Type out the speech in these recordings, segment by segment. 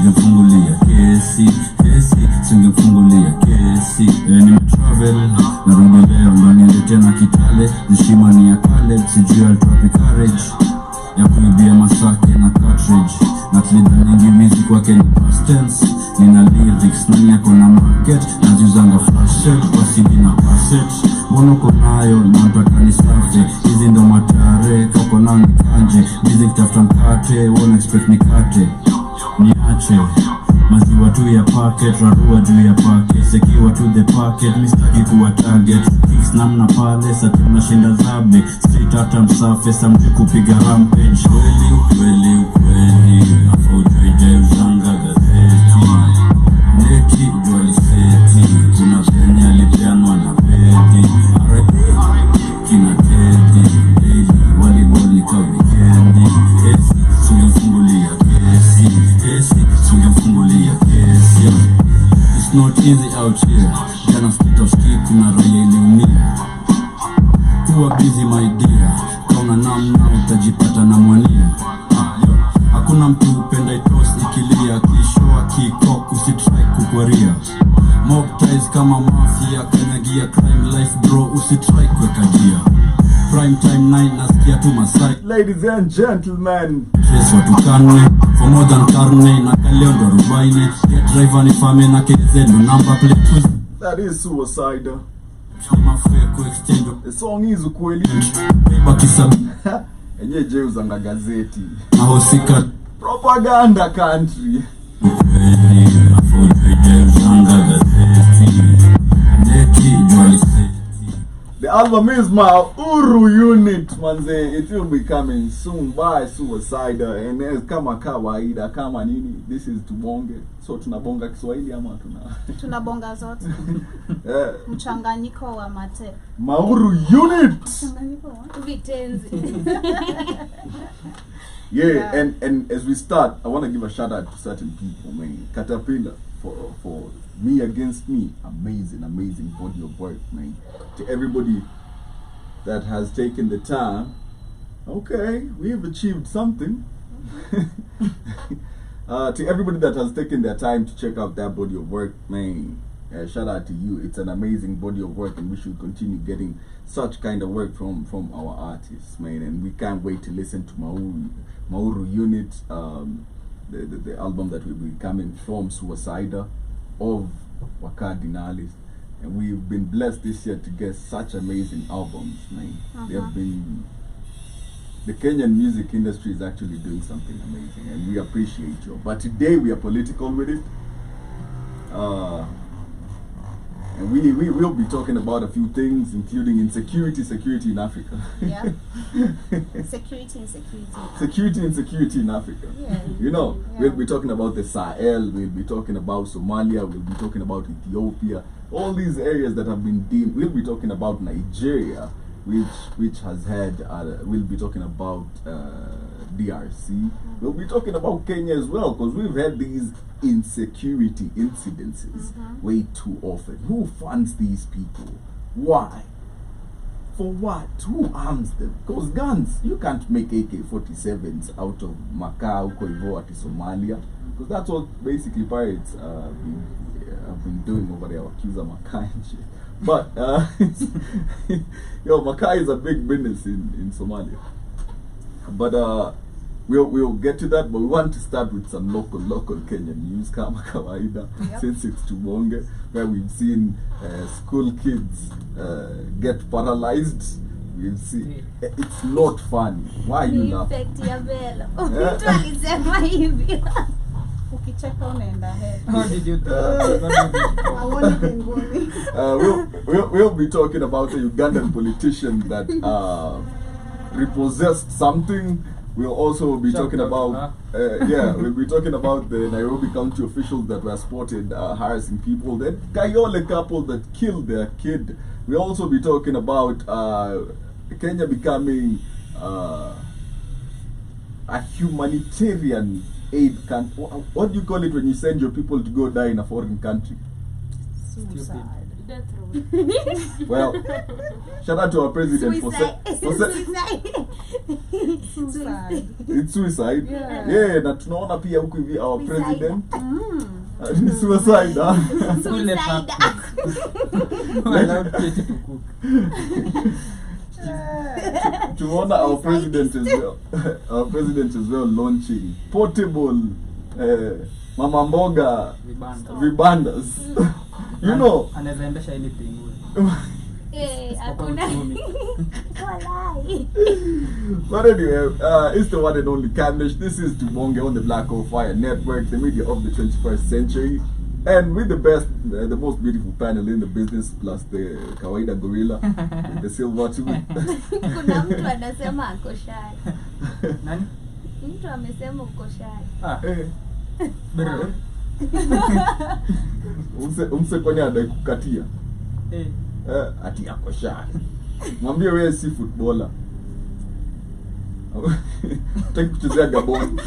singefungulia kesi, singefungulia kesi. Nimetravel narudi leo ndo niende tena Kitale, heshima ni ya kale, sijui alitoa courage ya kuibia masake na cartridge. Na klida nyingi music wake ni past tense, nina lyrics nani yako na market, naziuzanga flash set wasidi na cassette. Mbono konayo na nataka ni safe, hizi ndo matare kako na nikanje. Music tafuta mkate, won't expect nikate niache maziwa tu ya packet, rarua juu ya packet, sekiwa to the packet, mistaki kuwa target. Fix namna pale, sati unashinda zabe, street hata msafe, samji kupiga rampage. Kweli, afa ujue uzanga gazeti, neki ujwali seti, kuna Kenya lipianwa na pedi, kina tedi, daily, waliboli ka weekendi, singefungulia kesi, singefungulia kesi. It's not easy out here, jana state of ski, kuna raya iliumia. Kuwa busy my dear, kauna namna utajipata na mwania. Hakuna mtu upenda itos ikilia, kishoa kikok usitry kukwaria. Mob ties kama mafia, kanyagia crime life bro, usitry kweka gia. Prime time 9 nasikia tu masai. Ladies and gentlemen, Trace watukane for more than karne, na kaleo ndo rubaine. Get driver ni fame na KZ no number plate. that is Suicide. Kama fake extend The song is ukweli. bakisa Enye je uzanga gazeti. na hosika Propaganda country. kweli afa ujue uzanga gazeti, neki ujwali seti. The album is Mauru Unit, manze. It will be coming soon by Suicide. And as kama kawaida, kama nini, this is Tubonge. So tunabonga Kiswahili ama tunabonga zote. Mchanganyiko wa mate. Mauru Unit. Mchanganyiko wa vitenzi. Yeah, and as we start, I want to give a shout out to certain people, man. Caterpillar for Me Against Me, amazing body of work, man. To everybody that has taken the time, okay, we've achieved something. To everybody that has taken their time to check out that body of work, man, shout out to you. It's an amazing body of work, and we should continue getting such kind of work from our artists, man. And we can't wait to listen to Mauru Unit, the album that will be coming from Suicide of Wakadinalis. And we've been blessed this year to get such amazing albums, man. They have been, the Kenyan music industry is actually doing something amazing, and we appreciate you. But today we are political with it. And we will be talking about a few things, including insecurity in Africa. Yeah. Security in Africa. Yeah. You know, Yeah. we'll be talking about the Sahel, we'll be talking about Somalia, we'll be talking about Ethiopia, all these areas that have been deemed. We'll be talking about Nigeria, which has had, we'll be talking about DRC. We'll be talking about Kenya as well, because we've had these insecurity incidences way too often. Who funds these people? Why? For what? Who arms them? Because guns, you can't make AK-47s out of Macau, Koivo, at Somalia, because that's what basically pirates have been doing over there. Accuse Makai and shit. But yo, Makai is a big business in Somalia. But we'll get to that, but we want to start with some local Kenyan news, kama kawaida, since it's Tubonge, where we've seen school kids get paralyzed. We've seen it's not funny. Why are you laughing? How did you we'll be talking about a Ugandan politician that repossessed something. We'll also be talking about we'll be talking about the Nairobi County officials that were spotted harassing people. That Kayole couple that killed their kid. We'll also be talking about Kenya becoming a humanitarian aid country. What do you call it when you send your people to go die in a foreign country? Suicide. death row. Well, shout out to our president for Suicide. Suicide. it's suicide. Yeah. Na tunaona pia huku hivi our Suicide. president ni suicide. Suicide. Allowed Katie to cook. Tunaona our president as well launching portable mama mboga vibandas. You know, Anaweza endesha ile penguin. Hakuna. Walai. but anyway, it's the one and only Candish. This is Tubonge on the Black Hole Fire Network, the media of the 21st century. And with the best, the most beautiful panel in the business, plus the kawaida gorilla, with the silver tooth. Kuna mtu anasema ako shy. Nani? Mtu amesema uko shy. Bro. Umse kwani adai kukatia. Ati yako shy. Mwambie wewe si footballer. Take kuchezea Gabon.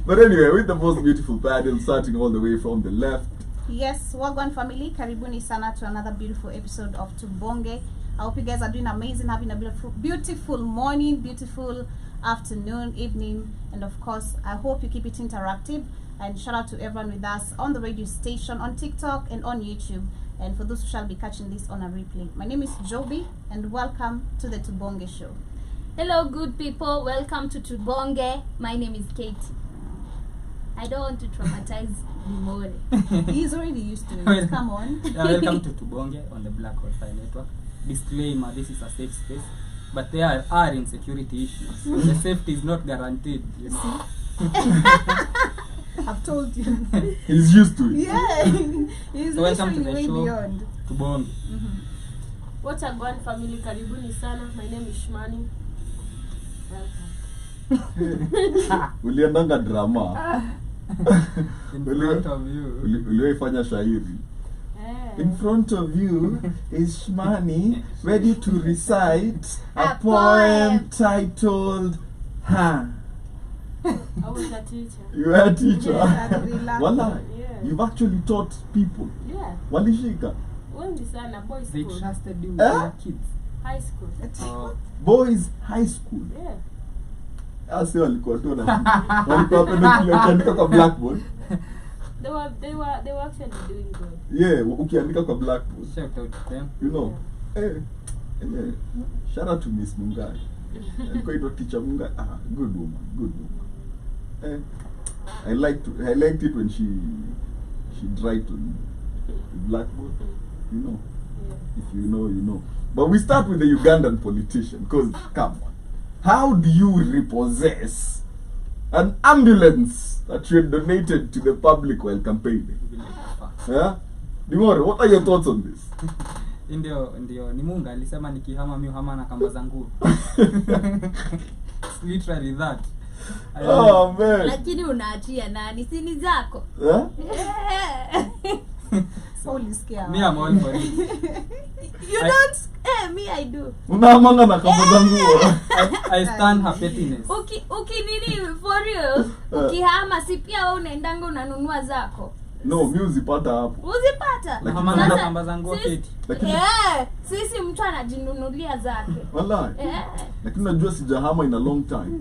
But anyway, with the most beautiful panel starting all the way from the left. Yes, Wagwan family, karibuni sana to another beautiful episode of Tubonge. I hope you guys are doing amazing, having a beautiful morning, beautiful afternoon, evening, and of course, I hope you keep it interactive. And shout out to everyone with us on the radio station, on TikTok, and on YouTube. And for those who shall be catching this on a replay. My name is Joby, and welcome to the Tubonge Show. Hello, good people. Welcome to Tubonge. My name is Katie. I don't want to traumatize Nimore. He's already used to it. Come on. Welcome to Tubonge on the Black Hole Fire Network. Disclaimer, this is a safe space, but there are insecurity issues. So the safety is not guaranteed. You know? I've told you. He's used to it. Yeah. He's So welcome to literally the way show, beyond. Tubonge. What a grand family. Karibuni sana. My name is Shmani. Welcome. Uliendanga drama. In front of you. Uliwaifanya shairi. In front of you is Shmani, ready to recite a poem titled Ha. I was a teacher. You were a teacher. Yeah. Wallah, Yeah. you've actually taught people. Yeah. Walishika. Wengi sana. Boys They school. trusted you with Eh? their kids. High school. Boys high school. Yeah. Asi walikuwa tu na walikuwa penda kile ukiandika kwa blackboard. They were actually doing good. Yeah, ukiandika kwa blackboard. Shout out to them. You know. Shout out to Miss Mungai. Alikuwa ito teacher Mungai. Good woman. I liked it when she write on the blackboard. You know. Yeah. If you know, you know. But we start with the Ugandan politician, because come on. How do you repossess an ambulance that you had donated to the public while campaigning? Yeah? Dimore, what are your thoughts on this? Ndio ni Mungu alisema nikihama mimi hama na kamba zangu. Literally that. Oh man. Lakini unaachia nani? Sini zako. Yeah? Holy scare. Me I'm all for it. You don't. Me I do. Unahamanga na kamba zangu. I stand her pettiness. Uki nini for real? Ukihama si pia wewe unaendanga unanunua zako. No, mimi uzipata hapo. Uzipata. Lakini Hama na kamba zangu Katie. Lakini Sisi mtu anajinunulia zake. wallahi. Lakini unajua sijahama in a long time.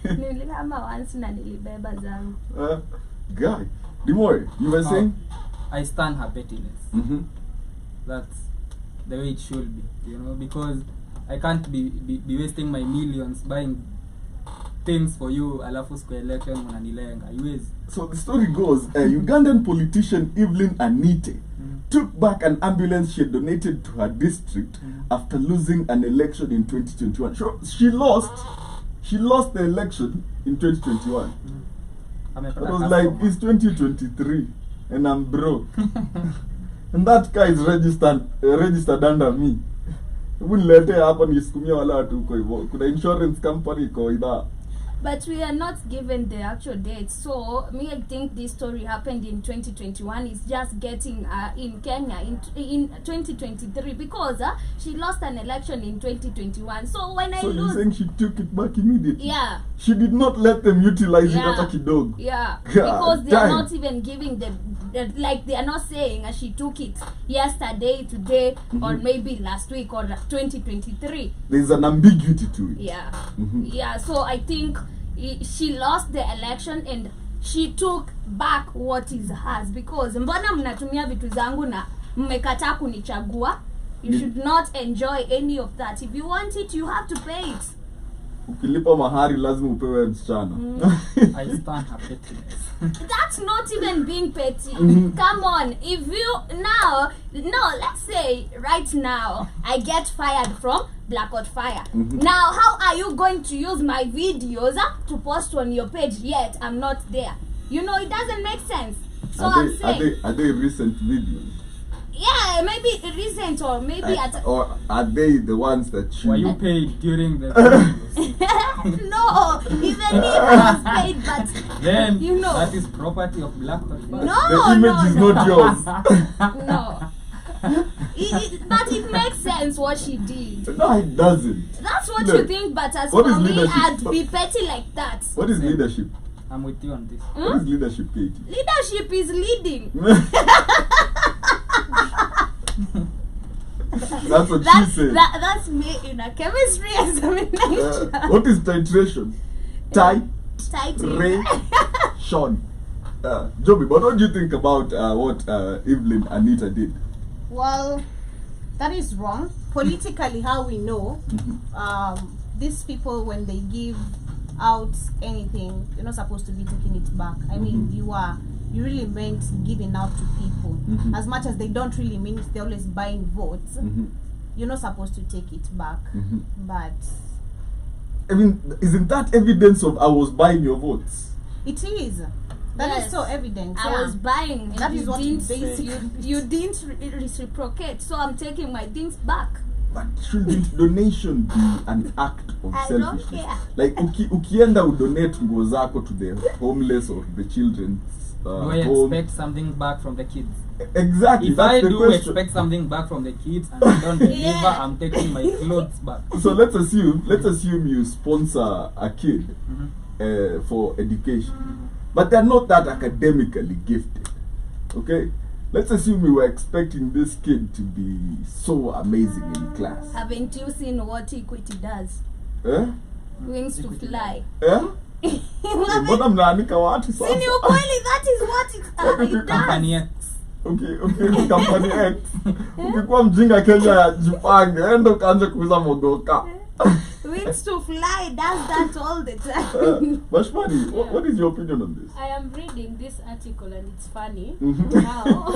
Nilihama once na nilibeba zangu. Guy, Dimore, you were saying? I stand her pettiness. That's the way it should be, you know, because I can't be wasting my millions buying things for you alafu square election unanilenga. So the story goes, Ugandan politician Evelyn Anite took back an ambulance she had donated to her district after losing an election in 2021. She lost the election in 2021. I was like, it's 2023 and I'm broke. And that guy is registered under me. Unilete hapa nisukumia wala watu huko hivyo. Kuna insurance company iko idhaa. But we are not given the actual date. So, I think this story happened in 2021. It's just getting in Kenya in 2023 because she lost an election in 2021. So, when I So lose... you're saying she took it back immediately? Yeah. She did not let them utilize it hata kidogo. Yeah. God Because they are damn. not even giving the like they are not saying she took it yesterday, today, or maybe last week or 2023. There's an ambiguity to it. Yeah. Yeah, so I think she lost the election and she took back what is hers, because mbona mnatumia vitu zangu na mmekataa kunichagua. You should not enjoy any of that. If you want it, you have to pay it. Ukilipa mahari lazima upewe msichana. I stand her pettiness. That's not even being petty. Come on, if you let's say right now I get fired from Blackout Fire. Now how are you going to use my videos to post on your page yet I'm not there? You know, it doesn't make sense. So Are they recent videos? Yeah, maybe recent or maybe or are they the ones that you... Were you paid during the videos? No, even if I was paid, but Then you know, that is property of Blackout Fire. no, The image is not yours. no. But it makes sense what she did. No, it doesn't. That's what No. you think, but as What is for me, leadership? I'd be petty like that. What is leadership? I'm with you on this. What is leadership, Katie? Leadership is leading. That's what she said. That's me in a chemistry examination. What is titration? Title. Sean. Joby, but what do you think about what Evelyn Anita did? Well, that is wrong. Politically, how we know, these people, when they give out anything, you're not supposed to be taking it back. I mean, you really meant giving out to people. As much as they don't really mean it, they're always buying votes. You're not supposed to take it back. But I mean, isn't that evidence of I was buying your votes? it is. That is so evident. I was buying. That is what didn't, basically you didn't reciprocate, so I'm taking my things back. But shouldn't donation be an act of I don't selfishness? care. Like ukienda udonate nguo zako to the homeless or the children. Do I home. expect something back from the kids? Exactly. If that's I the do question. expect something back from the kids and I don't deliver, Yeah. I'm taking my clothes back. So let's assume you sponsor a kid for education, but they're not that academically gifted. Okay, let's assume you were expecting this kid to be so amazing in class. Haven't you seen what Equity does? Eh? Wings to fly. Eh? Mbona mnaandika watu sasa? Sini ukweli, that is what it Company does. X. Okay, Company X. Ukikuwa mjinga Kenya, jipange, enda ukaanze kuuza mogoka. Wings to fly does that all the time. Bashmani, what is your opinion on this? I am reading this article and it's funny. Mhm. Now,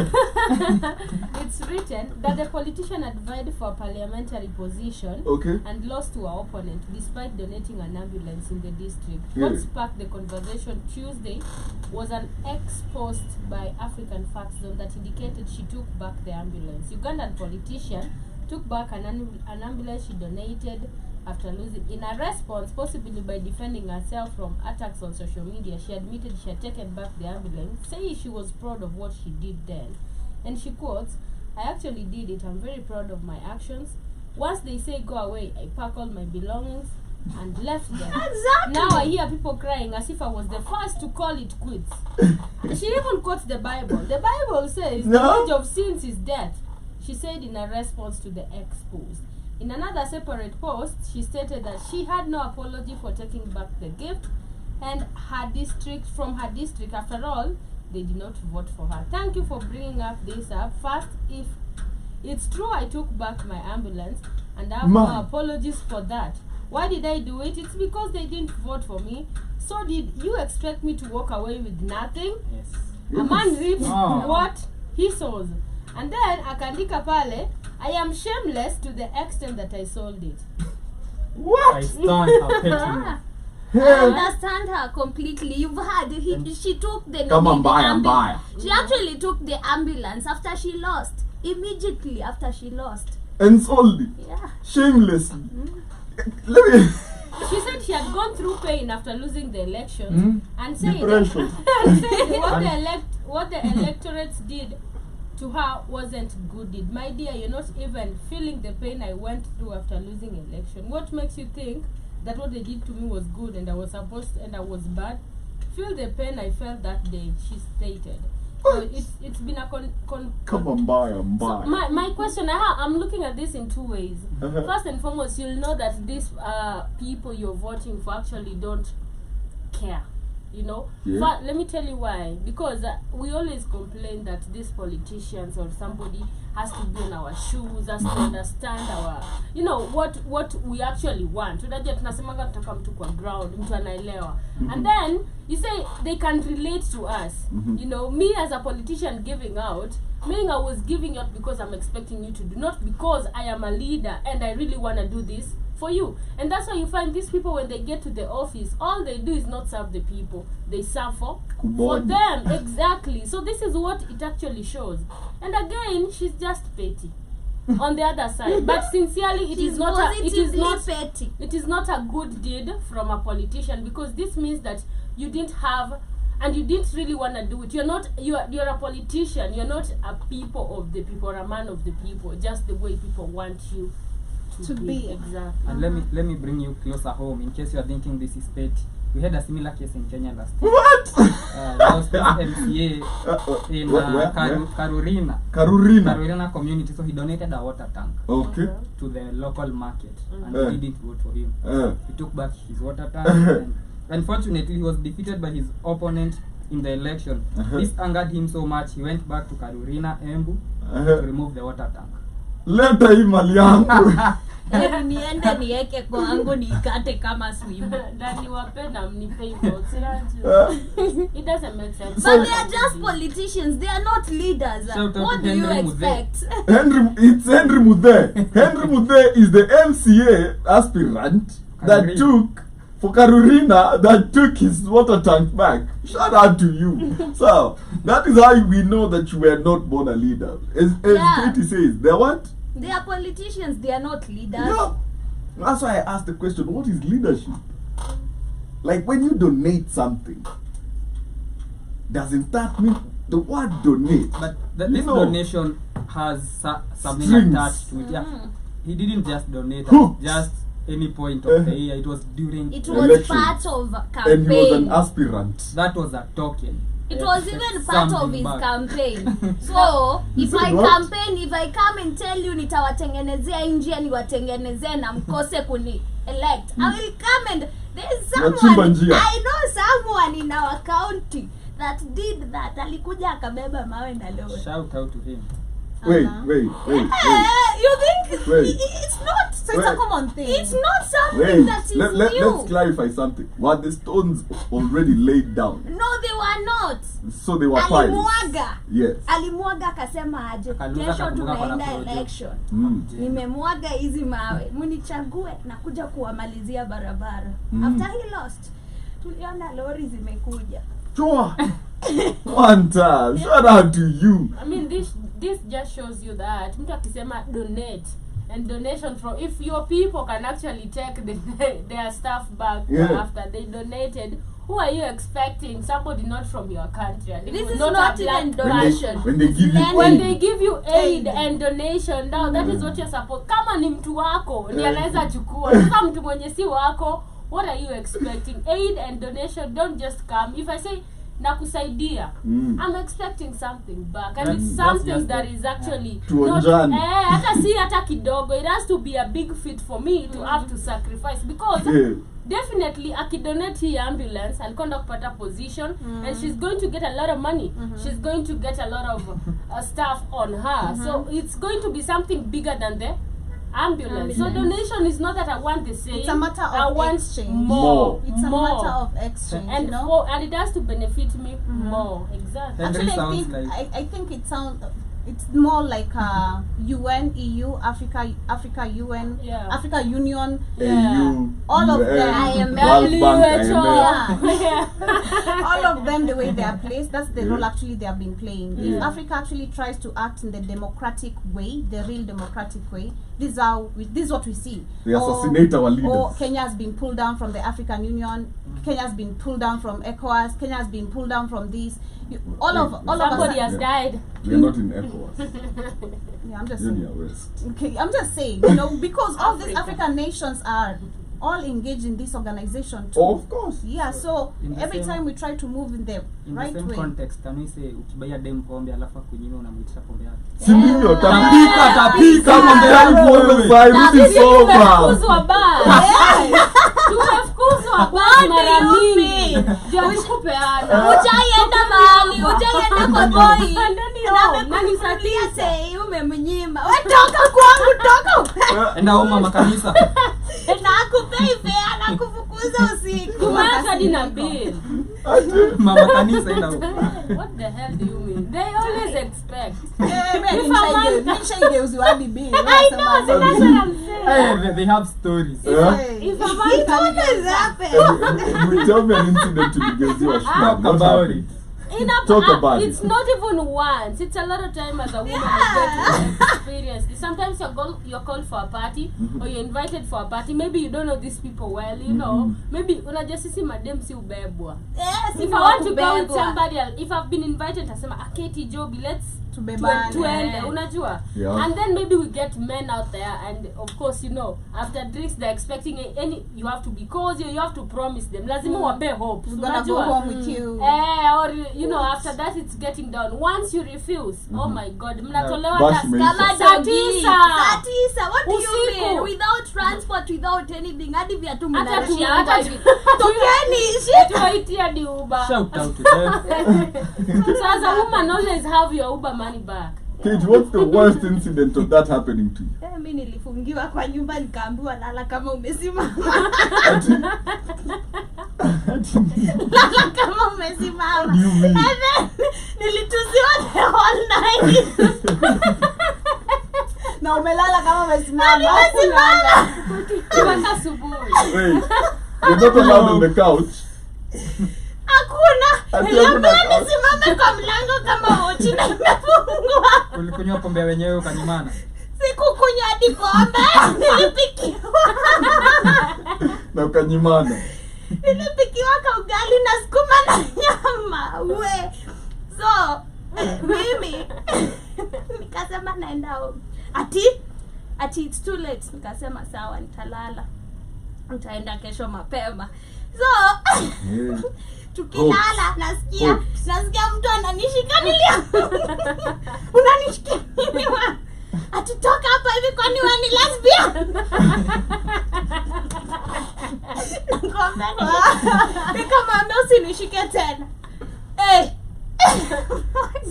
it's written that the politician advised for a parliamentary position Okay. and lost to her opponent despite donating an ambulance in the district. Yeah. What sparked the conversation Tuesday was an ex-post by African Facts Zone that indicated she took back the ambulance. Ugandan politician took back an ambulance she donated after losing. In a response, possibly by defending herself from attacks on social media, she admitted she had taken back the ambulance, saying she was proud of what she did then. And she quotes, "I actually did it. I'm very proud of my actions. Once they say go away, I pack all my belongings and left them. Exactly. Now I hear people crying as if I was the first to call it quits." She even quotes the Bible. The Bible says No. the wage of sins is death, she said in a response to the ex-post. In another separate post, she stated that she had no apology for taking back the gift and her district after all, they did not vote for her. Thank you for bringing up this up. First, if it's true I took back my ambulance and I have no apologies for that. Why did I do it? It's because they didn't vote for me. So did you expect me to walk away with nothing? Yes. A man reaps Oh. what he sows. And then akaandika pale, I am shameless to the extent that I sold it. What? I stand her pettiness. I understand her completely. You've heard she took the Come on, the buy, ambulance. buy. She actually took the ambulance after she lost. Immediately after she lost. And sold it. Yeah. Shamelessly. Let me... She said she had gone through pain after losing the elections and saying Depression. what the electorates did to her wasn't good deed. My dear, you're not even feeling the pain I went through after losing election. What makes you think that what they did to me was good and I was bad? Feel the pain I felt that day, she stated. It's been a Come on, buy. So my question, I'm looking at this in two ways. First and foremost, you'll know that these people you're voting for actually don't care. You know, but let me tell you why. Because we always complain that these politicians or somebody has to be in our shoes, has to understand our, you know, what we actually want. Tunajua tunasemanga tutaka mtu kwa ground, mtu anaelewa. And then you say they can relate to us. You know, me as a politician giving out, meaning I was giving out because I'm expecting you to do, not because I am a leader and I really want to do this for you. And that's why you find these people, when they get to the office, all they do is not serve the people, they serve for them. Exactly. So this is what it actually shows. And again, she's just petty on the other side, but sincerely, it is not petty. It is not a good deed from a politician, because this means that you didn't have and you didn't really want to do it. You're a politician, you're not a people of the people or a man of the people, just the way people want you to be. Exactly. And let me bring you closer home in case you are thinking this is petty. We had a similar case in Kenya last year. What? There was this MCA in Karurina community, so he donated a water tank to the local market, and we didn't vote for him. He took back his water tank, and unfortunately he was defeated by his opponent in the election. This angered him so much, he went back to Karurina, Embu, to remove the water tank. Leta hii mali yangu. Niende niweke kwangu nikate kama swim. Ndani wapenda mnipe votes. It doesn't make sense. But they are just politicians. They are not leaders. What do you expect? It's Henry Mudhe. Henry Mudhe is the MCA aspirant that took for Karurina, that took his water tank back. Shout out to you. So that is how we know that you were not born a leader. As Katie says, they're what? They are politicians. They are not leaders. Yeah. That's why I asked the question, what is leadership? Like when you donate something, doesn't that mean the word donate? But this donation has something strings attached to it. Yeah. He didn't just donate just any point of the year. It was during it was election. part of campaign. And he was an aspirant. That was a token. It was even part of his campaign. So if I campaign, if I come and tell you nitawatengenezea njia niwatengenezee na mkose kuni elect, I will come and there is someone, I know someone in our county that did that. Alikuja akabeba mawe na lori. Shout out to him. Wait. You think it's not? So it's a common thing. It's not something that is new. Let's clarify something. Were the stones already laid down? No, they were not. So they were piles. Alimwaga. Yes. Alimwaga akasema aje, kesho tunaenda election. Nimemwaga hizi mawe, mnichague na kuja kuwamalizia barabara. After he lost, tuliona lori zimekuja. Chua. One time. Shout out to you. I mean, this just shows you that mtu akisema donate and donation from, if your people can actually take their stuff back after they donated, who are you expecting? Somebody not from your country. And this is not even donation. When they give you aid and donation, now that is what you're supposed. Kama ni mtu wako ni anaweza chukua. Sasa mtu mwenye si wako, what are you expecting? Aid and donation don't just come. If I say nakusaidia, I'm expecting something back, and it's something that is actually not hata kidogo. It has to be a big feat for me to have to sacrifice, because definitely akidonate hii ambulance alikwenda kupata position, and she's going to get a lot of money. She's going to get a lot of stuff on her, so it's going to be something bigger than the ambulance. So donation is not that I want the same. It's a matter of I want exchange. More. It's a matter of exchange. And you know? and it has to benefit me more. Exactly. Actually, I think it sounds. It's more like UN, EU, Africa UN, Africa Union, all of them. All of them, the way they are placed, that's the role actually they have been playing. If Africa actually tries to act in the democratic way, the real democratic way, this is what we see. They assassinate our leaders. Or Kenya has been pulled down from the African Union. Kenya has been pulled down from ECOWAS. Kenya has been pulled down from this. Somebody has died. We are not in ECOWAS. I'm just saying. Okay, I'm just saying, because all these African nations are all engaged in this organization too. Of course. Yeah, so In the every same- time we try to move in the In right the same way. context, can we say ukibaya dem pombe alafu kunyima unamwitisha pombe yake? Sindio, Tapika kama mtani wewe. Cyrus sober. Tumefukuzwa bar. Tumefukuzwa bar mara mingi. Ndio tukupeana. Ujaienda mahali, ujaienda kwa boy. Nani sakisa? Umemnyima. Wewe toka kwangu, toka. Enda homa makanisa. Nakupei fea na kufukuza usiku. Tumeweka dina bill. Mama kanisa enda huko. What the hell do you mean? They always expect. Nishaigeuziwa hadi bill. I know, so that's what I'm saying. Hey, they have stories. If a man Tell me an incident to be Talk about it. Talk about it's it. not even once. It's a lot of time as a woman you get to experience this. Sometimes you're called for a party or you're invited for a party. Maybe you don't know these people well, you know. Maybe unajua sisi madem si ubebwa. If I want to go with somebody else, if I've been invited tasema Aketi Joby, let's tuende, unajua. Yeah. And then maybe we get men out there, and of course, you know, after drinks they're expecting any, you have to be cozy, you have to promise them lazima wape hope, We're gonna go home with you. or you know, after that it's getting down. Once you refuse, oh my god, mnatolewa Bash task meisha. Kama saa dogi. tisa. Saa tisa. What do you Usiku. mean? Without transport, without anything. Hadi viatu Hata mnarishia hata hivi. Tokeni, shit. tuwaitia di Uber. Shout out to them. So as a woman, always have your Uber money back. Kate, what's the worst incident of that happening to you? Mimi nilifungiwa kwa nyumba nikaambiwa lala kama umesimama. Lala kama umesimama. You mean? And then nilituziwa the whole night. Na umelala kama umesimama. Nimesimama. Mpaka asubuhi. Wait, you're not allowed on the couch. Hakuna. Ati Niliambiwa hakuna couch. nisimame kwa mlango kama wochi na imefungwa. Ulikunywa pombe wenyewe ukanyimana. Sikukunywa hadi pombe. Nilipikiwa. Na ukanyimana. Nilipikiwa ka ugali na sukuma na nyama. We. So, mimi nikasema naenda home. Ati it's too late. Nikasema sawa nitalala. Nitaenda kesho mapema. So, Yeah. tukilala nasikia mtu ananishika unanishikia nini wa? Ati toka hapa hivi kwani wewe ni lesbian? Nikamwambia usinishike tena.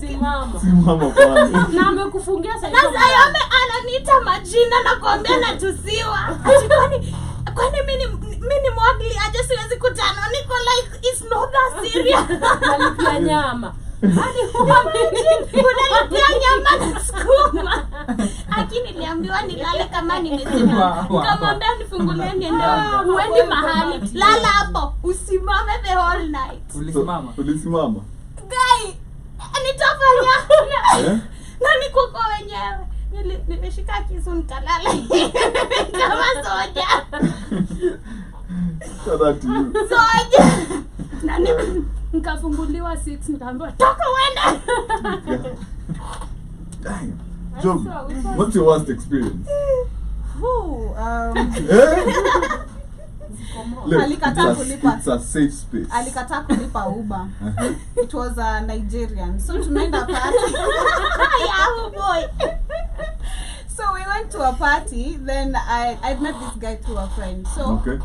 Simama. Simama kwanza. Na amekufungia sasa. Na Sayome ananiita majina na kuambia natusiwa. Ati kwani mimi ni mwagli aje siwezi kutana. Niko like it's not that serious. Nalipia nyama. Unalipia nyama na sukuma. Lakini niliambiwa nilale kama nimesimama. Nikamwambia nifungulie niende. Uendi mahali. Lala hapo. Usimame the whole night. Ulisimama. Ulisimama. Guy, nitafanya. Eh? Na niko kwa wenyewe. Nimeshika kisu nikalala. Kama soja. Shout out to you. Soja. Na nikafunguliwa 6 nikaambiwa toka uende. Damn. Job, what's your worst experience? Look, Alikataa kulipa. it's a safe space. Alikataa kulipa Uber. It was a Nigerian. So tumeenda party. Yahoo boy. So we went to a party. Then I met this guy through a friend. So Okay.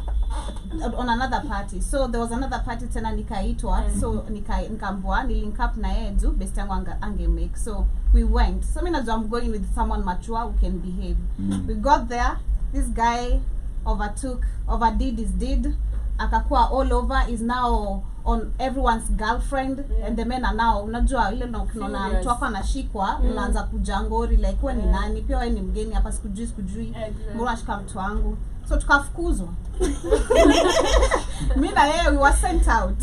on another party. So there was another party tena nikaitwa. So nikambwa nilink up na yeye juu best yangu ange make. So we went. So mimi najua I'm going with someone mature who can behave. We got there. This guy overdid his deed. Akakuwa all over, is now on everyone's girlfriend. And the men are now unajua ile na ukiona mtu wako anashikwa unaanza kujangori like wewe ni nani, pia wewe ni mgeni hapa, sikujui mbona ashika mtu wangu. So tukafukuzwa. Mimi na yeye we were sent out.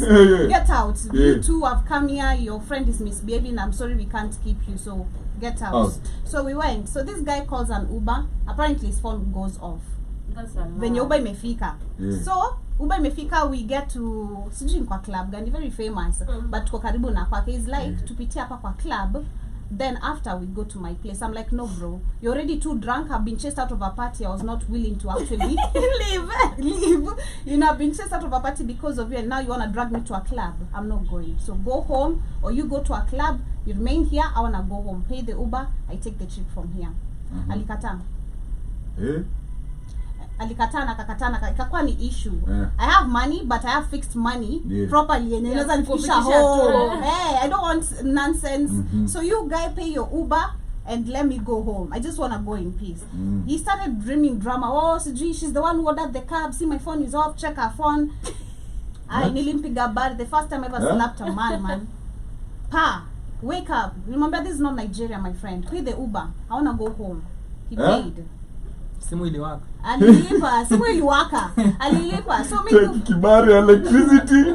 Get out. You two have come here, your friend is misbehaving, I'm sorry we can't keep you, so get out. So we went. So this guy calls an Uber. Apparently his phone goes off. That's a lot. Venye Uber imefika. So Uber imefika, we get to sijui kwa club gani very famous, but tuko karibu na kwake. Is like tupitie hapa kwa club Then after we go to my place, I'm like, no bro, you're already too drunk. I've been chased out of a party. I was not willing to actually leave. You know, I've been chased out of a party because of you, and now you want to drag me to a club. I'm not going. So go home, or you go to a club, you remain here. I want to go home. Pay the Uber, I take the chick from here. Alikata. Alikata na kakatana, ikakuwa ni issue. I have money, but I have fixed money properly, and naweza nifikisha home. Hey, I don't want nonsense. So you guy pay your Uber and let me go home. I just want to go in peace. He started dreaming drama. Oh, Sijui, she's the one who ordered the cab. See, my phone is off. Check her phone. I nilimpiga bad. The first time I ever slapped a man. Pa, wake up. Remember, this is not Nigeria, my friend. Pay the Uber. I want to go home. He paid. Simu iliwaka. Alilipa, simu iliwaka. Alilipa. So mimi kibari electricity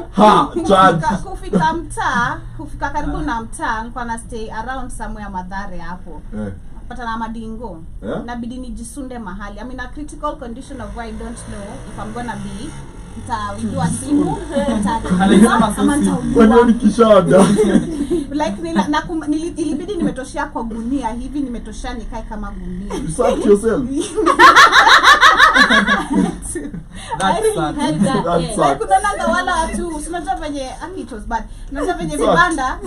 charge. Kufika karibu na mtaa, nilikuwa na stay around somewhere Mathare hapo. Pata na madingo. Inabidi nijisunde mahali. I'm in a critical condition of where I don't know if I'm gonna be. Nitaujua simu. Kwa nini kishada? Like ilibidi nimetoshia kwa gunia hivi, nimetoshia nikae kama gunia. You suck yourself. That's sad. Kuna wala watu unajua venye it was bad. Unajua venye vibanda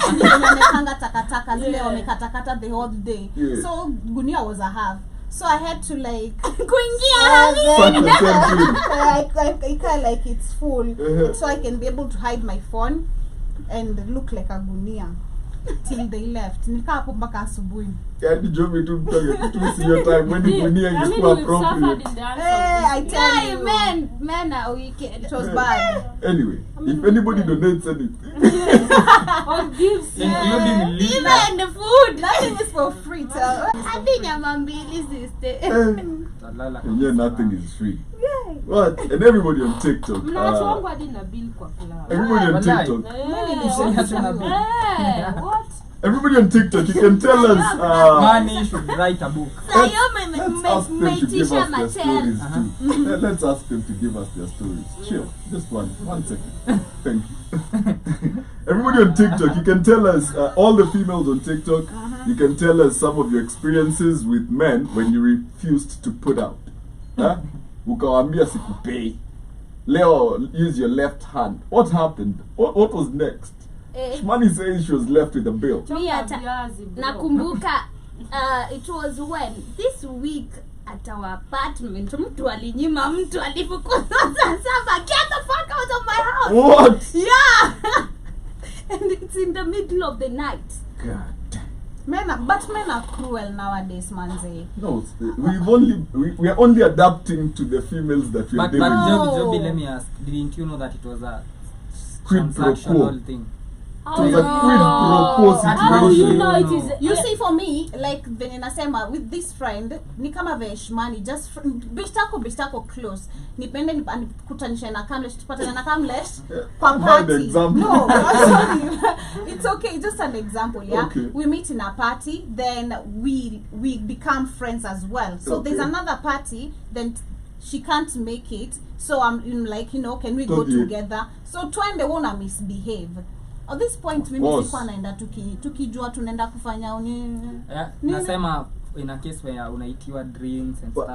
chini wamekanga takataka zile wamekatakata the whole day. So gunia was a half. So I had to like kuingia like it's full so I can be able to hide my phone and look like a gunia till they left. Nikaa hapo mpaka asubuhi. Yani Jovi tu see your time when the gunia is so appropriate. I tell you, men are wicked. It was bad. Anyway, if anybody donates anything or gives even the food, nothing is for free. I think nyama mbili sister. Yeah, nothing is free. What? And everybody on TikTok. Mnachoangwa hadi na bill kwa club. Everybody on TikTok. What? Everybody on TikTok, you can tell us. Money should write a book. Let's ask them to give us their stories too. Let's ask them to give us their stories. Chill. Just one second. Thank you. Everybody on TikTok, you can tell us, all the females on TikTok, you can tell us some of your experiences with men when you refused to put out. Ukawambia sikupei. Leo, use your left hand. What happened? What was next? Shmani says she was left with a bill. Nakumbuka it was when this week at our apartment mtu alinyima mtu alifukuza sasa get the fuck out of my house. What? Yeah. And it's in the middle of the night. God damn. Men are cruel nowadays, manze. No, we are only adapting to the females that we are dealing with. Joby, let me ask, didn't you know that it was a Quid pro quo thing? It was a quid pro quo situation. How do you know it is? You see, for me, like venye nasema with this friend, ni kama veshmani, just bistako close. Nipende nikutanisha na Kamlesh, tupatane na Kamlesh kwa party. No, sorry. It's okay, just an example, yeah. Okay. We meet in a party, then we become friends as well. So there's another party, then she can't make it. So I'm like, you know, can we go together? So twende wona misbehave. At this point mimi sikuwa naenda tukijua tunaenda kufanya nasema in a case where unaitiwa drinks and stuff.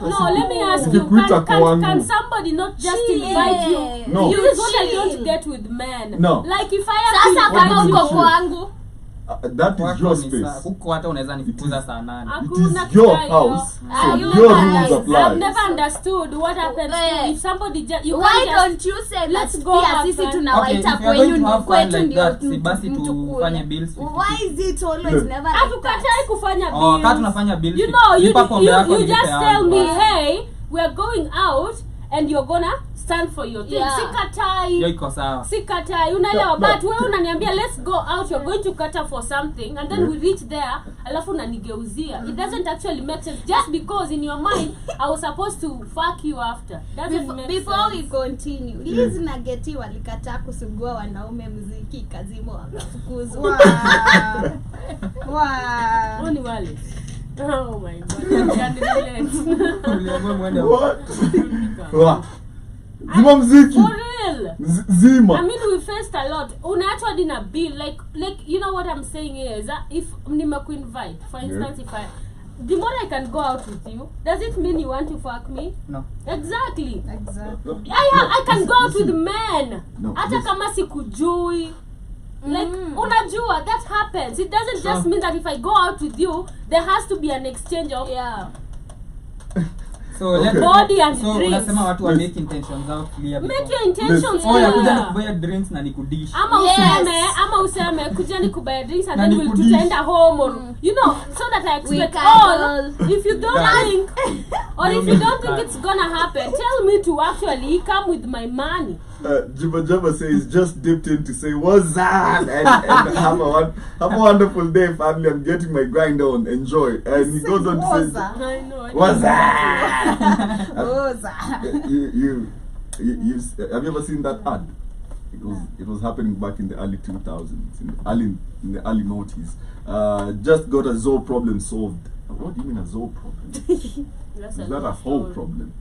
No, let me ask you, can somebody not just invite you? No. This is what I don't get with men. No. Like if I have sasa kama uko kwangu that is your space. Huko hata unaweza nifukuza saa 8. It is your house. So your rules apply. I've never understood what happens if somebody why don't you say let's go sisi tunawaita kwenyu kwetu ndio basi tufanye bills. Why is it always never like Hatukatai kufanya bills. Wakati tunafanya bills. You know, you just tell me, hey, we are going out and you're gonna stand for your thing. Sikatai. Yo iko sawa. Sikatai. Unaelewa, but wewe unaniambia let's go out, you're going to cater for something and then we reach there alafu unanigeuzia. It doesn't actually make sense just because in your mind I was supposed to fuck you after. Before we continue, Liz na Geti walikataa kusugua wanaume muziki kazimo wakafukuzwa. Wow. Only wale. Oh my god. I can't relate. What? Zima mziki. For real. Zima. I mean, we faced a lot. Unaachwa din a bill, like you know what I'm saying is that if invite, for instance, if the more I can go out with you, does it mean you want to fuck me? No. Exactly. Exactly. I can go out with men. No, Hata kama sikujui. Like unajua, that happens. It doesn't just mean that if I go out with you, there has to be an exchange of So Okay. body and so drinks. unasema watu wa make intentions out clear. Make your intentions Oh, ya kuja clear. nikubaya drinks na nikudish. Ama useme kuja nikubuy drinks and Na then we'll nikudish. tutaenda home or you know, so that I We expect cuddle. all. If you don't think or if you don't think it's gonna happen, tell me to actually come with my money. Jibba says just dipped in to say what's up and have a wonderful day, family. I'm getting my grind on. Enjoy. And he goes on to say I know. what's up. Rosa. you have you ever seen that ad? It was happening back in the early 2000s, in the early noughties. Just got a Zoe problem solved. What do you mean a Zoe problem? That's Is that a whole problem?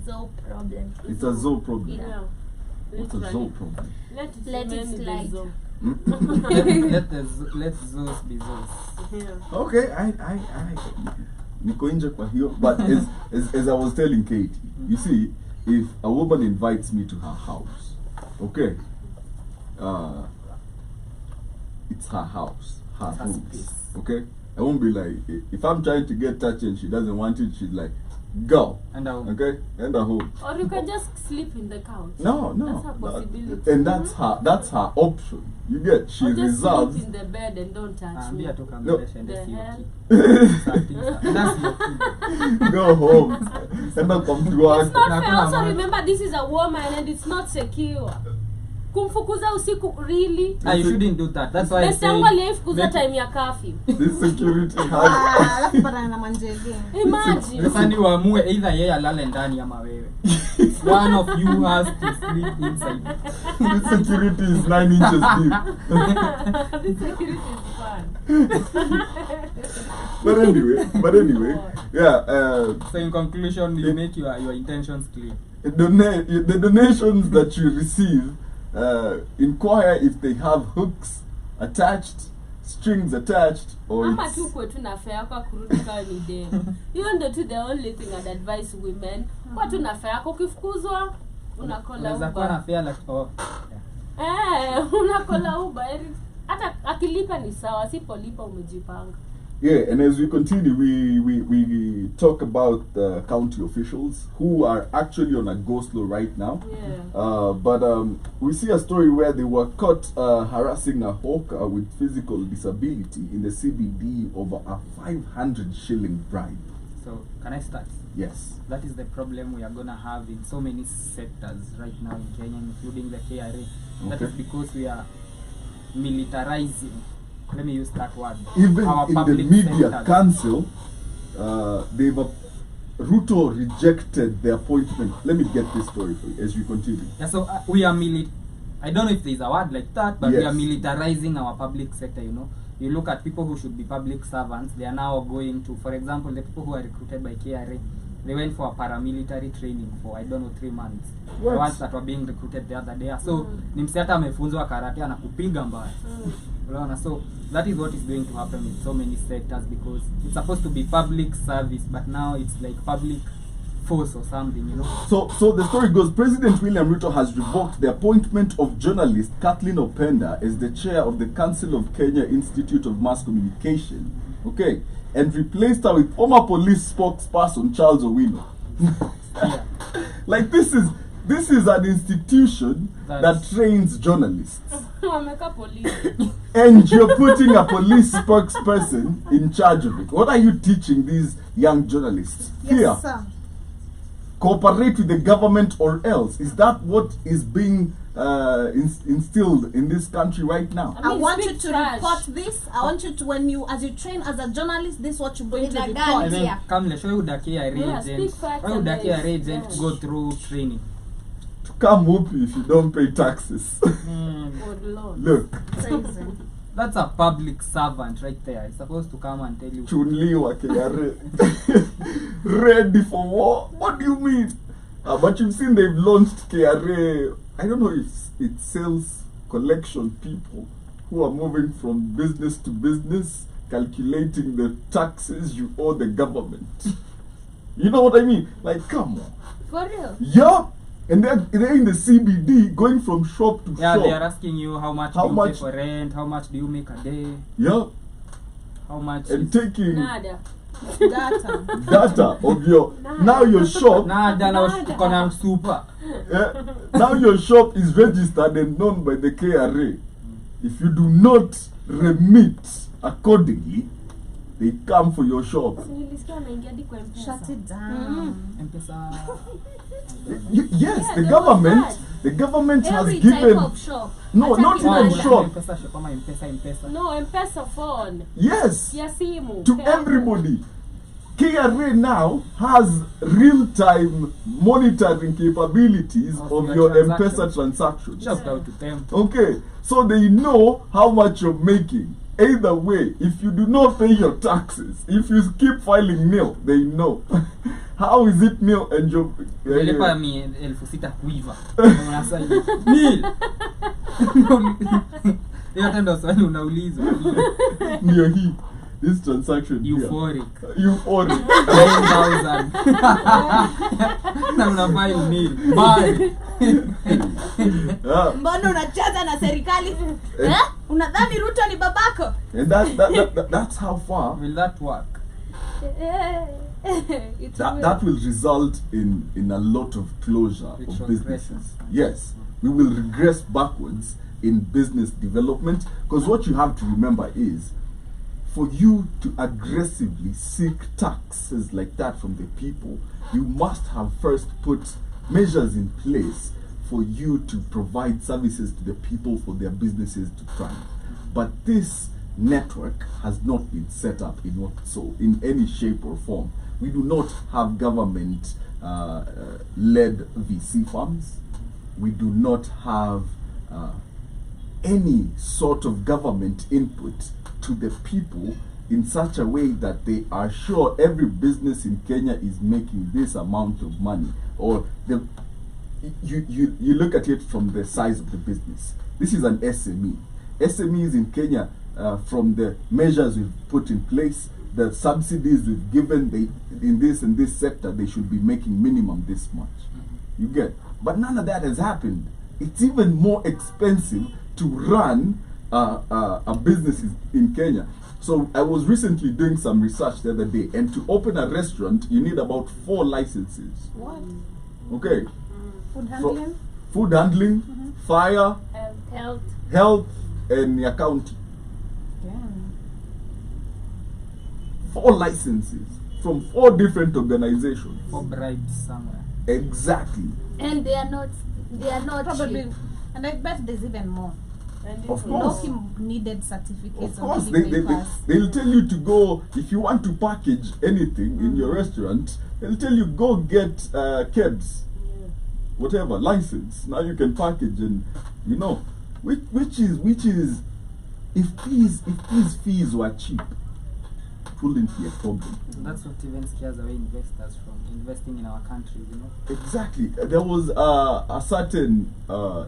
So problem. It's a Zoe problem. Yeah. What's a Zoe problem? Let it slide. Let those be those. Yeah. Okay, I niko nje kwa hiyo, but as I was telling Katie, you see, if a woman invites me to her house, okay, it's her house, her Her home, space. okay. I won't be like, if I'm trying to get touched and she doesn't want it, she's like, go, And okay, and a home. Or you can just sleep in the couch. No, That's a possibility. and that's her option. You get, she Or just reserves. sleep in the bed and don't touch me. ambia tu No. kamlesha The ndio hell? That's your key. Go home, and then come to work. It's not Na fair. kuna Also man- remember, this is a woman and it's not secure. Kumfukuza usiku, really? You shouldn't do that. That's why I Best say yangu aliyefukuza make- time ya curfew. This security has. Alafu patana na manjege. Imagine. Sasa ni uamue either yeye alale ndani ama wewe. One of you has to sleep inside. This security is 9 inches deep. This security is fun. But anyway, yeah. So in conclusion, you make your intentions clear. The donations that you receive, inquire if they have hooks attached, strings attached, or Ama it's, tu kwetu na fare yako kurudi kwa ni dem. Hiyo ndio tu the only thing I'd advise women. Kwa tu na fare yako ukifukuzwa unakola Unaweza kuwa na Uber. fare like Unakola Uber. Hata akilipa ni sawa, sipolipa umejipanga. yeah. And as we continue, we talk about the county officials who are actually on a go-slow right now. Yeah. But we see a story where they were caught harassing a hawker with physical disability in the CBD over a 500 shilling bribe. So can I start? Yes. That is the problem we are gonna have in so many sectors right now in Kenya, including the KRA. That Okay. is because we are militarizing. Let me use that word. Even Our in the public media sectors. council, Ruto rejected the appointment. Let me get this story for you as we continue. Yeah, so we are I don't know if there's a word like that, but we Yes. are militarizing our public sector, you know. You look at people who should be public servants, they are now going to, for example, the people who are recruited by KRA, they went for a paramilitary training for, I don't know, 3 months. What? The ones that were being recruited the other day. So, ni msi hata amefunzwa karate anakupiga mbaya. Unaona? So, that is what is going to happen in so many sectors because it's supposed to be public service, but now it's like public force or something, you know. So the story goes, President William Ruto has revoked the appointment of journalist Kathleen Openda as the chair of the Council of Kenya Institute of Mass Communication, okay, and replaced her with former police spokesperson Charles Owino. Yeah. Like this is an institution that trains journalists, Wameka police. and you're putting a police spokesperson in charge of it. What are you teaching these young journalists? Fear. Yes, sir. Cooperate with the government or else. Is that what is being instilled in this country right now? I mean, want you speak to trash. report this. I want you to, as you train as a journalist, this is what you're going With to a report. gun. I mean, Yeah. come let's show you the KRA Yeah, agent. speak facts Why would the and KRA this, agent yeah. go through training? To come whoop you if you don't pay taxes. Good Lord. Look, Crazy. That's a public servant right there. He's supposed to come and tell you. Chunli wa KRA. Ready for war? What do you mean? But you've seen they've launched KRA. I don't know if it's sales collection people who are moving from business to business, calculating the taxes you owe the government. You know what I mean? Like, come on. For real? Yeah. And they're in the CBD, going from shop to Yeah, shop. they are asking you how much How do you much- pay for rent, how much do you make a day, Yeah. how much And is... taking Nada. Data. data of your now your shop. Nah, jana uko na super. Now your shop is registered and known by the KRA. If you do not remit accordingly, they come for your shop. Nilisikia wanaingia hadi kwa M-Pesa. Shut it down. M-Pesa. Yes, Yeah, the there government, was the government Every has given. type of shop. No, Hata not kibanda. even shop. M-Pesa shop ama M-Pesa. No, M-Pesa phone. Yes, Ya simu. to Peana. everybody. KRA now has real-time monitoring capabilities Of of your your transactions. M-Pesa transactions. Shout out to them. Okay, so they know how much you're making. Either way, if you do not pay your taxes, if you keep filing nil, they know. How is it nil and your Nilipa 6,000 kuiva. Unasema nil. Hiyo tendo swali unaulizwa. near he? This transaction here. Euphoric. Euphoric. 9,000. Na unafile nil. Bye. Yeah. Mbona unacheza na serikali? Eh? Unadhani Ruto ni babako? And that's how far Will that work? It that will result in a lot of closure of Retrogression. businesses. Yes, we will regress backwards in business development, because what you have to remember is, for you to aggressively seek taxes like that from the people, you must have first put measures in place for you to provide services to the people for their businesses to thrive. But this network has not been set up in any shape or form. We do not have government led VC firms. We do not have any sort of government input to the people in such a way that they are sure every business in Kenya is making this amount of money, or you look at it from the size of the business. This is an SME. SMEs in Kenya, from the measures we've put in place, the subsidies we've given, in this sector, they should be making minimum this much. You get? But none of that has happened. It's even more expensive to run a business in Kenya. So I was recently doing some research the other day, and to open a restaurant, you need about 4 licenses. What? Okay. Food handling? Food handling, fire, Health. health, and accounting. Damn. 4 licenses from 4 different organizations. For bribes somewhere. Exactly. And they are not Probably. cheap. And I bet there's even more. And Of it's course. Low-key needed certificates Of course, or they, papers. they'll tell you to go, if you want to package anything in your restaurant, they'll tell you go get KEBS, whatever, license. Now you can package, and you know, which is, if these fees were cheap, it wouldn't be a problem. That's what even scares away investors from investing in our country, you know. Exactly. There was a certain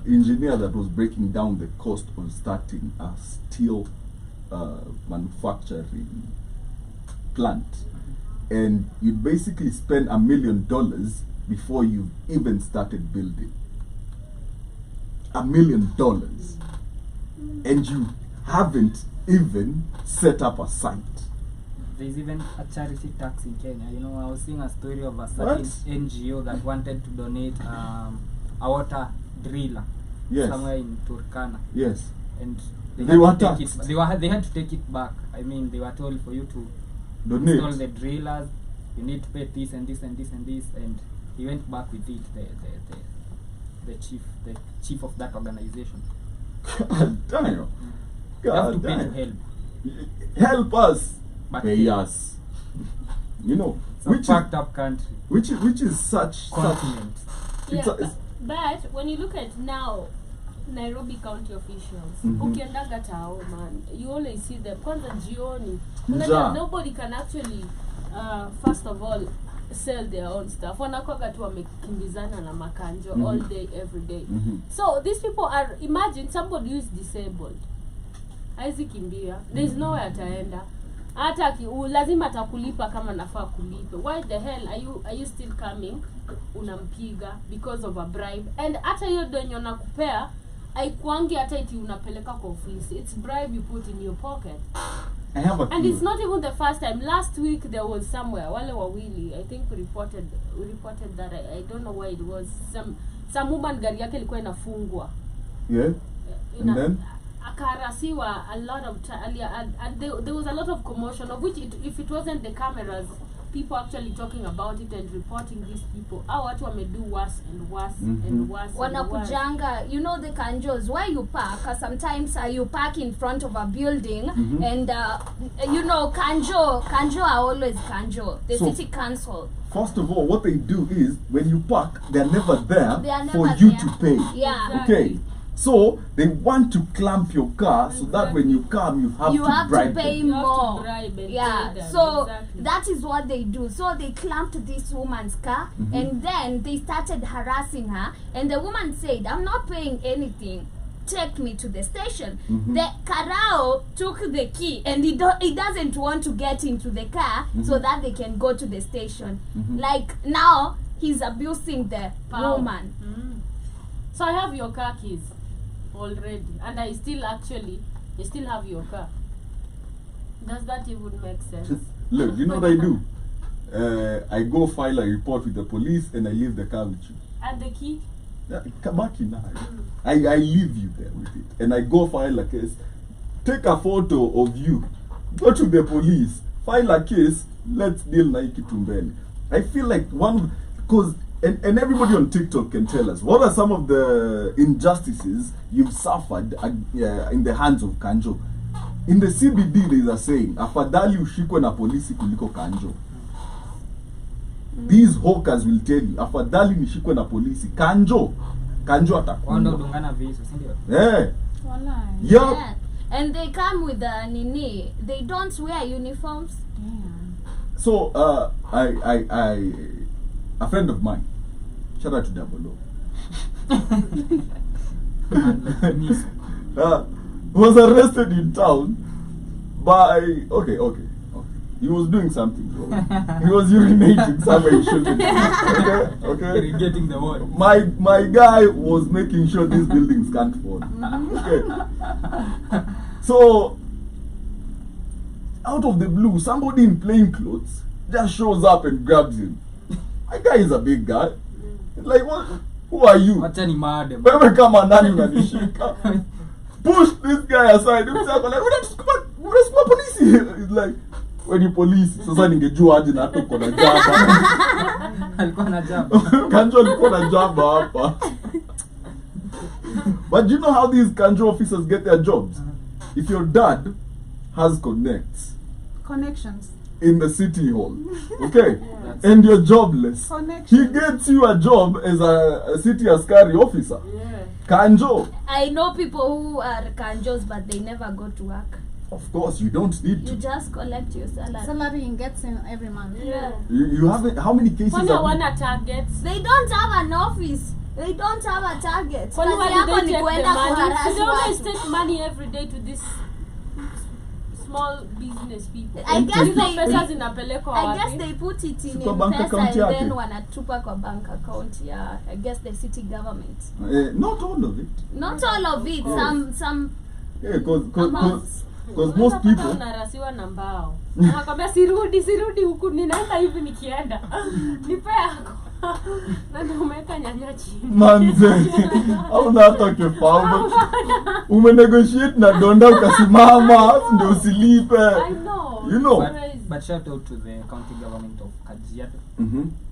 engineer that was breaking down the cost of starting a steel manufacturing plant, and you'd basically spend $1 million before you even started building. $1 million, and you haven't even set up a site. There's even a charity tax in Kenya. You know, I was seeing a story of a certain What? NGO that wanted to donate a water driller Yes. somewhere in Turkana, Yes. and They had were to take taxed. they had to take it back. I mean, they were told for you to install the Donate. drillers, you need to pay this and this and this and this, and he went back with it. The chief of that organization. God damn. You have to God pay to damn. help. Help us. But Pay hey, us. You know, it's a which fucked up country. is such Continent. Yeah, It's a- but when you look at now Nairobi county officials, ukiendaga tao, man, you always see them kwanza jioni. Njaa. Nobody can actually first of all sell their own stuff. Wanakwaga tu wamekimbizana na makanjo all day, every day. So these people are, imagine somebody who is disabled. Haizi kimbia. There's nowhere ataenda. Hata lazima atakulipa kama nafaa kulipe. Why the hell are you still coming? Unampiga because of a bribe. And hata hiyo donyo nakupea haikuangi hata iti unapeleka kwa ofisi. It's bribe you put in your pocket. I have a And it's not even the first time. Last week there was somewhere, wale wawili, I think we reported that. I don't know where it was. Some woman gari yake ilikuwa inafungwa. Yeah. And then Akarasiwa a lot of and there was a lot of commotion, of which if it wasn't the cameras, people actually talking about it and reporting these people. Watu wamedo worse and worse and worse. Wanakujanga, you know the kanjos where you park, sometimes you park in front of a building and you know kanjo are always kanjo, the So, city council. first of all, what they do is when you park, they're never there They are for never you there. to pay. Yeah. Okay. So they want to clamp your car so that when you come, you have to bribe to pay them. You have to more. bribe and Yeah, pay them, so exactly. that is what they do. So they clamped this woman's car and then they started harassing her, and the woman said, I'm not paying anything, take me to the station. The Karao took the key and he doesn't want to get into the car so that they can go to the station. Like now he's abusing the Power. woman. So I have your car keys already, and I still have your car. Does that even make sense? Look, you know what I do? I go file a report with the police and I leave the car with you. And the key? Yeah, Kabaki na. I leave you there with it. And I go file a case. Take a photo of you. Go to the police. File a case. Let's deal na hiki tumbele. I feel like because and everybody on TikTok can tell us what are some of the injustices you've suffered in the hands of Kanjo. In the CBD there is a saying, afadhali ushikwe na polisi kuliko Kanjo. These hawkers will tell you, afadhali nishikwe na polisi. Kanjo Wanda atakuwa. udungana visu, si ndio? Eh. Walai. Yup. Yeah. And they come with a nini. They don't wear uniforms. Damn. So a friend of mine, shout out to Double O, was arrested in town by okay. He was doing something wrong. He was urinating somewhere he shouldn't. Okay. Irrigating the wall. My guy was making sure these buildings can't fall. Okay. So out of the blue, somebody in plain clothes just shows up and grabs him. My guy is a big guy. Like, what? Who are you? Wacha ni madam. Wewe kama nani unanishika? Push this guy aside. Himself like, unasukuma polisi. It's like, when you police, sasa ningejua aje na hata uko na jaba. Alikuwa na jaba. Kanjo alikuwa na jaba hapa. But you know how these Kanjo officers get their jobs? If your dad has Connections. in the city hall, okay, and you're jobless, he gets you a job as a city askari officer. Yeah. Kanjo. I know people who are kanjos but they never go to work. Of course, you don't need You to. just collect your salary. Salary in gets in every month. Yeah. You haven't. How many cases? Kwani have hawana targets? They don't have an office. They don't have a target. Kwani Kazi why yako do ni they take the kuenda money? kuharass They always watu. take money every day to this small business people. I guess Hizo they- pesa zinapelekwa I wapi? guess they put it in Super bank M-Pesa account and then yake. wanatupa kwa bank account. Yeah, I guess the city government. Not all of it. Not all of it. Some Yeah, because amounts. most Unapata people. unarasiwa na mbao. Nakwambia sirudi huku, ninaenda hivi nikienda. Nipe yako. Na ndio umeweka nyanya chini. Manze, hauna hata kifahamu. Umenegotiate na donda ukasimama ndio usilipe. I know. You know. Crazy. But shout out to the county government of Kajiado.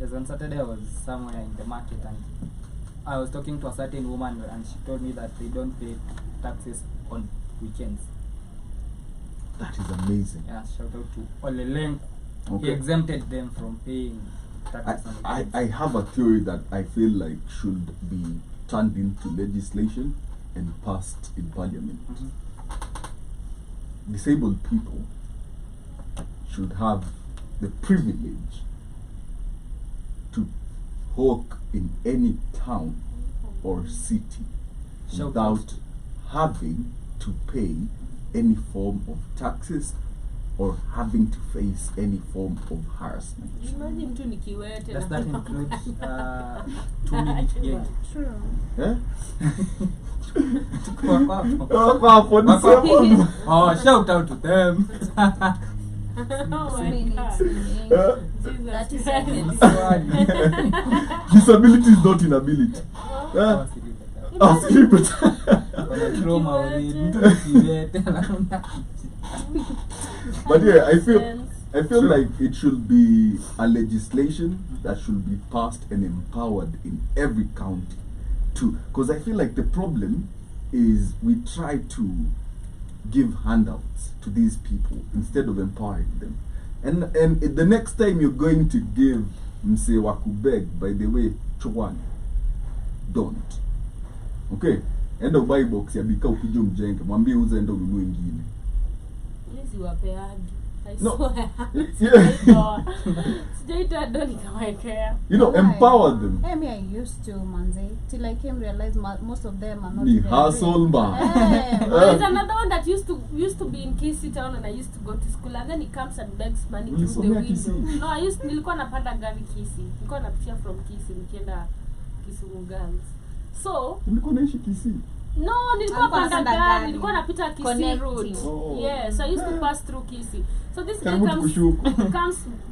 Yes, on Saturday I was somewhere in the market and I was talking to a certain woman and she told me that they don't pay taxes on weekends. That is amazing. Yeah, shout out to Oleleng. He Okay. exempted them from paying taxes on weekends. I have a theory that I feel like should be turned into legislation and passed in parliament. Disabled people should have the privilege hawk in any town or city Shout without out. having to pay any form of taxes or having to face any form of harassment. Imagine tu nikiwete Does na- that include 2-minute gate? True. Eh? Wako hapo. Wako hapo, nisema. Oh, shout out to them. Oh my Minutes, God. Eh? Jesus 30 Christ. seconds. Disability is not inability. Eh? Oh, sleep it. Asilipe. Kuna trauma already. Mtu msiwete, anaona. But yeah, I feel True. like it should be a legislation that should be passed and empowered in every county too. Because I feel like the problem is we try to give handouts to these people instead of empowering them. And the next time you're going to give mse wakubeg, by the way, chwan, don't. Okay? Enda ubai box ya bika ukuje mjenge, mwambie uze enda ununue ingine. Hizi wapeagi. I No. swear. Yeah. Sijaita doni kawekea. You know, Why? empower them. Me, I used to, manze. Till I came realize most of them are not. Ni very hustle rich. man. Eh, There's another one that used to be in Kisii town, and I used to go to school, and then he comes and begs money through the Ulisomea window. Kisii? No, nilikuwa napanda gari Kisii. Nilikuwa napitia from Kisii nikienda Kisumu Girls. So, Ulikuwa naishi Kisii? no, nilikuwa Alikuwa napanda anapanda gari, gari. nilikuwa napita Kisii Connecting. route. Oh. Yeah, so I used to pass through Kisii. So this guy Karibu tukushuku.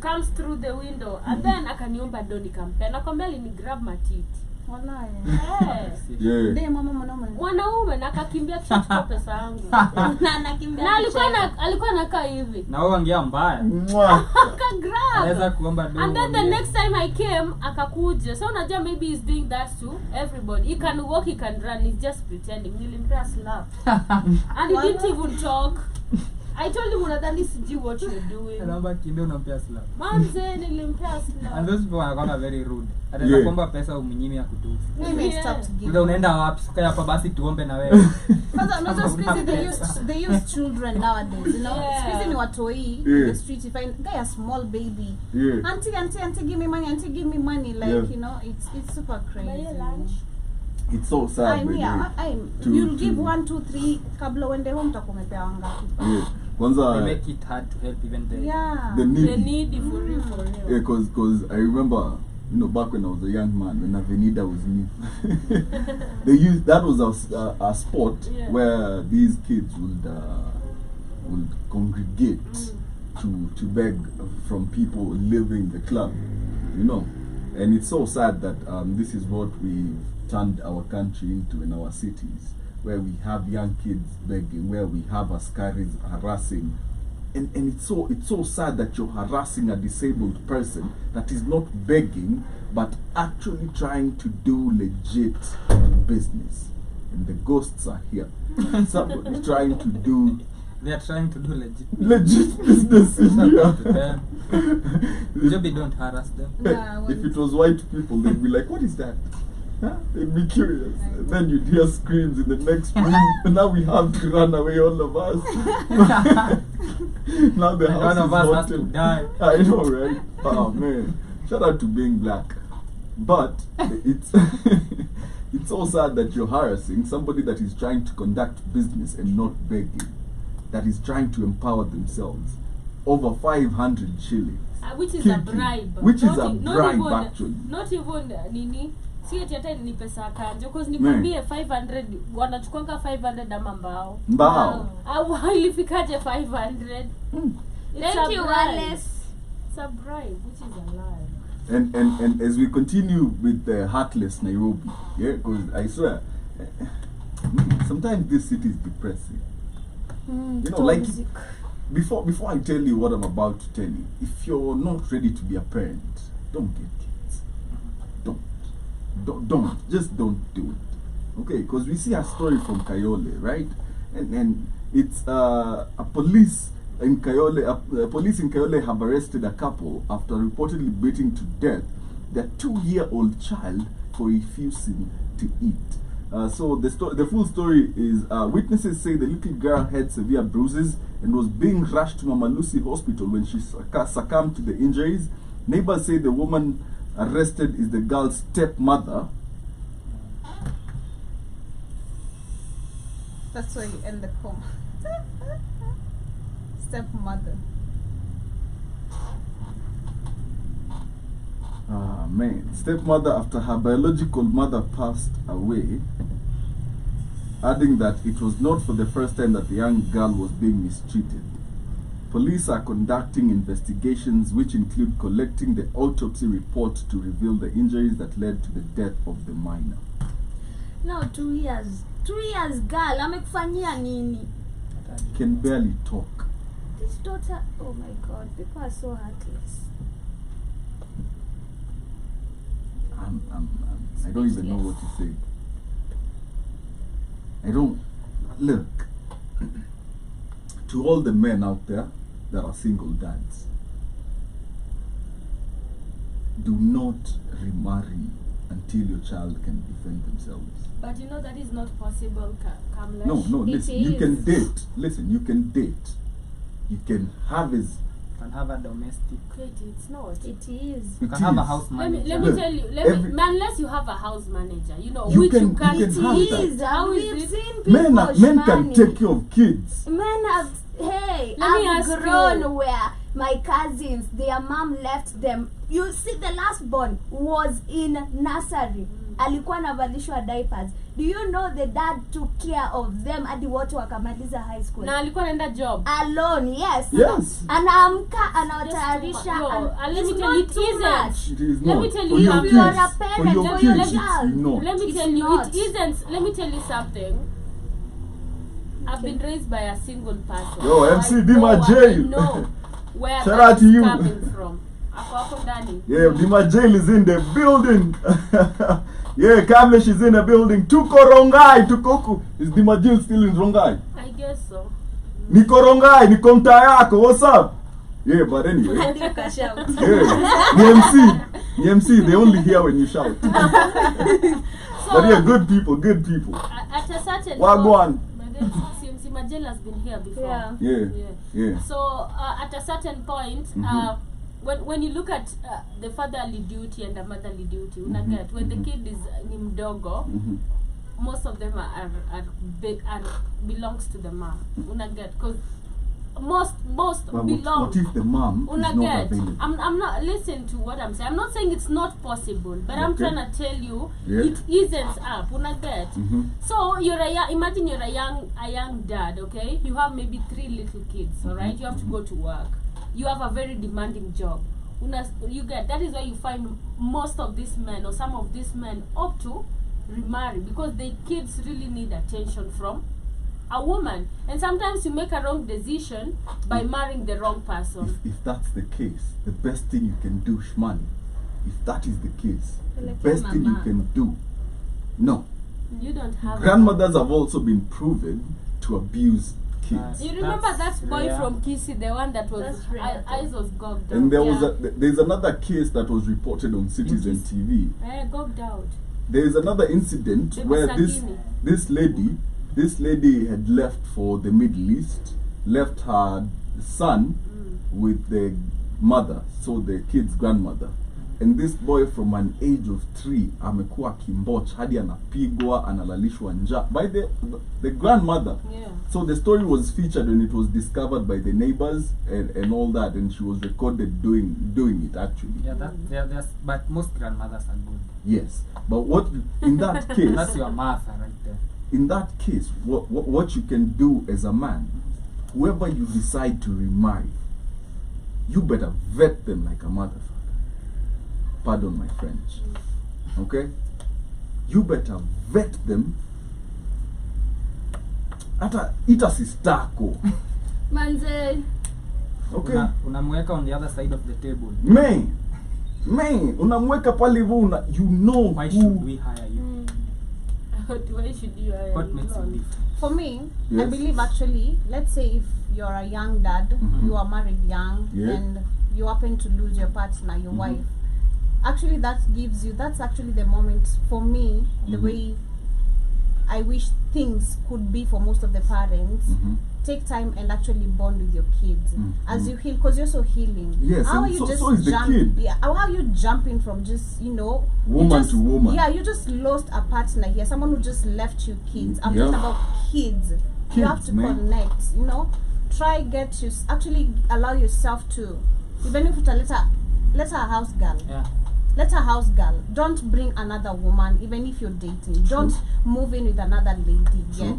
comes through the window, and then akaniomba do nikampea. Nakwambia ni grab matiti. Wallahi. Eh. Yeah. Ndiye mama mwanaume. Mwanaume na akakimbia kuchukua pesa yangu. Na anakimbia Na kucheza. alikuwa anakaa hivi. Na wewe ongea mbaya. Mwah. Akagrab. Anaweza kuomba do. And then the next time I came, akakuja. So unajua maybe he's doing that to everybody. He can walk, he can run, he's just pretending. Nilimpea slap. And he didn't even talk. I told him unadhani sijui what you're doing. Anaomba kimbia unampea slap. Manze nilimpea And slap. those people wanakuwa very rude. Ataweza Yeah. kuomba pesa umnyimi ya kutusi. Maybe I Yeah. stopped giving. Ndio unaenda wapi? Sika hapa basi tuombe na wewe. Kwanza unajua siku hizi they use children nowadays, you know. Yeah. Siku hizi ni watoi in Yeah. the street. If I guy a small baby, Yeah. auntie, give me money, auntie, give me money. Like, Yeah. you know, it's super crazy. Buy your lunch. It's so sad. I'm by the here. way. You'll give 1, 2, 3 kabla uende home utakumepewa ngapi? Yeah. They Kwanza make it hard to help even the Yeah. the The need. need for real, for real. Yeah, cause I remember, you know, back when I was a young man, when Avenida was new, that was a spot Yeah. where these kids would congregate to beg from people living the club, you know. And it's so sad that this is what we've turned our country into in our cities, where we have young kids begging, where we have askaris harassing. And it's so sad that you're harassing a disabled person that is not begging but actually trying to do legit business. And the ghosts are here. Somebody trying to do They are trying to do legit business in Shout here. out to them. Joby, don't harass them. Yeah, If it was white people, they'd be like, what is that? Huh? They'd be curious. And then you'd hear screams in the next room. And now we have to run away, all of us. Now the And house one of is us has to haunted. die. I know, right? Oh man! Shout out to being black, but it's it's so sad that you're harassing somebody that is trying to conduct business and not begging, that is trying to empower themselves. Over 500 shillings, Which is Kiki. a bribe. Which is a Not bribe, even, actually. Not even nini. Si ati hata ni pesa ya kanjo, cause nikwambie 500 wanachukwanga 500 ama mbao. mbao. Au ilifikaje 500? It's Thank a you, bribe. Wallace. It's a bribe, which is a lie. And as we continue with the heartless Nairobi, yeah, because I swear, sometimes this city is depressing. You know, like before I tell you what I'm about to tell you, if you're not ready to be a parent, don't get kids. Don't just don't do it. Okay, because we see a story from Kayole, right? And it's a police in Kayole. Police in Kayole have arrested a couple after reportedly beating to death their 2-year-old child for refusing to eat. So the full story is witnesses say the little girl had severe bruises and was being rushed to Mama Lucy Hospital when she succumbed to the injuries. Neighbors say the woman arrested is the girl's stepmother. That's why you end the comma. Stepmother. Ah, man. Stepmother after her biological mother passed away, adding that it was not for the first time that the young girl was being mistreated. Police are conducting investigations which include collecting the autopsy report to reveal the injuries that led to the death of the minor. Now 2 years. 2 years girl, amekufanyia nini? Can barely talk. This daughter, oh my god, people are so heartless. I don't even know what to say. I don't look to all the men out there that are single dads. Do not remarry until your child can defend themselves. But you know that is not possible, Kamlesh. No, It listen, you can is. date. Listen, you can date. You can have his. Can have a domestic. Wait, it's not. It is. You It can have a is. house Let me manager. Look, tell you. Unless you have a house manager, you know, You which can- you you can't. can have It that. is. How is We've it? seen people Men can shmoney. take care of kids. Men have, hey, Let me I've ask grown you. where my cousins, their mom left them. You see, the last born was in nursery. Alikuwa anavalishwa diapers. Do you know the dad took care of them hadi wote wakamaliza high school? Na alikuwa anaenda job. Alone, yes. Yes. Anaamka, anawatayarisha. Let me It's tell you, not it too isn't. much. It is Let not. me tell For you, your if kids, you are a for parent, your for kids, your it's child, not. Let me It's tell you, not. it isn't. Let me tell you something. I've been raised by a single person. Yo, So MC I Dima know- J. I know where Shout that out to is you. coming from. Ako ndani. Yeah, Dima Jail is in the building. Yeah, Kamlesh is in the building. Tuko Rongai, Tukoku. Is Dima Jail still in Rongai? I guess so. Niko Rongai, niko mtaa yako. What's up? Yeah, but anyway. Hadi ukashout. Yeah. The MC, they only hear when you shout. But yeah, good people, good people. At a certain Wagwan. CMC Majel has been here before. Yeah. Yeah, yeah. So at a certain point, when you look at the fatherly duty and the motherly duty, unaget when the kid is ni mdogo, most of them are belongs to the mom. Unaget because most But belong. what if the mom is not Unaget. available? I'm not listen to what I'm saying. I'm not saying it's not possible, but I'm Okay. trying to tell you Yeah. it isn't up. Unaget. Mhm. So imagine you're a young dad, okay? You have maybe 3 little kids, all right? You have to go to work. You have a very demanding job. That is why you find most of these men or some of these men opt to remarry because the kids really need attention from a woman, and sometimes you make a wrong decision by marrying the wrong person. If that's the case, the best thing you can do, Shmani, if that is the case, the Like best your thing you mama. can do, no. You don't have Grandmothers have also been proven to abuse kids. You remember That's that boy rare. from Kisi, the one that was That's rare, eyes was gogged out. And Yeah. there's another case that was reported on Citizen TV. Gogged out. There is another incident Baby where Sagini. this lady had left for the Middle East, left her son with the mother, so the kid's grandmother. And this boy from an age of 3 amekuwa kimboch hadi anapigwa, analalishwa njaa by the grandmother. Yeah. So the story was featured and it was discovered by the neighbors and all that, and she was recorded doing it actually. Yeah, but most grandmothers are good. Yes, but what in that case? That's your Martha right there. In that case, what you can do as a man, whoever you decide to remarry, you better vet them like a motherfucker. Pardon my French. Okay? You better vet them. Ita sistako. Manze, Okay? Unamweka on the other side of the table. Man, unamweka pale hivyo, you know Why who. should we hire you? Why should you? What makes you different? For me, I Yes. believe actually, let's say if you're a young dad, you are married young, Yeah. and you happen to lose your partner, your wife, actually that's actually the moment for me, the way I wish things could be for most of the parents. Take time and actually bond with your kids as you heal, because you're so healing. Yes, how and are you so just is the kid. Yeah, how are you jumping from just, you know, Woman just, to woman. Yeah, you just lost a partner here, someone who just left you kids. I'm talking about kids. You have Kids, to man. connect, you know. Try get you actually allow yourself to, even if it's a let her house girl. Yeah. Let her house girl. Don't bring another woman, even if you're dating. Don't move in with another lady yet.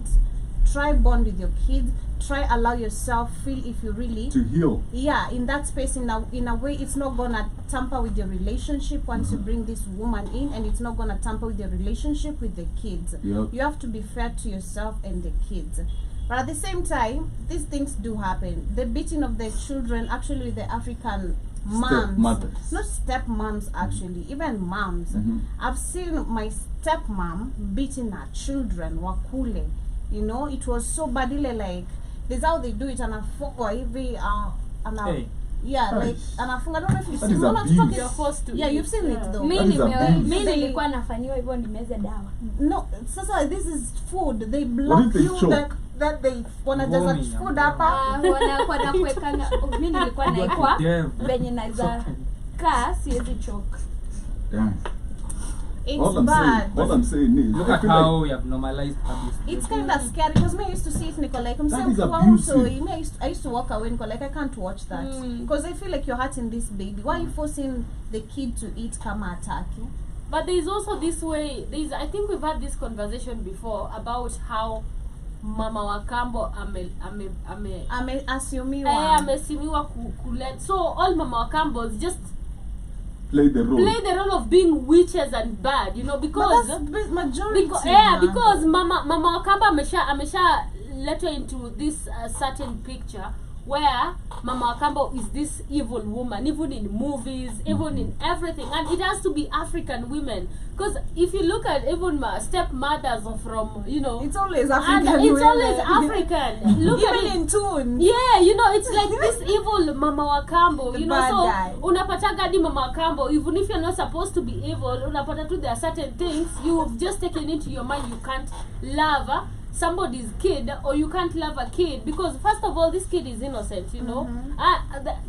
Try bond with your kids. Try allow yourself feel if you really To heal. yeah, in that space, in a way, it's not gonna tamper with your relationship once you bring this woman in, and it's not gonna tamper with your relationship with the kids. Yep. You have to be fair to yourself and the kids. But at the same time, these things do happen. The beating of the children, actually, the African moms, Stepmothers. not stepmoms, actually, even moms. I've seen my stepmom beating her children, wakule. You know, it was so badly, like, this is how they do it, and Hey. yeah, Hey. like, and I don't know if you've That seen is what I'm abuse. talking. You're forced to Yeah, eat. you've seen it though. That is abuse. mi nilikuwa nafanyiwa hivyo nimeze dawa. No, sasa this is food. They What block if they you choke? that they wanna just Vomit. food hapa. Wana kuwekanga mi nilikuwa naekwa venye naweza kaa siwezi choke. Damn. It's All I'm bad. saying is, Look I at feel how like we have normalized abuse. It's kind of scary because me I used to see it, Nicole. Like I'm That saying, is wow, abusive. so I used to walk away, Nicole. Like I can't watch that because I feel like you're hurting this baby. Why are you forcing the kid to eat kama ataki? But there's also this way. I think we've had this conversation before about how Mama Wakambo Ameassumiwa. amesimiwa kulet. So all Mama Wakambos just play the role of being witches and bad, you know, because But that's majority. because Mama Wakamba amesha letwa into this certain picture where Mama Wakambo is this evil woman, even in movies, even in everything, and it has to be African women. Because if you look at even stepmothers from, you know, It's always and African. it's women. always African. Look at Even it. in tune. Yeah, you know, it's like this evil Mama Wakambo, The you know, bad so guy. unapata di Mama Wakambo, even if you're not supposed to be evil, unapata tu there are certain things you've just taken into your mind. You can't love somebody's kid, or you can't love a kid, because first of all, this kid is innocent, you know.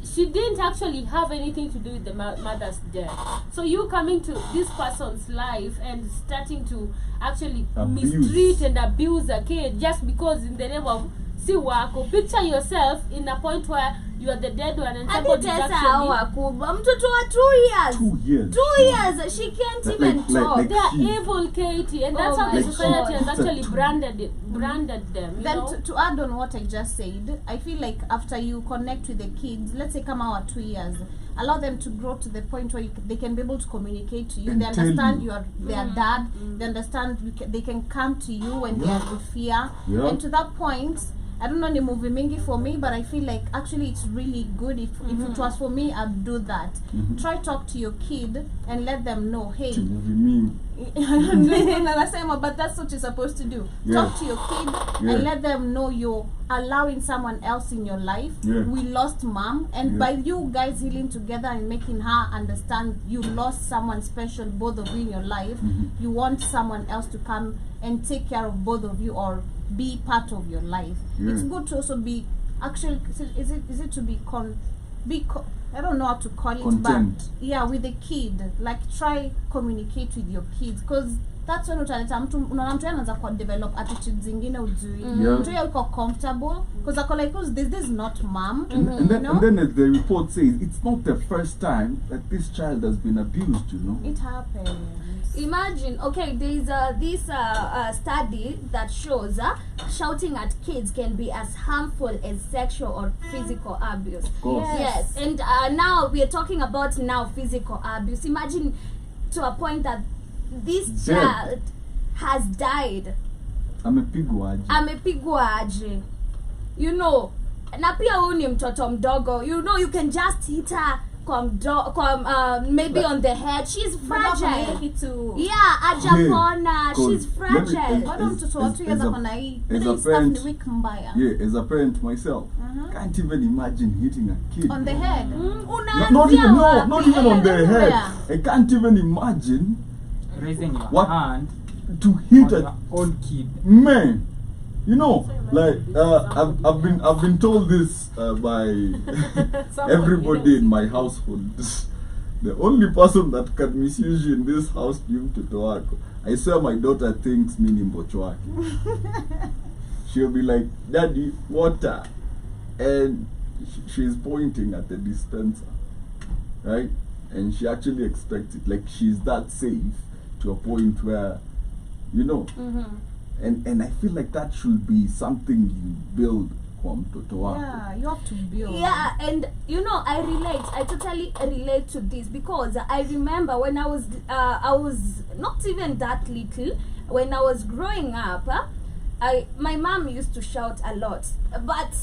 She didn't actually have anything to do with the mother's death. So you coming to this person's life and starting to actually Abuse. mistreat and abuse a kid just because in the name of si wako. Picture yourself in a point where you are the dead one and Hadi somebody's Tessa actually hawa kubwa mtoto wa 2 years. 2 years. 2 years she can't Like- even like- talk. like- they are she- evil, Katie, and that's Oh how the my society God. has actually It's a- branded them. You Then know? to add on what I just said, I feel like after you connect with the kids, let's say come out 2 years, allow them to grow to the point where they can be able to communicate to you. And They tell understand you. you are their dad. They understand they can come to you when they are in fear. Yeah. And to that point, I don't know the movie mingi for me, but I feel like actually it's really good if it was for me, I'd do that. Try talk to your kid and let them know, hey, me. but that's what you're supposed to do. Yeah. Talk to your kid Yeah. and let them know you're allowing someone else in your life. Yeah. We lost mom, and Yeah. by you guys healing together and making her understand you lost someone special, both of you in your life, you want someone else to come and take care of both of you or be part of your life. Yeah. It's good to also be actually is it to be I don't know how to call it, Content. but yeah, with the kid, like try communicate with your kids, because that's when utaleta mtu unaona mtu anaanza kwa develop attitudes zingine ujui. Yeah. Mtu yuko comfortable because ako like, this is not mom. And then, you know? and then as the report says, it's not the first time that this child has been abused, you know. It happens. Imagine, okay, there's this study that shows shouting at kids can be as harmful as sexual or physical abuse. Of course. Yes, and now we are talking about now physical abuse. Imagine to a point that this Dead. child has died. Amepigwa aje. Amepigwa aje. You know, na pia huyu ni mtoto mdogo. You know, you can just hit her maybe on the head. She's fragile. Yeah, ajapona. She's fragile. Bado mtoto wa 2 years ako na hii. as Ile a stuff parent- ni weak mbaya. Yeah, as a parent myself, can't even imagine hitting a kid. On the head. Not even wapi? not even on the head. Yeah. I can't even imagine. Raising your What? hand to hit On a your own kid. man. You know, like I've been told this by everybody in my household. The only person that can misuse you in this house ni mtoto wako. I swear my daughter thinks me ni mbocho wake. She'll be like, "Daddy, water," and she's pointing at the dispenser, right? And she actually expects it. Like she's that safe to a point where, you know. And I feel like that should be something you build kwa mtoto wako. Yeah, you have to build. Yeah, and you know, I totally relate to this because I remember when I was not even that little. When I was growing up, my mom used to shout a lot, but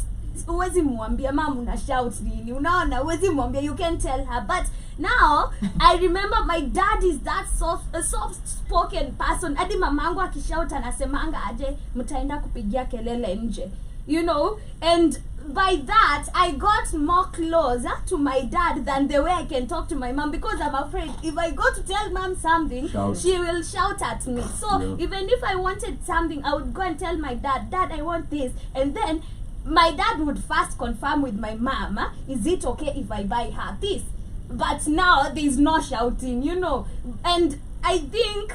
huwezi mwambia mama una shout nini, unaona, huwezi mwambia, you can tell her. But now I remember my dad is that soft spoken person. Hadi mamangu akishout anasemanga aje mtaenda kupigia kelele nje, you know. And by that I got more closer to my dad than the way I can talk to my mom, because I'm afraid if I go to tell mom something, she will shout at me. So even if I wanted something, I would go and tell my dad, "Dad, I want this," and then my dad would first confirm with my mom, is it okay if I buy her this? But now there's no shouting, you know. And I think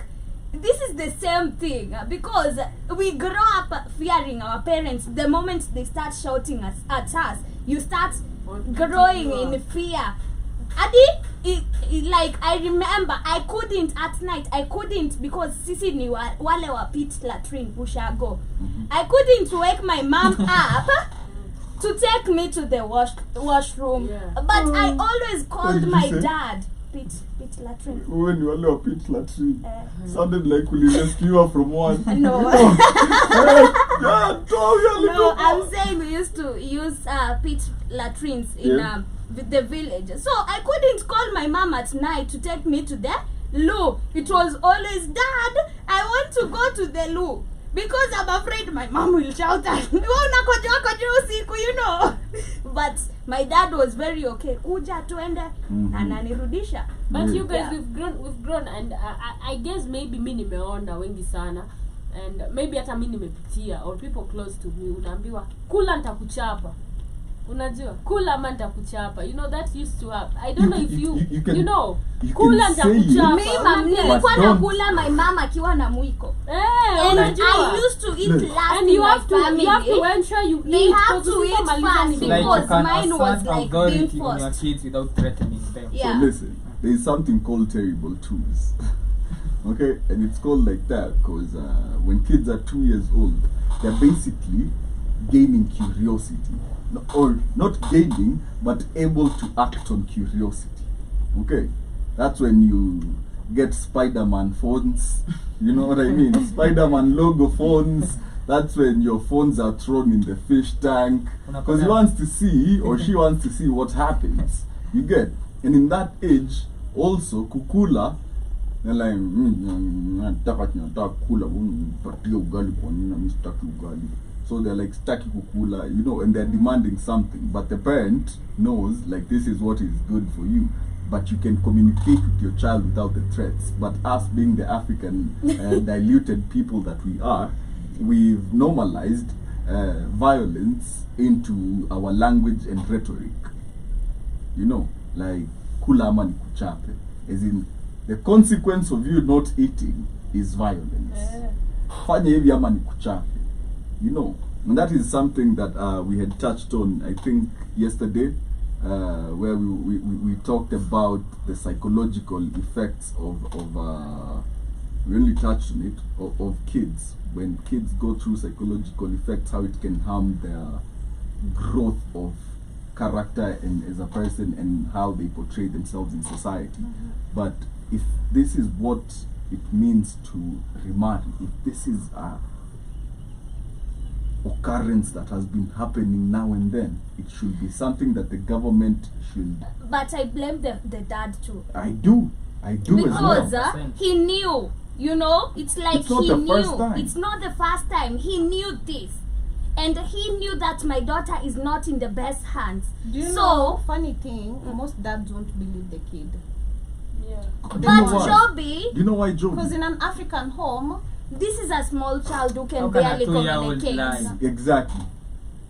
this is the same thing, because we grow up fearing our parents. The moment they start shouting at us, you start growing in fear. Adi, like I remember I couldn't at night, because sisi ni wale wa pit latrine ushago. I couldn't wake my mom up to take me to the washroom. But I always called my dad. Pit latrine. When you were pit latrine, sounded like we rescue her from one. No. No, I'm saying we used to use pit latrines in the village. So I couldn't call my mom at night to take me to the loo. It was always, "Dad, I want to go to the loo," because I'm afraid my mom will shout at me, you know. But my dad was very okay. Kuja tuende ananirudisha. But you guys, we've grown, and I guess maybe mimi nimeona wengi sana, and maybe hata mimi nimepitia, or people close to me unaambiwa kula nitakuchapa. Unajua kula ama nitakuchapa. You know that used to happen. I don't know if you know kula nitakuchapa. Mimi nilikuwa nakula my mama akiwa na mwiko. And I used to eat last, and you have to ensure you they eat, have to eat fast, because mine was like being on your forced. kids without threatening them. Yeah. So listen, there is something called terrible twos. Okay, and it's called like that because when kids are 2 years old, they're basically gaining curiosity. Or not gaining, but able to act on curiosity. Okay, that's when you get Spider-Man phones. You know what I mean? Spider-Man logo phones. That's when your phones are thrown in the fish tank, because he wants to see, or she wants to see what happens. You get, and in that age, also kukula. They're like, so they're like staki kukula, you know, and they're demanding something. But the parent knows, like, this is what is good for you. But you can communicate with your child without the threats. But us being the African diluted people that we are, we've normalized violence into our language and rhetoric. You know, like, kula ama ni kuchape. As in, the consequence of you not eating is violence. Fanya hivi ama ni kuchape. You know, and that is something that we had touched on, I think, yesterday, where we talked about the psychological effects of we only touched on it, of kids. When kids go through psychological effects, how it can harm their growth of character and as a person and how they portray themselves in society. But if this is what it means to remarry, if this is a occurrence that has been happening now and then, it should be something that the government should. But I blame the dad too. I do because as well. He knew, you know, it's like it's not he the knew. First time. It's not the first time. He knew this, and he knew that my daughter is not in the best hands. Do you know, funny thing, most dads don't believe the kid. Do you know But why? Joby, Do you know why, Joby? Because in an African home, This is a small child who How can can a barely 2-year-old communicate. lie? Exactly.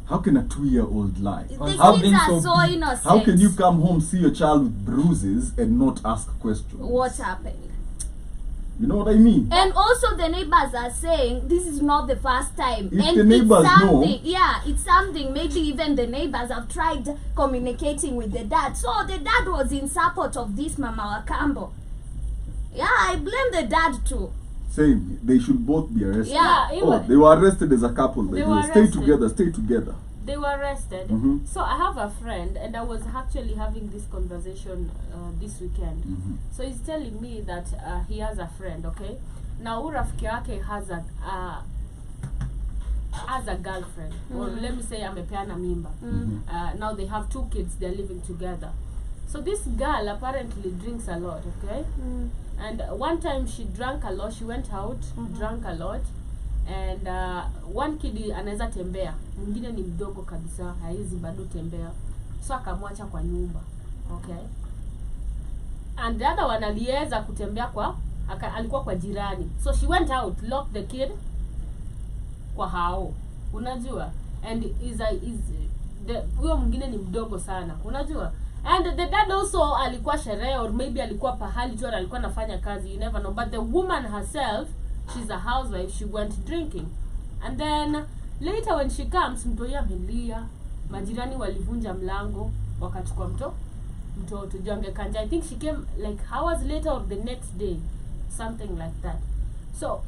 How can a 2-year-old lie? The How kids being are so so big? innocent. How can you come home, see your child with bruises, and not ask questions? What's happening? You know what I mean? And also the neighbors are saying this is not the first time. If and the neighbors it's something, know- yeah, it's something. Maybe even the neighbors have tried communicating with the dad. So the dad was in support of this Mama Wakambo. Yeah, I blame the dad too. Same. They should both be arrested. Yeah, Oh, they were arrested as a couple. They They were stay arrested. together. Stay together. They were arrested. Mhm. So I have a friend, and I was actually having this conversation this weekend. Mhm. So he's telling me that he has a friend, okay? Now urafiki yake has a girlfriend, or let me say amepeana mimba. Now they have 2 kids, they're living together. So this girl apparently drinks a lot, okay? And one time she drank a lot, she went out, drank a lot, and one kid anaweza tembea, mwingine ni mdogo kabisa, haizi bado tembea, so akamwacha kwa nyumba, okay? And the other one aliweza kutembea kwa alikuwa kwa jirani, so she went out, locked the kid kwa hao, unajua, and huyo mwingine ni mdogo sana, unajua. And the dad also alikuwa sherehe, or maybe alikuwa pahali tu, alikuwa nafanya kazi, you never know. But the woman herself, she's a housewife, she went drinking. And then later when she comes, mtoi amelia, majirani walivunja mlango, wakachukua mtoto juu angekanja. I think she came like hours later or the next day, something like that. So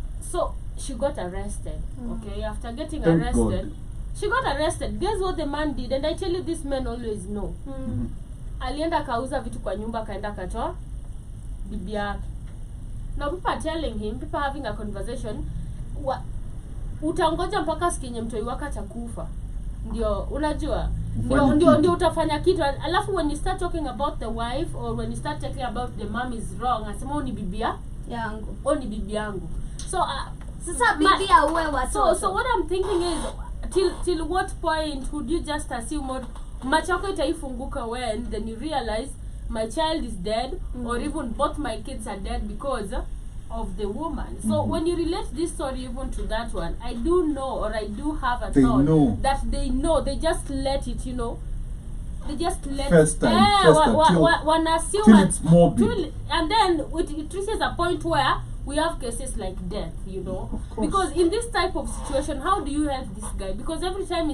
she got arrested, okay? After getting Thank arrested, God. she got arrested. Guess what the man did? And I tell you, this man always know. Alienda akauza vitu kwa nyumba, akaenda akatoa bibi yake. Now people are telling him, people are having a conversation, utangoja mpaka sikinye mtoi wako atakufa ndio unajua, ndio utafanya kitu. Alafu when you start talking about the wife, or when you start talking about the mom is wrong, asema ni bibi yangu, ni bibi yangu. So Sasa bibi auwe watoto. So what I'm thinking is, till what point would you just assume macho yako itaifunguka when then you realize my child is dead, or even both my kids are dead because of the woman. So when you relate this story even to that one, I do know, or I do have a thought that they know, they just let it, you know, they just let first time till it's morbid. And then it reaches a point where we have cases like death, you know, because in this type of situation, how do you help this guy? Because every time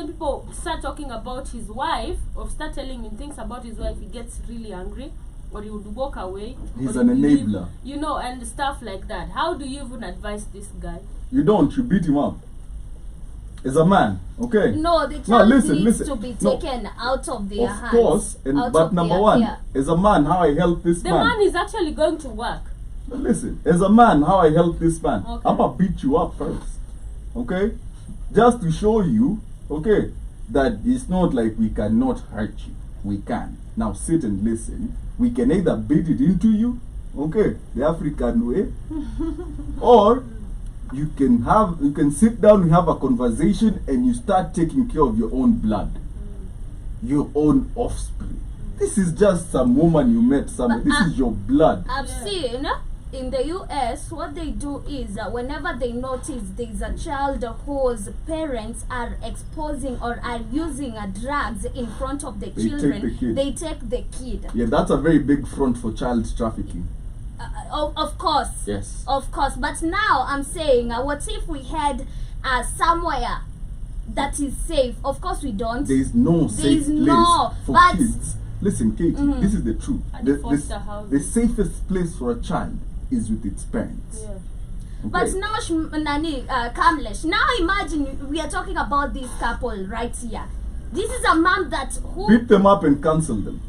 people start talking about his wife, or start telling him things about his wife, he gets really angry, or he would walk away. He's an enabler. You know, and stuff like that. How do you even advise this guy? You don't. You beat him up. As a man, okay? No, the child needs listen. to be taken out of their hands. Of course, but number one, as a man, how I help this man. The man is actually going to work. Listen, as a man, how I help this man. Okay. I'm gonna beat you up first, okay? Just to show you, okay, that it's not like we cannot hurt you. We can. Now sit and listen. We can either beat it into you, okay, the African way, or you can sit down, we have a conversation, and you start taking care of your own blood, your own offspring. This is just some woman you met somewhere. This is your blood. I've seen in the US, what they do is whenever they notice there's a child whose parents are exposing or are using drugs in front of the children, they take the kid. Yeah, that's a very big front for child trafficking. Of course. Yes. Of course. But now I'm saying, what if we had somewhere that is safe? Of course we don't. There is no safe place for kids. Listen, Katie, this is the truth. The safest place for a child is with its parents. Yeah. Okay. But now, Kamlesh, now imagine we are talking about this couple right here. This is a mom who beat them up and cancel them.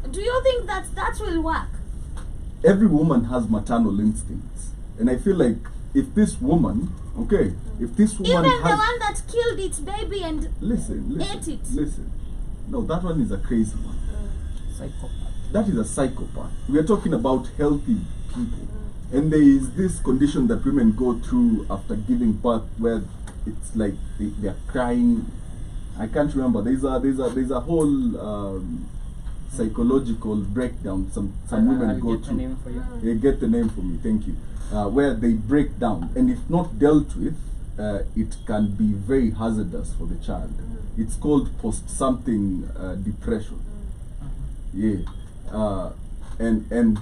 Do you think that will work? Every woman has maternal instincts, and I feel like if this woman, even the one that killed its baby and ate it. Listen, no, that one is a crazy one. Psychopath. That is a psychopath. We are talking about healthy people, and there is this condition that women go through after giving birth, where it's like they are crying. I can't remember. There's a whole psychological breakdown some women I'll go get the through. name for you. Yeah, get the name for me, thank you. Where they break down, and if not dealt with, it can be very hazardous for the child. It's called post something depression. Yeah, and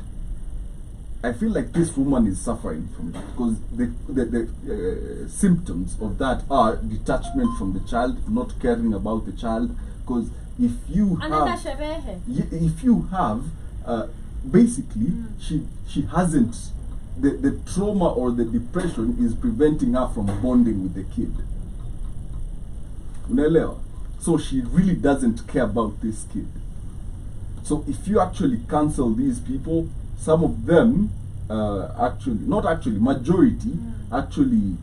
I feel like this woman is suffering from that because the symptoms of that are detachment from the child, not caring about the child. Because if you Anaenda have, sherehe. if you have, basically she hasn't. The trauma or the depression is preventing her from bonding with the kid. Unaelewa? So she really doesn't care about this kid. So if you actually cancel these people, some of them majority actually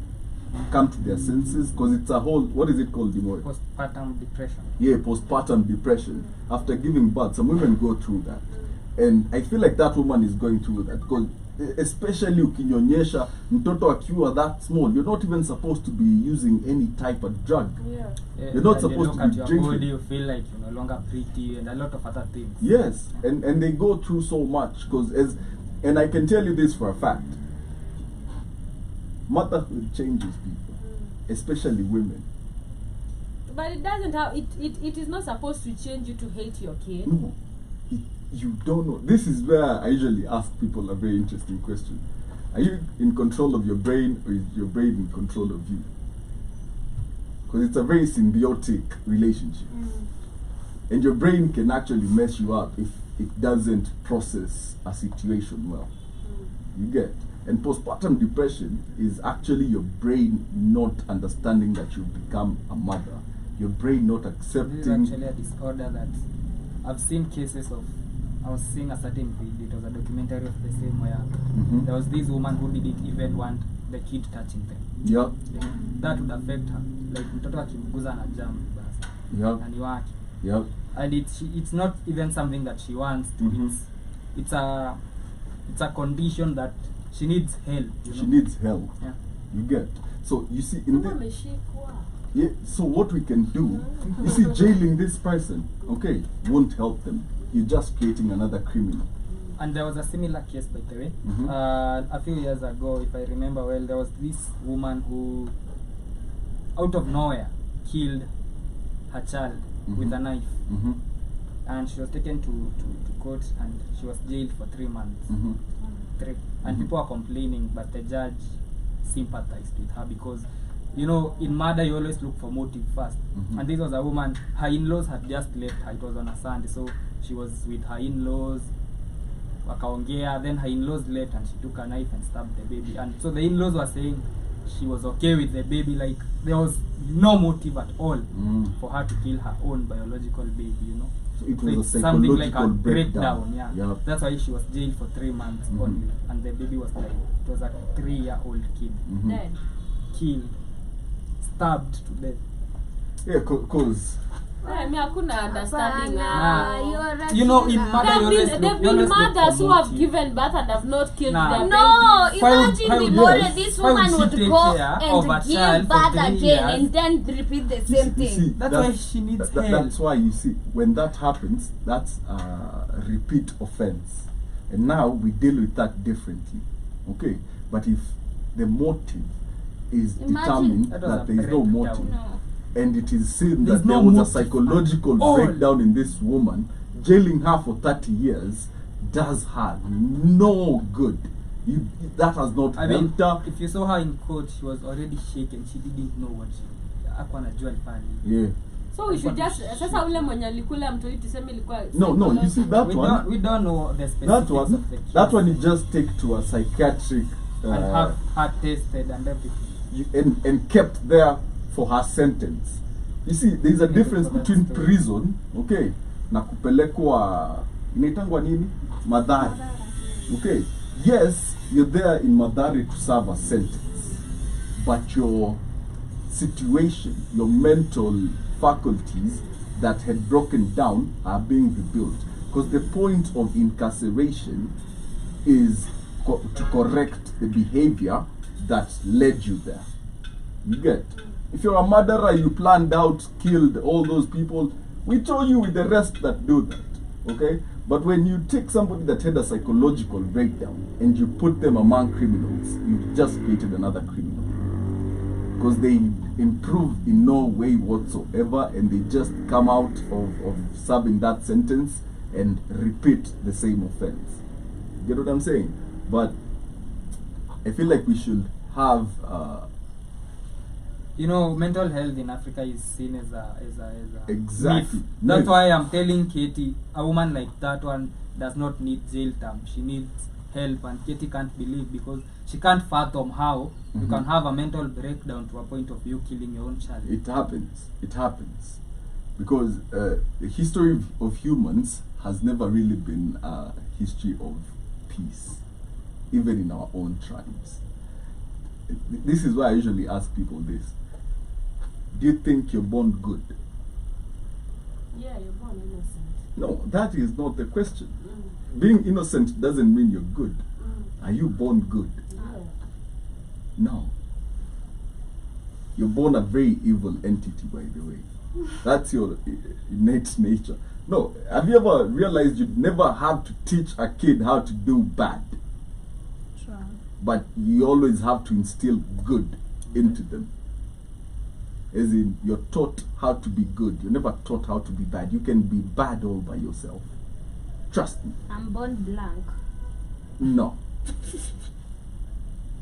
come to their senses because it's a whole, what is it called, Dimo? Postpartum depression. Yeah, postpartum depression. After giving birth, some women go through that. And I feel like that woman is going through that because especially ukinyonyesha mtoto akiwa that small, you're not even supposed to be using any type of drug. Yeah. You're not And supposed you to look be at your drinking. body, you feel like you're no longer pretty and a lot of other things. Yes, and they go through so much because and I can tell you this for a fact. Motherhood changes people, especially women. But it doesn't have it is not supposed to change you to hate your kid. No, you don't know. This is where I usually ask people a very interesting question. Are you in control of your brain or is your brain in control of you? Because it's a very symbiotic relationship. And your brain can actually mess you up if it doesn't process a situation well. You get? And postpartum depression is actually your brain not understanding that you've become a mother. Your brain not This is accepting. actually a disorder that I've seen cases of. I was seeing a certain video, it was a documentary of the same where there was this woman who didn't even want the kid touching them. Yeah, Yeah. That would affect her. Like mtoto akimguza na jam basi. yeah, Na ni wake. yeah. And it's not even something that she wants to. It's a condition that she needs help. You She know? needs help. Yeah. You get? So you see in Kama the, ameshikwa. yeah, so what we can do, you see, jailing this person, okay, won't help them. You're just creating another criminal. And there was a similar case, by the way. Mhm. A few years ago, if I remember well, there was this woman who, out of nowhere, killed her child with a knife. Mm-hmm. And she was taken to court and she was jailed for 3 months. Mm-hmm. And people are complaining, but the judge sympathized with her because, you know, in murder you always look for motive first. And this was a woman, her in-laws had just left her, it was on a Sunday, so she was with her in-laws, wakaongea, then her in-laws left and she took a knife and stabbed the baby. And so the in-laws were saying she was okay with the baby, like there was no motive at all for her to kill her own biological baby, you know. So it So was a it's something like a psychological breakdown, yeah. Yeah. That's why she was jailed for 3 months only, and the baby was like, it was a 3-year-old kid, Dead. killed, stabbed to death. Yeah, cause Mi hakuna understanding. You know, in murder you always There look, have you always been look mothers for who have motive. given birth and have not killed Nah. their No, babies. Why would- imagine why would- Bimore, yes. this Why would woman she would take go care of a and child give for birth 3 again years? and then repeat the you same see, thing. That's why she needs help. That's why you see when that happens, that's a repeat offense, and now we deal with that differently. Okay, but if the motive is Imagine- determined That was that a there is no breakdown. motive, No. and it is seen There's that there no was a motive psychological at all. breakdown in this woman, jailing her for 30 years does her no good. That has not I mean, helped her. if you saw her in court, she was already shaken. She didn't know what she. Hakuwa anajua alifanya nini. Yeah. So we should just sasa ule mwenye alikula mtoto tuseme ilikuwa No, you see that We one. don't know the specifics That one, of the case. that one you just take to a psychiatric And have her tested and everything. and kept there for her sentence. You see, there is a difference For that between story. prison, okay, na kupelekwa inaitangwa nini? Madhari. Okay. Yes, you're there in Madhari to serve a sentence, but your situation, your mental faculties that had broken down are being rebuilt. Because the point of incarceration is to correct the behavior that led you there. You get? If you're a murderer, you planned out, killed all those people, we throw you with the rest that do that. Okay? But when you take somebody that had a psychological breakdown and you put them among criminals, you've just created another criminal. Because they improve in no way whatsoever, and they just come out of serving that sentence and repeat the same offense. Get what I'm saying? But I feel like we should have You know, mental health in Africa is seen as a Exactly. myth. That's Myth. why I'm telling Katie, a woman like that one does not need jail term. She needs help, and Katie can't believe because she can't fathom how you can have a mental breakdown to a point of you killing your own child. It happens. It happens. Because the history of humans has never really been a history of peace, even in our own tribes. This is why I usually ask people this. Do you think you're born good? Yeah, you're born innocent. No, that is not the question. Being innocent doesn't mean you're good. Are you born good? Yeah. No. You're born a very evil entity, by the way. That's your innate nature. No, have you ever realized you'd never have to teach a kid how to do bad, Sure. but you always have to instill good into them? As in, you're taught how to be good. You're never taught how to be bad. You can be bad all by yourself. Trust me. I'm born blank. No.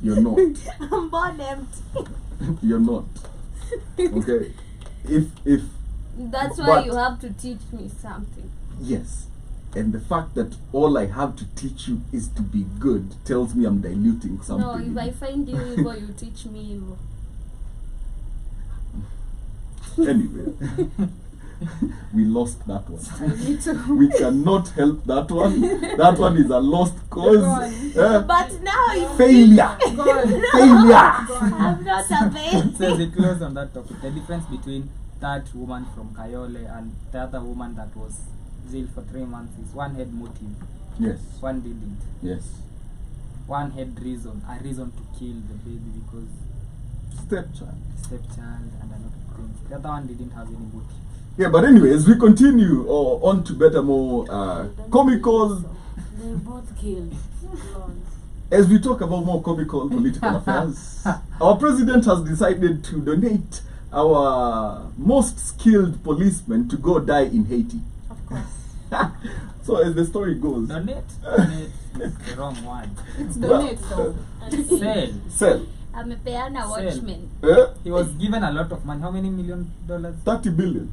You're not. I'm born empty. You're not. Okay? If That's why But- you have to teach me something. yes, and the fact that all I have to teach you is to be good tells me I'm diluting something. No, if I find you evil, you teach me evil. Anyway, we lost that one. Me too. We cannot help that one. That one is a lost cause. But now you Failure. Failure. I'm not a baby. So they close on that topic. The difference between that woman from Kayole and the other woman that was jailed for 3 months is one had motive, Yes. one didn't. Yes. One had a reason to kill the baby because Stepchild. stepchild and a lot of things. The other one didn't have any motive. Yeah, but anyways, we continue on to better, more comical. They both killed. Lord. As we talk about more comical political affairs, our president has decided to donate our most skilled policemen to go die in Haiti. Of course. So as the story goes, Donate is the wrong one. It's donate though. Sell. sell. Amepeana Sell. watchman. He was given a lot of money. How many $1 million? 30 billion.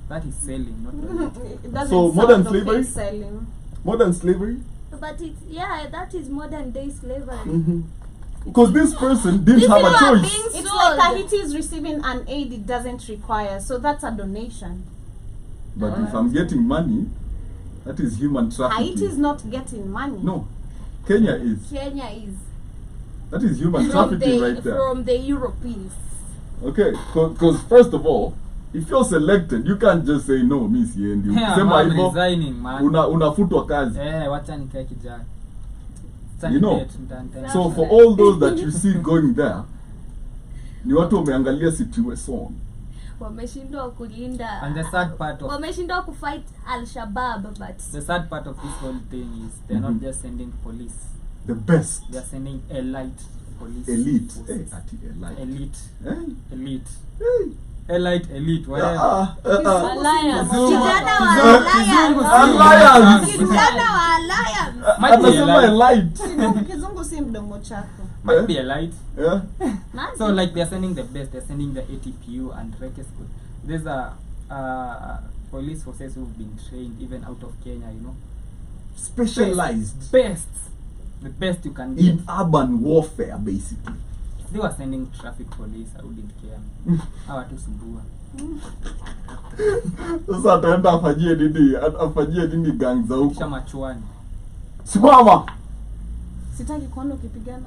That is selling, not donating. It doesn't So, sound modern okay slavery? selling. Modern slavery. But it's, yeah, that is modern day slavery. Because this person didn't These have a people are choice. being It's sold. like Haiti is receiving an aid it doesn't require, so that's a donation. But if I'm getting money, that is human trafficking. Haiti is not getting money. No, Kenya is. Kenya is That is human from trafficking the right there. from the Europeans. Okay, because first of all, if you're selected, you can't just say no, mi siendi. Yeah, Ukisema I'm hivyo, resigning, man. unafutwa kazi. Wacha nikae kijana. You know, Nita- So for all those that you see going there, ni watu wameangalia situation. Wameshindwa kulinda. And the sad part of Wameshindwa kufight Al-Shabaab, but the sad part of this whole thing is they're not just sending police; The best. they're sending elite police. Elite. forces. Hey, ati elite. Elite, Hey, elite, hey. elite, whatever. Alliance. Kijana wa Kizungu Alliance. si Alliance. Kijana wa Alliance. Might be Anasema elite. elite. Kizungu si mdomo chako. Might be elite. Yeah. So like they're sending the best. They're sending the ATPU and Rekes. There's a police forces who've been trained even out of Kenya. You know, Specialized best, the best you can get. in urban warfare, basically. If they were sending traffic police, I wouldn't care. Hawa tu sumbua. Sasa ataenda afanyie nini gang za Kisha huko? machuani. Simama. Sitaki kuona ukipigana.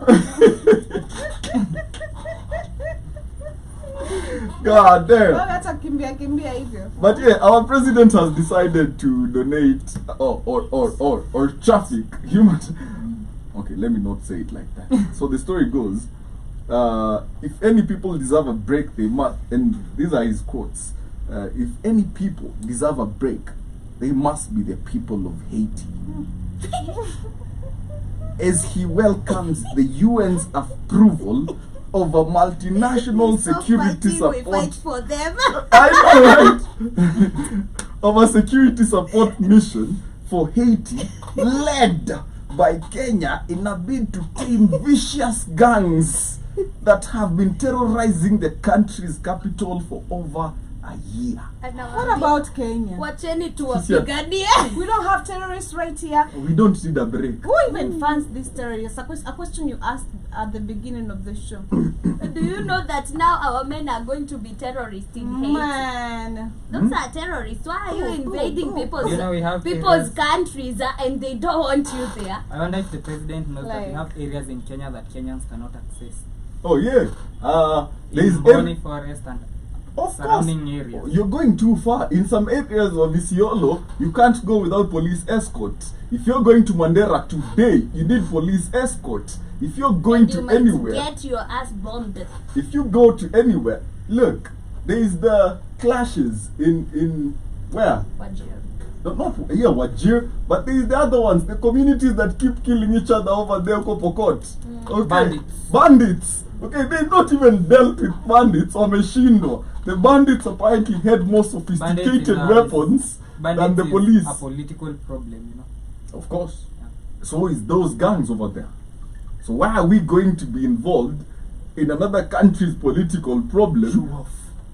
God Wewe damn. hata kimbia hivyo. But yeah, our president has decided to donate or traffic human. Okay, let me not say it like that. So the story goes, if any people deserve a break, they must. And these are his quotes. If any people deserve a break, they must be the people of Haiti. As he welcomes the UN's approval of a multinational security We support fight for them. I know, right? Of a security support mission for Haiti, led by Kenya in a bid to tame vicious gangs that have been terrorizing the country's capital for over a year. What about Kenya? Wacheni tuwapiganie. We don't have terrorists right here. We don't need a break. Who even funds these terrorists? A question you asked at the beginning of the show. Do you know that now our men are going to be terrorists in Haiti? Man. Those are terrorists. Why are you invading people's You know, we have people's areas- countries and they don't want you there? I wonder if the president knows that we Like- have areas in Kenya that Kenyans cannot access. Oh yeah. There is Boni Forest and of course. surrounding areas. You're going too far. In some areas of Isiolo, you can't go without police escort. If you're going to Mandera today, you need police escort. If you're going And you to might anywhere, get your ass bombed. if you go to anywhere, look, there is the clashes in where? Not here, Wajir, but there is the other ones, the communities that keep killing each other over there, Kopokot. Okay, bandits. Okay, they've not even dealt with bandits or Meshindo. The bandits apparently had more sophisticated weapons than the police. A political problem, you know. Of course. Yeah. So is those gangs over there. So why are we going to be involved in another country's political problem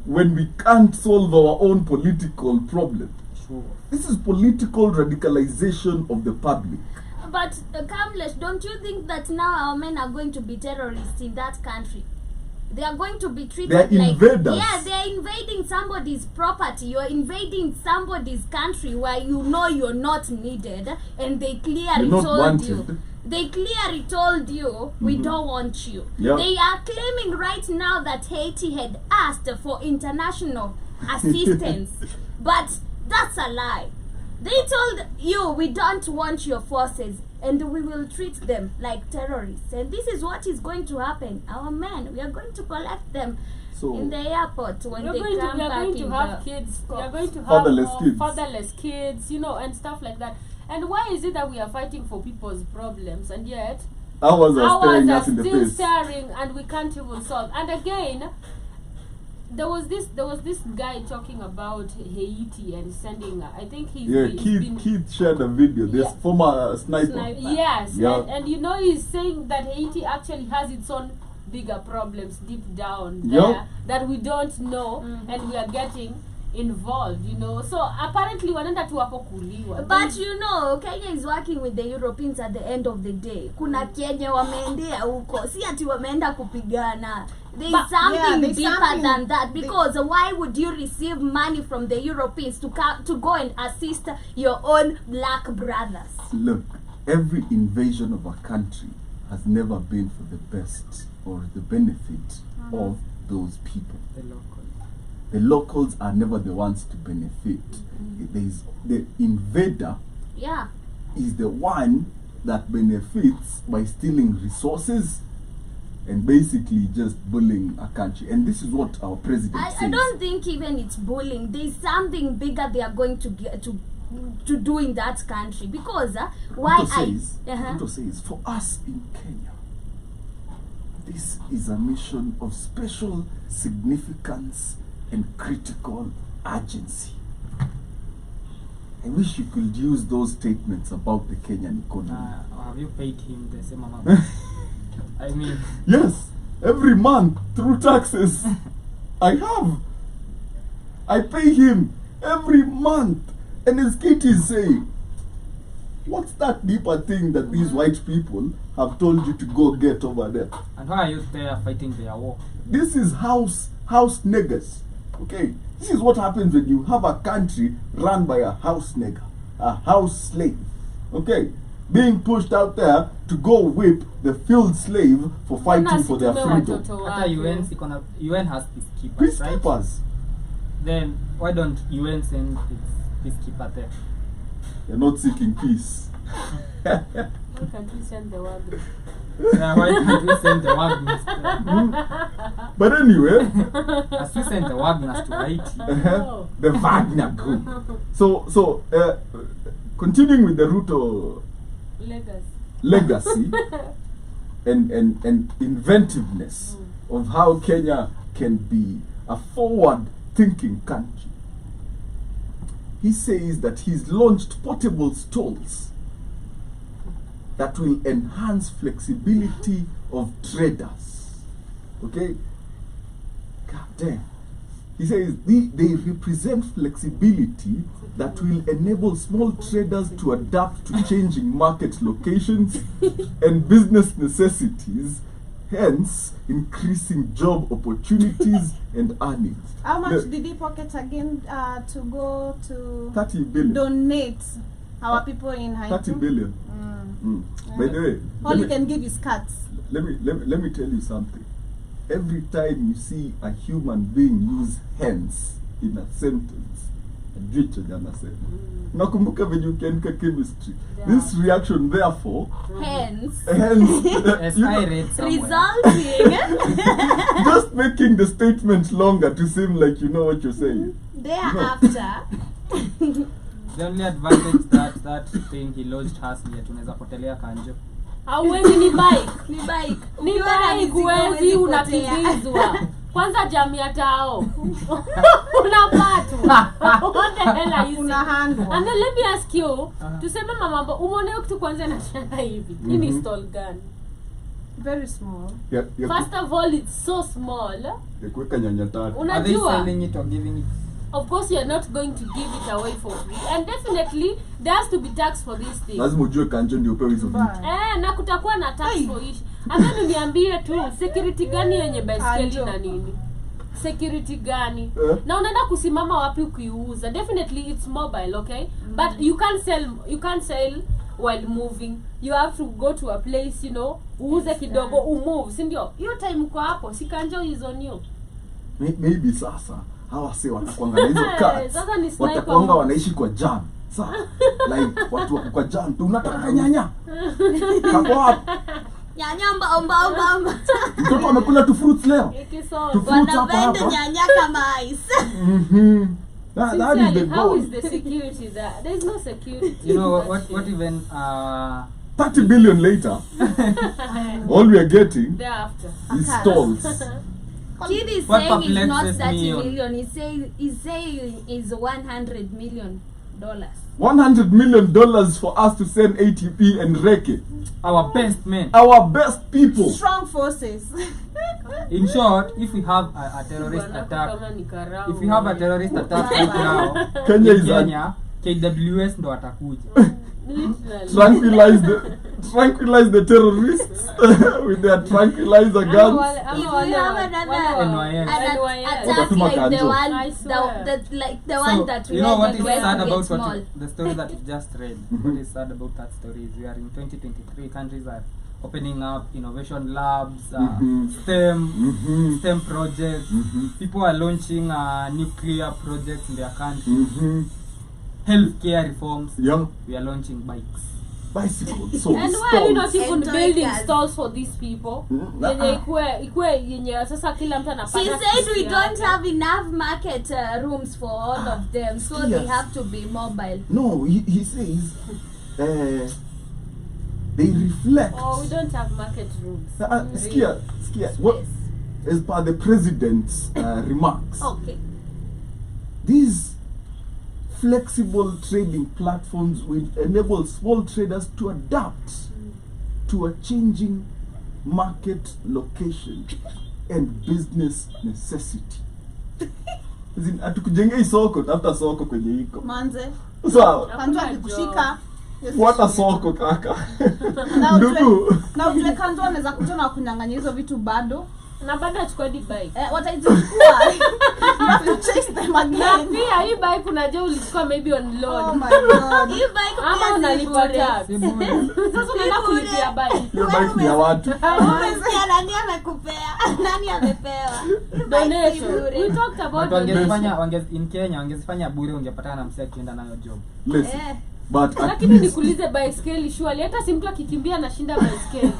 when we can't solve our own political problem? Sure. This is political radicalization of the public. But Kamlesh, don't you think that now our men are going to be terrorists in that country? They are going to be treated They're like invaders. Yeah, they are invading somebody's property. You are invading somebody's country where you know you're not needed, and they clearly You're not told wanted. you. They clearly told you we don't want you. Yep. They are claiming right now that Haiti had asked for international assistance, but that's a lie. They told you we don't want your forces and we will treat them like terrorists. And this is what is going to happen. Our men, we are going to collect them So in the airport when We are they going come back to in have the kids. We are going to have Fatherless kids. fatherless kids, you know, and stuff like that. And why is it that we are fighting for people's problems and yet ours are ours staring are us in the still face. staring and we can't even solve? And again, there was this guy talking about Haiti and sending. I think he's been Keith shared a video. This Yeah. former sniper. Yes, Yeah. and you know he's saying that Haiti actually has its own bigger problems deep down Yeah. there that we don't know, and we are getting involved, you know. So apparently wanaenda tu hapo kuliwa. But you know, Kenya is working with the Europeans at the end of the day. Kuna Kenya wameendea huko. Si ati wameenda kupigana. There's But- something there's deeper something- than that, because why would you receive money from the Europeans to go and assist your own black brothers? Look, every invasion of a country has never been for the best or the benefit of those people. The local. The locals are never the ones to benefit. There is the invader Yeah. is the one that benefits by stealing resources and basically just bullying a country. And this is what our president I says. don't think even it's bullying. There's something bigger they are going to get to do in that country, because why Ruto says, for us in Kenya, this is a mission of special significance and critical urgency. I wish you could use those statements about the Kenyan economy. Have you paid him the same amount? I mean, Yes, every month through taxes. I have. I pay him every month. And as Katie is saying, what's that deeper thing that these white people have told you to go get over there? and why are you there fighting their war? This is house niggers. Okay? This is what happens when you have a country run by a house nigger, a house slave. Okay? Being pushed out there to go whip the field slave for fighting for their freedom. Hata UN has peacekeepers, right? Peacekeepers. Then why don't UN send its peacekeeper there? They're not seeking peace. Why can't we send the word? Yeah, why can't we send the Wagners there? But anyway, As we sent the Wagners to Haiti. the Wagner group. So continuing with the Ruto legacy and inventiveness of how Kenya can be a forward-thinking country. He says that he's launched portable stalls that will enhance flexibility of traders. Okay? God damn. He says they represent flexibility that will enable small traders to adapt to changing market locations and business necessities, hence increasing job opportunities and earnings. How much did he pocket again to go to 30 billion. donate our people in Haiti? 30 billion. By the way, All he can give is cuts. let me tell you something. Every time you see a human being use hence in a sentence, ndicho anasema. Nakumbuka venye ukiandika chemistry. This reaction therefore Hence, As you I know, read somewhere. resulting just making the statement longer to seem like you know what you're saying. thereafter. The only advantage that thing he launched has ni tunaweza potelea kanjo. Hauwezi ni bike. Ni bike. Ni Ukiwa na bike mizigo huwezi huwezi unakimbizwa. Kwanza jamii tao. Unapatwa. What the hell are you saying? Unahandwa. And then let me ask you, tuseme mama umeona hiyo kitu kwanza na shanga hivi. Hii ni stall gani? Very small. First of all, it's so small. Ya kuweka nyanya tatu. Are they Unajua? selling it or giving it? Of course, you're not going to give it away for free. And definitely, there has to be tax for this thing. Lazima ujue kanjo ndio upewe hizo vitu. Na kutakuwa na tax for it. Ama niambie tu, security gani yenye baiskeli Kanjo. na nini? Security gani? Eh? Na unaenda kusimama wapi ukiuza? Definitely it's mobile, okay? But you can't sell while moving. You have to go to a place, you know, uuze kidogo, umove, si ndio? Hiyo time uko hapo, si kanjo is on you. Maybe sasa hawa se watakuanga na hizo cards. Sasa ni sniper Watakuanga mode. wanaishi kwa jam. Sasa like watu wako kwa jam tu unataka nyanya. Kako hapo. Nyanya omba. Mtoto amekula tu fruits leo. Ikisonga. Tu fruits hapa Wanapenda hapa. nyanya kama ice. That is the Sincerely, how goal. is the security there? There is no security. You know what even 30 billion later, all we are getting Thereafter. is stalls. Kid is What saying it's not perplexes 30 me on- million. He's saying it's $100 million. $100 million for us to send ATP and Reke, our best men. our best people. Strong forces. In short, if we have a terrorist attack, if we have a terrorist attack right now, Kenya in is a- Kenya, KWS ndo watakuja. Literally. Tranquilize the terrorists with their tranquilizer guns. If we have another NYS. attack Watatuma like the kanjo. one I swear. the one that we you know had what in is West sad Gate about Mall. the story that you just read? What is sad about that story is we are in 2023, countries are opening up innovation labs, STEM projects. People are launching nuclear projects in their country. Healthcare reforms. Yeah, We are launching bikes. bicycles. So And why are you not stalls. even And toy building cars. stalls for these people? Yenye ikue yenye sasa kila mtu anapata. She said we kisi don't yake. have enough market rooms for all of them, so they Yes. have to be mobile. No, he says they reflect. Oh, we don't have market rooms. Skia. What, as per the president's remarks, Okay. these flexible trading platforms will enable small traders to adapt to a changing market location and business necessity. As in, atukujengei soko, tafuta soko kwenye iko. Manze. Sawa. Kanjo akikushika. Fuata soko kaka. Na Ndugu. ujue kanjo anaweza kuja na kunyang'anya hizo vitu bado. Na bado achukua di bike. Wataichukua. You have to chase them Na again. pia hii bike unajua ulichukua maybe on Oh loan. my god. You bike Ama pia unalipa si tax. Si bure. Sasa unaenda kulipia bike. Hiyo bike ni ya watu. Umesikia nani amekupea? Nani amepewa? Donation. bure. We talked about But donation. wangezifanya in Kenya wangezifanya bure, ungepatana na msee akienda nayo job. Listen. Eh. But at Lakini least nikuulize baiskeli surely hata si mtu akikimbia anashinda baiskeli.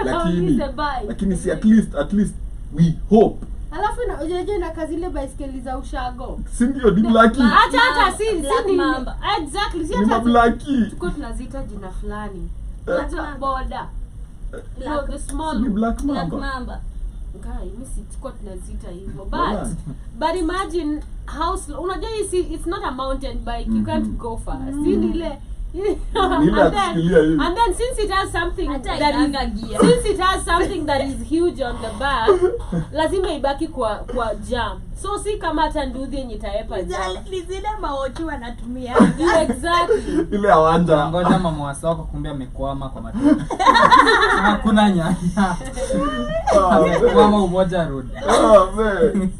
lakini Ulize bike. lakini si at least we hope Alafu na unajua na kazi ile baiskeli za ushago. Si ndio ni Blackie? Hata si ni Mamba. exactly. Si Ni hata Blackie. tuko tunaziita jina fulani. Unajua boda. No, the small Ni Black Black Mamba. Mamba. guy, mimi si tuko tunaziita hivyo. Alright. But imagine how slow. Unajua it's not a mountain bike. You can't go fast. Si ni ile and then since it has something that is huge on the back, lazima ibaki kwa jam. So si kama hata nduthi yenye itaepa jam. Zile maochi wanatumia. Exactly. Ile awanja. Ngoja mama wa soko kumbe amekwama kwa matope. Hakuna nyanya. Amekwama Umoja Road. Man.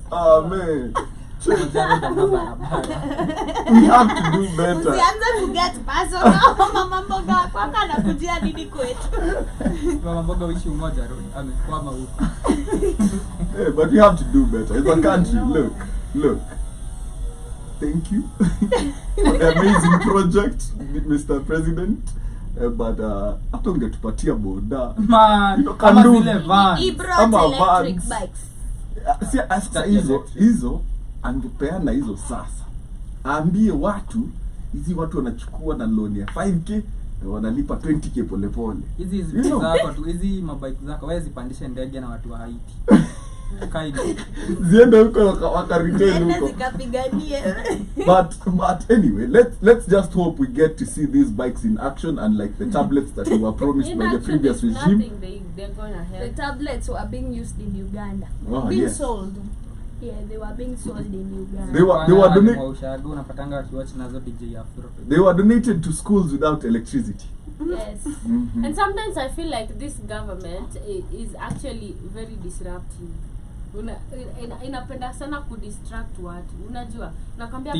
Umoja Road na barabara. We have to do better. Usianze to get personal. Mama mboga kwaka anakujia nini kwetu? Mama mboga uishi Umoja Road amekwama huko. Yeah, but we have to do better. As a country, look. Thank you for the amazing project, Mr. President. But hata ungetupatia boda. Man, You kama can do- zile van. He brought Ama electric vans. bikes. Si sasa hizo angepeana hizo sasa. Aambie watu hizi watu wanachukua na loan ya 5k na wanalipa 20k polepole. Hizi You know. zako tu, hizi mabike zako wewe zipandishe ndege na watu wa Haiti. Kaidi. Ziende huko wakaretain Nenda huko. zikapiganie. But anyway, let's just hope we get to see these bikes in action, and like the tablets that we were promised by the previous regime. Nothing they're gonna The help. tablets were being used in Uganda. Oh, Being yes. sold. Yeah, they were being sold in Uganda. They were donated. Kwa ushago unapatanga wakiwatch nazo DJ Afro. They were donated to schools without electricity. Yes. Mhm. And sometimes I feel like this government is actually very disruptive. Inapenda sana kudistract watu. Unajua? Nakwambia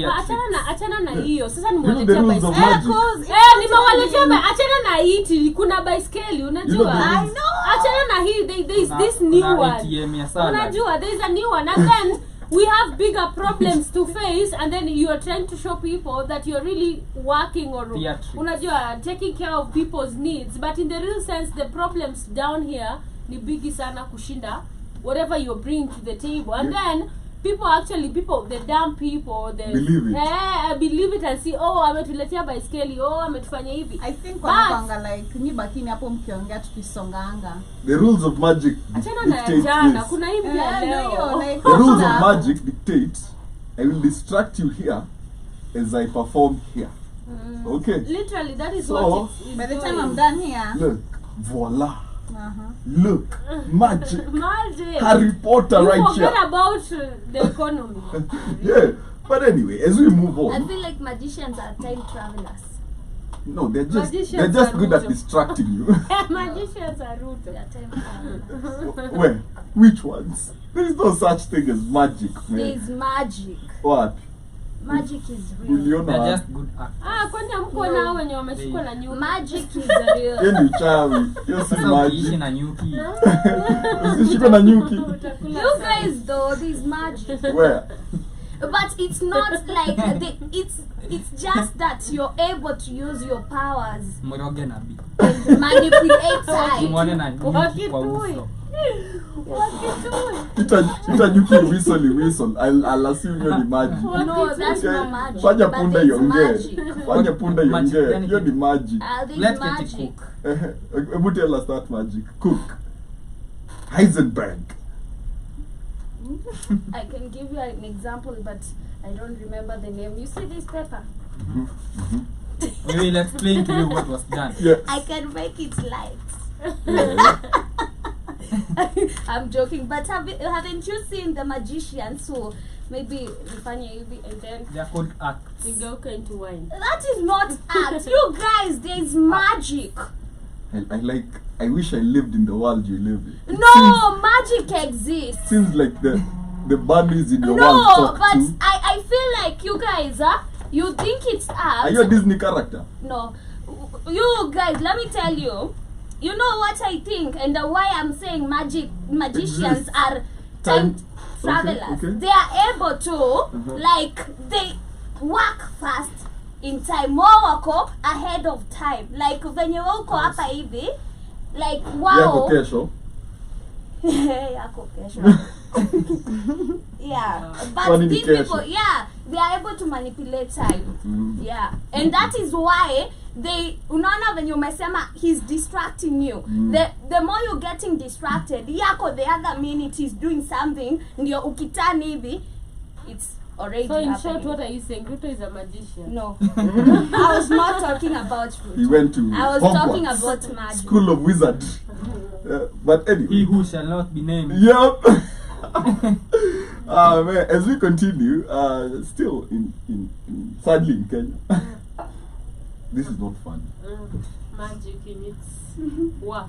achana na hiyo. Sasa You know the nimewaletea rules of baiskeli. magic. Nimewaletea achana na hii kuna baiskeli, unajua? You know the I rules. know. Achana na hii there is this new one. ATM ya salad. Unajua there is a new one, and then we have bigger problems to face, and then you are trying to show people that you're really working or Theatrics. unajua taking care of people's needs, but in the real sense the problems down here ni bigi sana kushinda whatever you bring to the table. And then the dumb people Believe it. believe it and see, oh ametuletea baiskeli, oh ametufanya hivi. I think But- wanapanga like nyi bakini hapo mkiongea tukisonganga. The rules of magic achana na dictate jana this. kuna hii mpya Ndio, leo. like, The rules of kuna- magic dictate I will distract you here as I perform here. Okay. Literally that is So, what it's By the time doing. I'm done here. Look, voila. Uh-huh. Look, magic. Magic. Harry Potter You right forget here. about the economy. Yeah. But anyway, as we move I on, feel like magicians are time travelers. no, they're Magicians just are good at rude. distracting you. Magicians are rude. They are time travelers. Where? Which ones? There is no such thing as magic, There man. is magic. What? Magic is real. Uliona They're wapi? just good actors. Kwani amko nao wenye wameshikwa na nyuki? Magic is Hiyo real. ni uchawi. Hiyo si Sasa ukiishi magic. na nyuki. Usishikwe na nyuki. Utakula You sana. guys though, there's magic. Where? But it's not like it's just that you're able to use your powers Mroge na bi. and manipulate time. Umwone na nyuki kwa Wakitui. uso. Wakitui. Ita nyuki whistle. I'll assume hiyo ni magic. No, that's Okay. not magic. Fanya but punda there's iongee. magic. Fanya punda Magic, iongee. yani Hiyo ni magic. There's Let magic. Katie cook. Ebu tell us that magic. Cook. Heisenberg. I can give you an example, but I don't remember the name. You see this paper? We will explain to you what was done. Yes. I can make it light. Yeah. I'm joking, but haven't you seen the magicians who maybe Rifanya Yubi and then They are called acts. Igeuka into wine. that is not art. You guys, there's magic. I wish I lived in the world you live in. No, magic exists. Seems like the bunnies in your world No, talk but too. I feel like you guys, you think it's art. Are you a Disney character? No, you guys, let me tell you. You know what I think, and why I'm saying magicians Exists. are time Time- travelers. okay. They are able to, like, they work fast in time. More wako ahead of time. Like venye wako hapa hivi, like Yako wow. kesho. Yako kesho. Yeah, but One these indication. people, yeah, they are able to manipulate time. Mm. Yeah, and that is why they, unaona when you umesema he's distracting you. The more you're getting distracted, yako the other minute he's doing something, ndio ukitani hivi, it's already So in happening. short, what are you saying? Ruto is a magician. No, I was not talking about He fruit. went to I was Hogwarts, talking about magic. School of Wizard. But He anyway. who shall not be named. Yep. Man, as we continue, still sadly in Kenya, this is not fun. Magic in its work.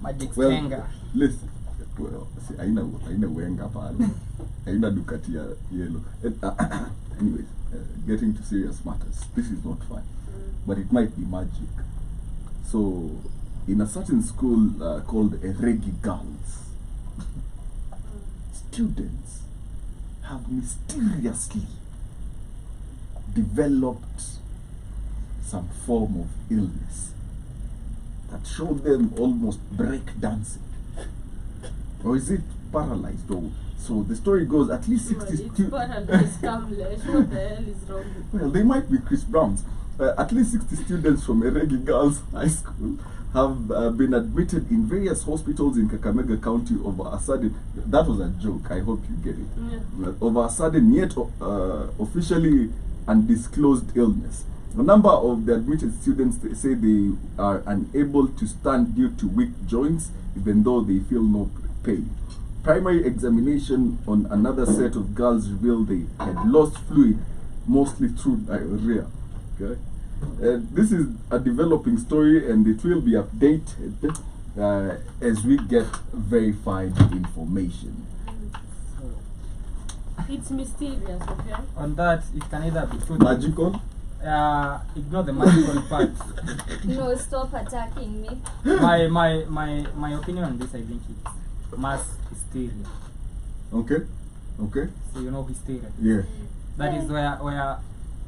Magic Well, Spenga. listen. Well, see, aina wenga pale. Aina Ducati yellow. Anyways, getting to serious matters. This is not fun, but it might be magic. So, in a certain school called Eregi Girls, students have mysteriously developed some form of illness that showed them almost break dancing. Or is it paralyzed? Or so the story goes, at least 60 It's students. paralyzed, Kamlesh. What the hell is wrong with Well, they might be Chris Browns. At least 60 students from Eregi Girls High School have been admitted in various hospitals in Kakamega County over a sudden. That was a joke. I hope you get it. Yeah. Over a sudden, yet officially undisclosed illness. A number of the admitted students say they are unable to stand due to weak joints, even though they feel no pain. Primary examination on another set of girls revealed they had lost fluid, mostly through diarrhea. Okay, this is a developing story, and it will be updated as we get verified information. It's mysterious, okay? On that, it can either be true. Magical. Ignore the magical part. No, stop attacking me. My opinion on this, I think it's mass hysteria. Okay. Okay. So you know hysteria. Yeah. That is where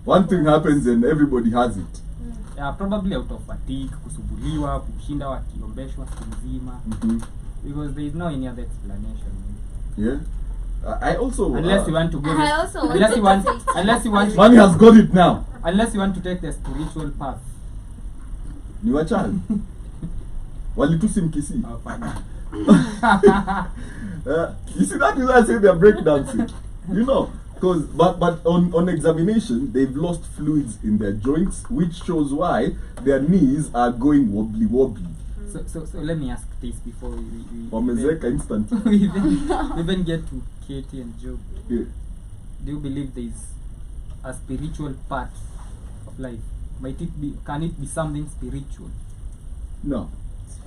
One thing happens and everybody has it. probably out of fatigue, kusubuliwa, kushinda wakiombeshwa siku nzima. Because there is no any other explanation. Yeah. I also Unless you want to go I also unless you want wanted to say- unless you want Money has got it now. unless you want to take the spiritual path. Ni wachani. Walitusi mkisi. Fine. You see, that is why I say they're breakdancing. You know, because but on examination they've lost fluids in their joints, which shows why their knees are going wobbly. So let me ask this before we Wamezeka instant. we even get to Katie and Job. Yeah. Do you believe there is a spiritual part of life? Can it be something spiritual? No.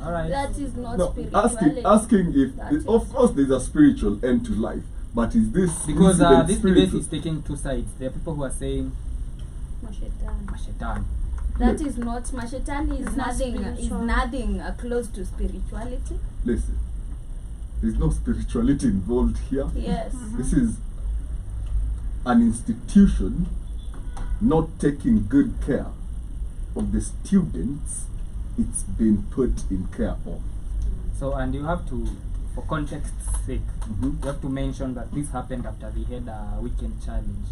Alright. That is not No. spirituality. Asking if That is- of course there's a spiritual end to life, but is this Because incident this debate spiritual? is taking two sides. There are people who are saying Mashetani. Mashetani. That is not Mashetani is It's not spiritual. nothing close to spirituality. Listen, there's no spirituality involved here. Yes. This is an institution not taking good care of the students it's been put in care of. So, and you have to, for context's sake, Mhm. you have to mention that this happened after they had a weekend challenge.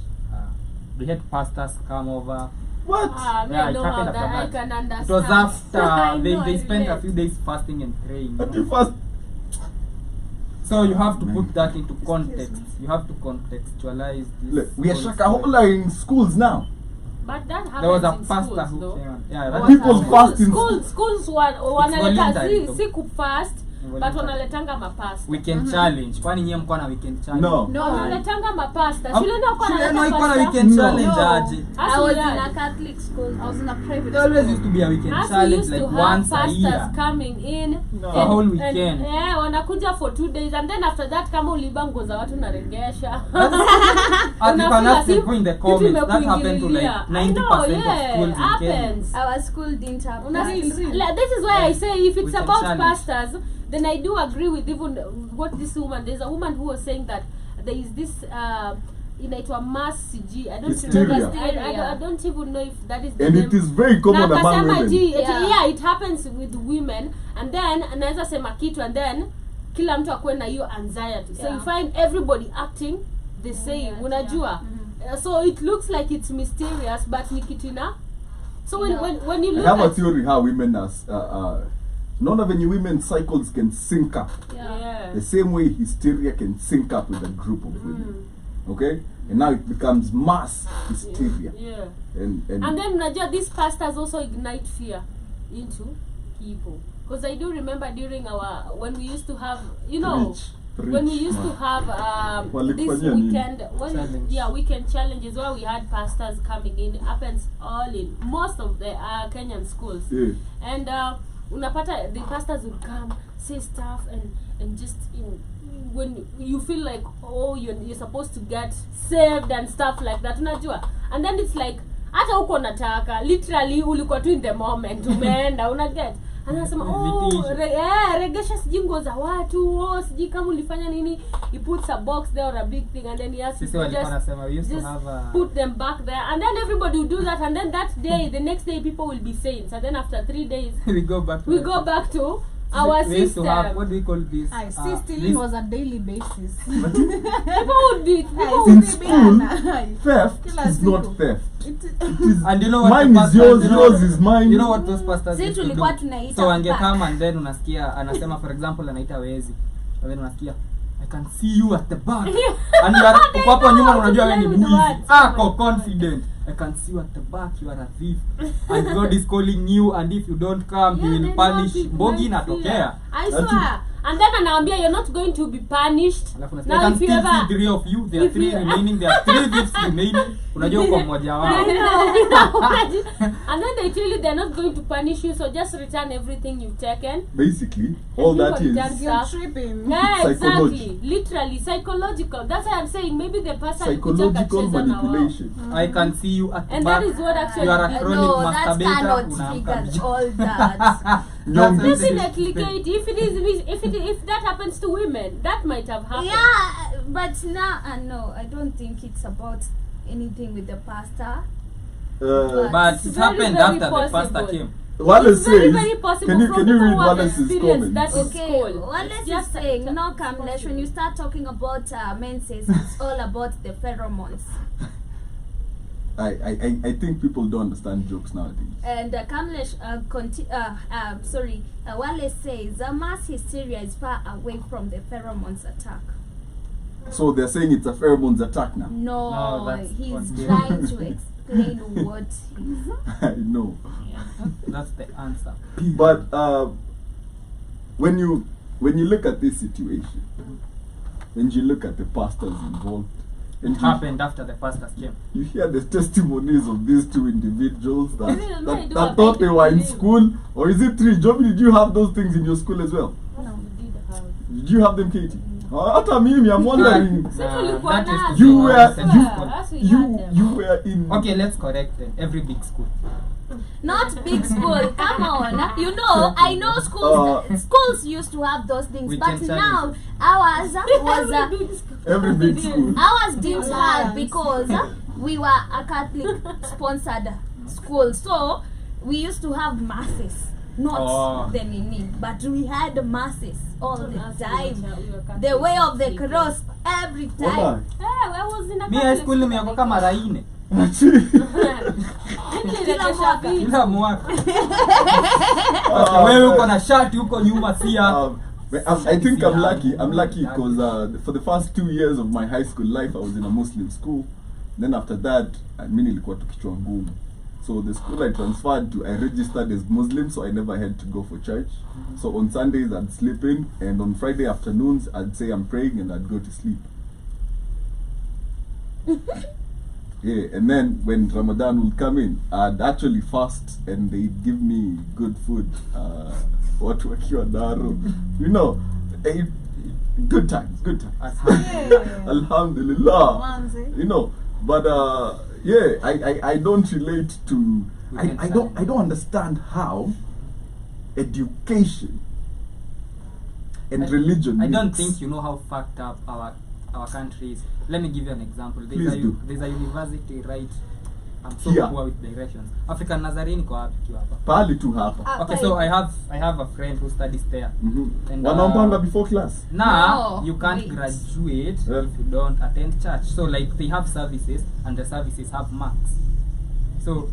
They had pastors come over. What? Me, Yeah, I it know happened how that I after can that. understand. It was after I they know, I spent a relate. few days fasting and praying. At the first, So you have to Man. put that into context. You have to contextualize this. look, we are whole shakahola in schools now. But that happens There was a in pastor schools, who though. came on. Yeah, that What People happens? fast in schools wanaleta voluntary, si kufast but Voluntary. wanaletanga mapasta. weekend challenge. Kwani nyie mko na weekend challenge? No. No, wanaletanga mapasta. Am- Shule ndio kwa shule no iko na pasta. weekend No. challenge No. aje. I was in Asiyani. a Catholic school. I was in a private There always school. used to be a weekend As we challenge used like to have once a pastors year. coming in No. The whole weekend. wanakuja for 2 days and then after that kama uliba nguo za watu naregesha. And you can Unafeel ask as if people in the kitu comments. That happened to like imekuingililia. 90% I know, of schools in Kenya. happens. Our school didn't have Una that. feel- like, this is why I say if it's Weekend about challenge. pastors, then I do agree with even what this woman. There's a woman who was saying that there is this inaitwa mass CG. I don't Hysteria. remember. I don't even know if that is the And name. it is very common Na among akasema women. ati, Yeah. yeah, it happens with women and then anaweza sema kitu and then kila mtu akuwe na hiyo anxiety. So Yeah. you find everybody acting the same, unajua. So it looks like it's mysterious, but ni kitu ina. So when you I look have a at theory how women are none of any women's cycles can sync up yeah. the same way hysteria can sync up with a group of women. Okay, and now it becomes mass hysteria. Yeah. And And then unajua these pastors also ignite fear into people, because I do remember during when we used to have, when we used to have this Walifanyia nini? weekend Challenge. weekend challenges where we had pastors coming in. It happens all in most of the Kenyan schools. Yeah. And unapata the pastors would come, say stuff, and just when you feel like, oh, you're supposed to get saved and stuff like that, unajua. And then it's like hata uko nataka literally ulikuwa tu in the moment umeenda unaget, anasema regesha sijui nguo za watu, sijui kama ulifanya nini, he puts a box there or a big thing, and then he has to just put them back there, and then everybody will do that, and then that day, the next day, people will be saints, and then after 3 days we go back to our we used to have, system. what do we call this? Stealing was a daily basis. People would be in school, theft Kila is siku. not theft. It It is And you know what mine the is yours, pastors- yours is mine. You know what those pastors Si used to tulikuwa do? tunaita So angekama back. and then unasikia anasema, for example, anaita wezi, and then unasikia I can see you at the back, and you are uko hapo nyuma, unajua wewe ni Play with mwizi, words. ko confident, I can see you at the back, you are a thief, and God is calling you, and if you don't come, he will punish. Mbogi inatokea. I swear. And then anaambia you're not going to be punished. Alafu unasikia, I Now can if you still ever see 3 of you, there are if 3 you- remaining, there are 3 thieves remaining, unajua uko mmoja wao. I know. And then they tell you they're not going to punish you, so just return everything you've taken. Basically, all that People is return you're stuff. tripping. Yeah, Psychology. exactly. Literally psychological. That's why I'm saying maybe the person psychological manipulation. I can see you at the And back. that is what actually You are a did. chronic No, that masturbator. cannot Unaamka trigger all that. Nyongi. Definitely, Kate. If that happens to women, that might have happened. Yeah, but now, no, I don't think it's about anything with the pastor. But It's it very, happened very after the possible. pastor came. Wallace It's very, says, very possible can you from can you people read who have Wallace's experienced comment? that in Okay, school. Wallace It's is just- saying, it's no, just Kamlesh, when possible. you start talking about menses, it's all about the pheromones. I think people don't understand jokes nowadays. And Kamlesh, Wallace says, mass hysteria is far away from the pheromones attack. So they're saying it's a pheromones attack now. No, No, that's he's what's trying to explain what I know. That's the answer. But when you look at this situation, and you look at the pastors involved, and It happened after the pastors came. you hear the testimonies of these 2 individuals that, Yeah, that, do that have thought they were in believe. school, or is it 3? Joby, did you have those things in your school as well? No, we did have. Did you have them, Katie? Hata mimi, I'm wondering. Si tulikuwa that is nazo. to You say were one central Yes, school. we had them. you were in. Okay, let's correct them. Every big school. not big school. Come on, you know. I know schools used to have those things, We but can now ours was Every big school. ours didn't have because we were a Catholic sponsored school, so we used to have masses, not the nini, but we had masses all the time. The way of the cross every time. Hey, I was in a Mi high school nimeokoka mara 4 kila mwaka. Wewe uko na shati huko nyuma sia. I think I'm lucky. I'm lucky because for the first 2 years of my high school life, I was in a Muslim school. Then after that, mimi nilikuwa tu kichwa ngumu. So the school I transferred to, I registered as Muslim, so I never had to go for church. So on Sundays I'd sleep in, and on Friday afternoons I'd say I'm praying and I'd go to sleep. Yeah, and then when Ramadan would come in, I'd actually fast and they'd give me good food. Watu wakiwa daro, you know, good times. Alhamdulillah. Manzi. You know, but yeah, I don't relate to. I don't understand how education and religion. I don't mix. think you know how fucked up our country is. Let me give you an example. Please do. There's a university right I'm so Here. poor with directions. African Nazarene kwa wapi kiwa hapa? Pali tu hapa. Okay, so I have a friend who studies there. And, Wanaompanga before class. Now No, you can't wait. graduate Yeah. if you don't attend church. So like they have services and the services have marks. So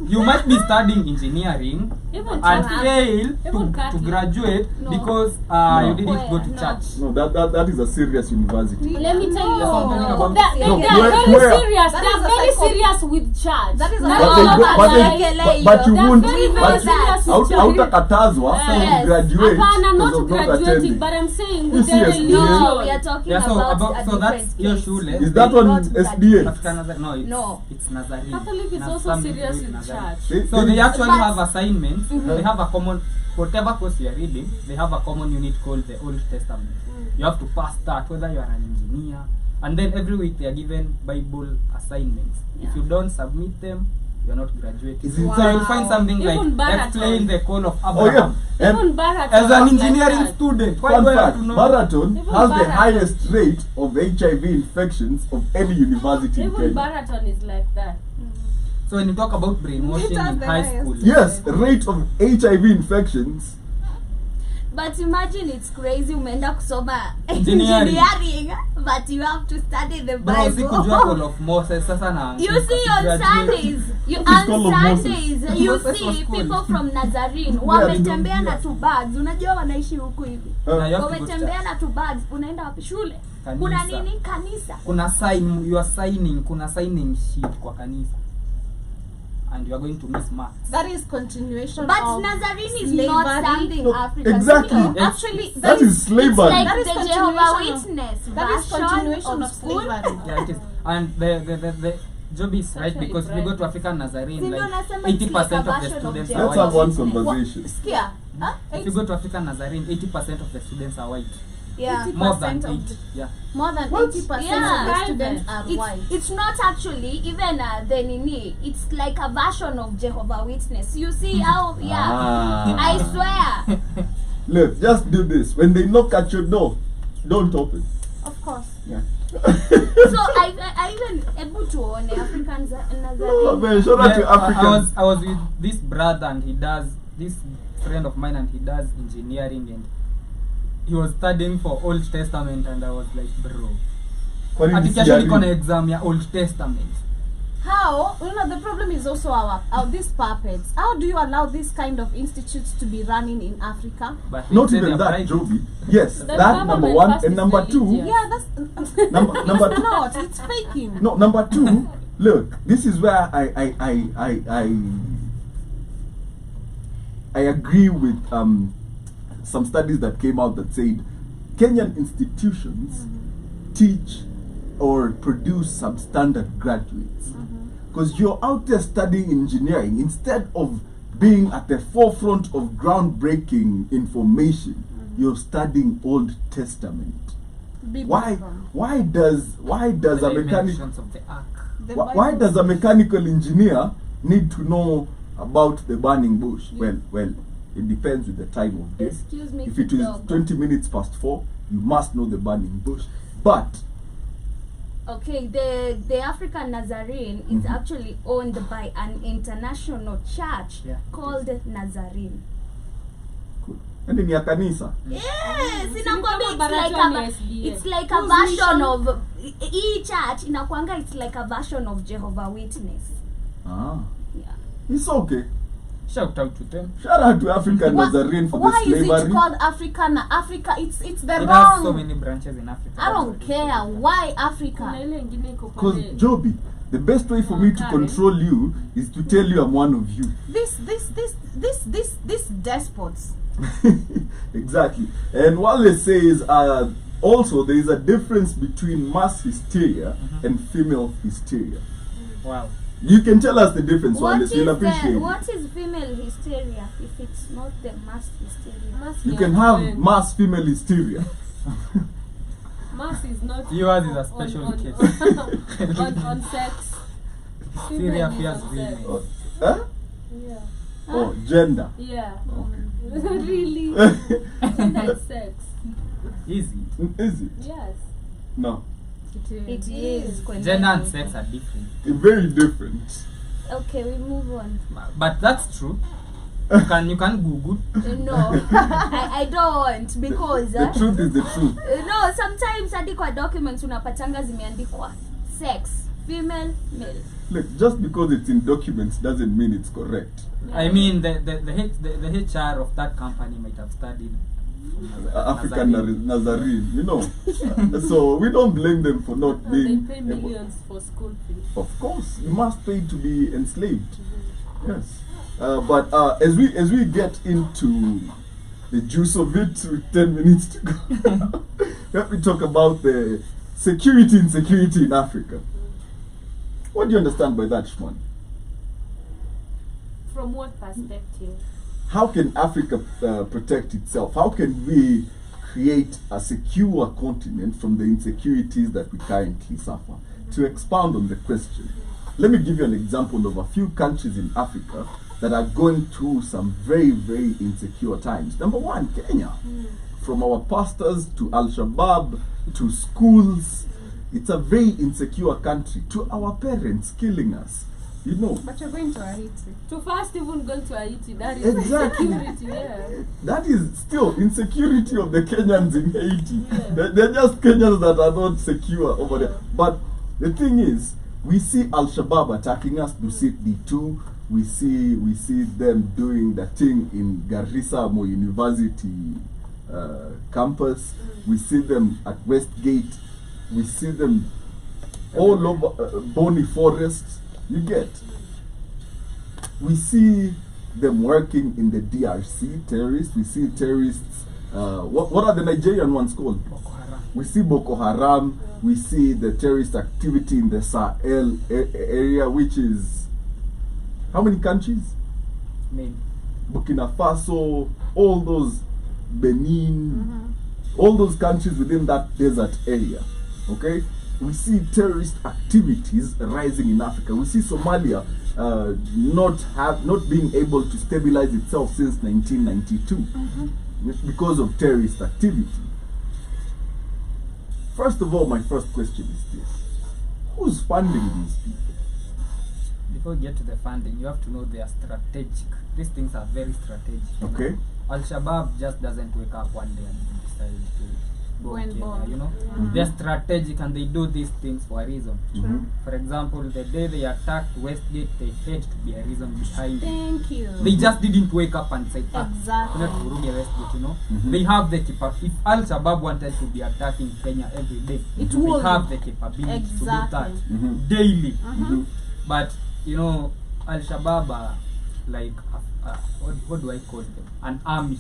you might be studying engineering Even and Catholic. fail Even to Catholic. graduate No. because No. you didn't go to No. church. No, that is a serious university. Let me tell you, That's what I'm talking about. they No, are where- very where? serious. That They is are a very psycho- serious with church. That is a That But is they not go, a but lie. you They are won't. very, very serious with church. Hautakatazwa so Yes. you graduate Hapana, because not of not graduating, attending. but I'm saying You with see the SDA? religion. No, we are talking Yeah, so about a so that's different your case. shule. Is that They one not SDA? African Nazarene? No, No. it's Nazarene. Catholic is It has also something to do serious with with Nazarene. church. So they actually But- have assignments. They have a common, whatever course you are reading, they have a common unit called the Old Testament. You have to pass that, whether you are an engineer. And then every week they are given Bible assignments. If Yeah. you don't submit them, you are not graduating. Is it So you'll find something Even like Baraton. explain the call of Oh yeah. Abraham. And Even Baraton As an was like engineering that. student, why fun do I have fact, to know? Marathon Even has the Marathon. highest rate of HIV infections of any university in Even Kenya. Baraton is like that. So when you talk about brainwashing It has in the high highest. school, Yes, rate of HIV infections. But imagine it's crazy umeenda kusoma Engineering. engineering, but you have to study the bro, si kujua Bible. call of Moses sasa na You see on graduate. Sundays, What is call of on Moses? Sundays you Moses was see cool. people from Nazarene Yeah, wametembea na yeah. two bags. Unajua wanaishi huku hivi. Na you have to go to Wametembea church. na two bags. Unaenda wapi? Shule. Kanisa. Kuna nini? Kanisa. Kuna sign, you are signing, kuna signing sheet kwa kanisa. And you are going to miss marks. That is continuation But of Nazarene is slavery. not something No, African. exactly. No. Actually, That is slavery. Like That is the continuation Jehovah of- Witness that is version continuation of school. slavery. Yeah, it is. And the job is right Actually, because if you go to African Nazarene, Sindio like nasema 80% it's like a of the version of students Jehovah are Let's have white. one Witness. conversation. Skia. Huh? If you go to African Nazarene, 80% of the students are white. Yeah. 80% More than of 8. Yeah. More than What? 80% Yeah. of the students are white. It's not actually even the nini. It's like a version of Jehovah Witness. You see how? Yeah. Ah. I swear. Look, just do this. When they knock at your door, don't open. Of course. Yeah. So I even able to own Africans Oh, Nazarene. man, shout out to Yeah, Africans. I was with this brother and he does, this friend of mine and he does engineering and he was studying for Old Testament and I was like, bro. Kwa nini Ati kesho niko na sijaribu? exam ya Old Testament. How? You know, the problem is also our these puppets. How do you allow this kind of institutes to be running in Africa? But he Not said even they're that, private. Joby. Yes, The that government number one. first And is number two, religious. Yeah, that's number it's two. not. It's faking. No, number two, look, this is where I agree with some studies that came out that said Kenyan institutions teach or produce substandard graduates. Because you're out there studying engineering instead of being at the forefront of groundbreaking information, you're studying Old Testament. Biblical. Why does The a mechanic dimensions of the ark. The why Bible- does a mechanical engineer need to know about the burning bush? Well, it depends with the time of day. Excuse me. If it is dog. 20 minutes past 4, you must know the burning bush. But Okay, the African Nazarene is actually owned by an international church Yeah. called Nazarene. and in your kanisa, Yes, Ni inakwambia kama it's like Baraton a SDA. it's like a Whose version mission? of each church inakwanga it's like a version of Jehovah Witness. Yeah. it's okay. Shout out to them. Shout out to African Why- Nazarene for why the is slavery. it called Africa? It's the It has wrong. so many branches in Africa. I don't care. Why Kuna Africa? ile ingine iko Because pale. Joby, the best way for me to Okay. control you is to tell you I'm one of you. This despots. Exactly. And Wale says also there is a difference between mass hysteria and female hysteria. Wow. You can tell us the difference, What Wale, is so you'll appreciate it. what is female hysteria if it's not the mass hysteria? Mass You ni can ya have men. mass female hysteria. Mass is not Yours is a on- special on, case. on sex. Syria Female is fears on women. sex. Huh? Yeah. Oh, gender. Yeah. Okay. Really? Gender is sex. Easy. Is it? Yes. No. It is Gender and sex are different. Very different. Okay, we move on. But that's true. You can Google. No, I don't want because The truth is the truth. no, sometimes hadi kwa documents unapatanga zimeandikwa sex, female, male. Look, just because it's in documents doesn't mean it's correct. I mean, the HR of that company might have studied African Nazarene, you know. So we don't blame them for not They being pay able. millions for school fees. Of course, you must pay to be enslaved. Yes, but as we get into the juice of it, with 10 minutes to go, let me talk about the insecurity in Africa. What do you understand by that, Shman? From what perspective? How can Africa protect itself? How can we create a secure continent from the insecurities that we currently suffer? To expound on the question, let me give you an example of a few countries in Africa that are going through some very, very insecure times. Number one, Kenya. From our pastors to Al-Shabaab to schools, it's a very insecure country. To our parents killing us, you know. But you're going to Haiti. To first even go to Haiti, that is Exactly. security, yeah. That is still insecurity of the Kenyans in Haiti. Yeah. They're just Kenyans that are not secure over there. But the thing is, we see Al-Shabaab attacking us to D2. We see them doing the thing in Garissa Mo University campus. We see them at Westgate. We see them all over Boni Forest. You get. We see them working in the DRC, terrorists. We see terrorists. What are the Nigerian ones called? Boko Haram. We see Boko Haram. We see the terrorist activity in the Sahel area, which is how many countries? Maybe. Burkina Faso, all those Benin, all those countries within that desert area. Okay, we see terrorist activities rising in Africa. We see Somalia not being able to stabilize itself since 1992 because of terrorist activity. First of all, my first question is this: who's funding these people? Before you get to the funding, you have to know they are strategic. These things are very strategic. you know. Okay. Al-Shabaab just doesn't wake up one day and decide to go When Kenya, born. you know. They're strategic and they do these things for a reason. For example, the day they attacked Westgate, they had to be a reason behind it. Thank you. They just didn't wake up and say, Exactly. not Burundi Westgate, you know. They have the capability. If Al-Shabaab wanted to be attacking Kenya every day, It they would. have the capability to do that Exactly. daily. Uh-huh. But you know, Al-Shabaab are like what do I call them? An army,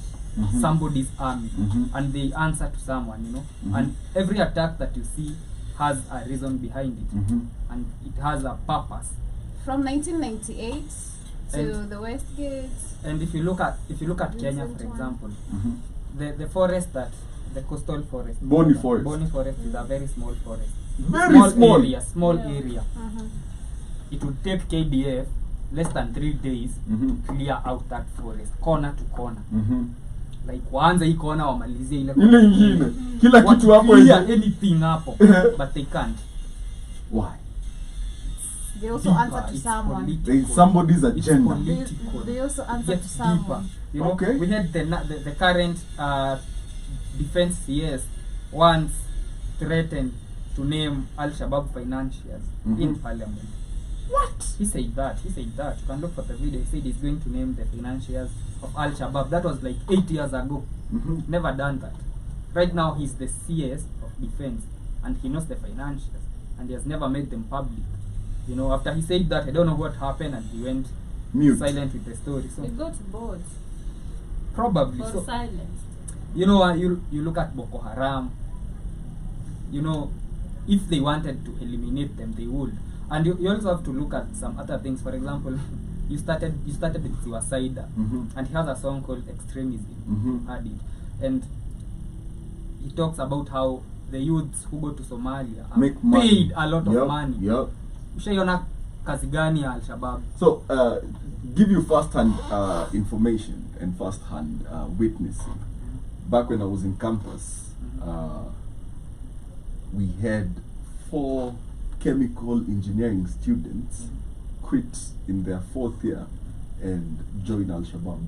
somebody's army, and they answer to someone, you know. And every attack that you see has a reason behind it, and it has a purpose. From 1998 to And- the Westgate. And if you look at Kenya, for Recent one. example, the forest the coastal forest, Boni Forest. Boni Forest is a very small forest, Very small. small Yeah. area. Uh-huh. It would take KDF less than 3 days clear out that forest corner to corner. Like waanze hii corner wamalizie ile Ile ingine. Kila What kitu hapo clear nje. anything hapo, but they can't. Why? They also Deeper, answer to it's someone. political. There is somebody's It's agenda. political. They also answer Get to deeper. someone. You know, Okay. we had the current defense CS once threatened to name Al-Shabaab financiers in parliament. What? He said that. You can look for the video. He said he's going to name the financiers of Al-Shabaab. That was like 8 years ago. Never done that. Right now he's the CS of defense and he knows the financiers and he has never made them public. You know, after he said that, I don't know what happened and he went Mute. silent with the story. So We got bored probably or so. silenced. You know, you look at Boko Haram. You know, if they wanted to eliminate them, they would. And you also have to look at some other things. For example, you started with Suicida, and he has a song called Extremism, Added, and he talks about how the youths who go to Somalia are Make money. paid a lot of Yep, money. Yep. Ushaiona kazi gani ya Al-Shabaab? So, give you first-hand information and first-hand witnessing. Back when I was in campus, we had 4 chemical engineering students quit in their 4th year and join Al-Shabaab.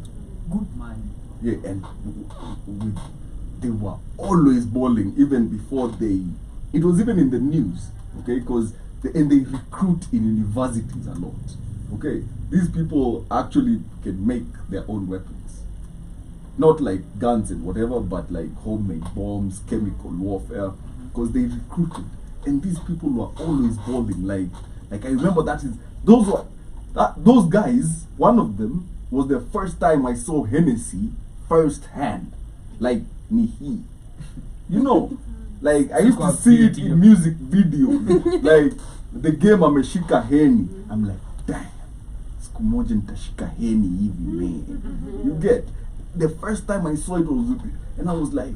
Good man. Yeah, and they were always balling even before it was even in the news, okay, because they recruit in universities a lot, okay. These people actually can make their own weapons, not like guns and whatever, but like homemade bombs, chemical warfare, because they recruited, and these people were always balling. Like I remember those guys. One of them was the first time I saw Hennessy firsthand, like Nihi. You know, like I used to see it in music videos. Like the game ameshika Henny. I'm like, damn, siku moja nitashika Henny hivi man. You get? The first time I saw it was, and I was like,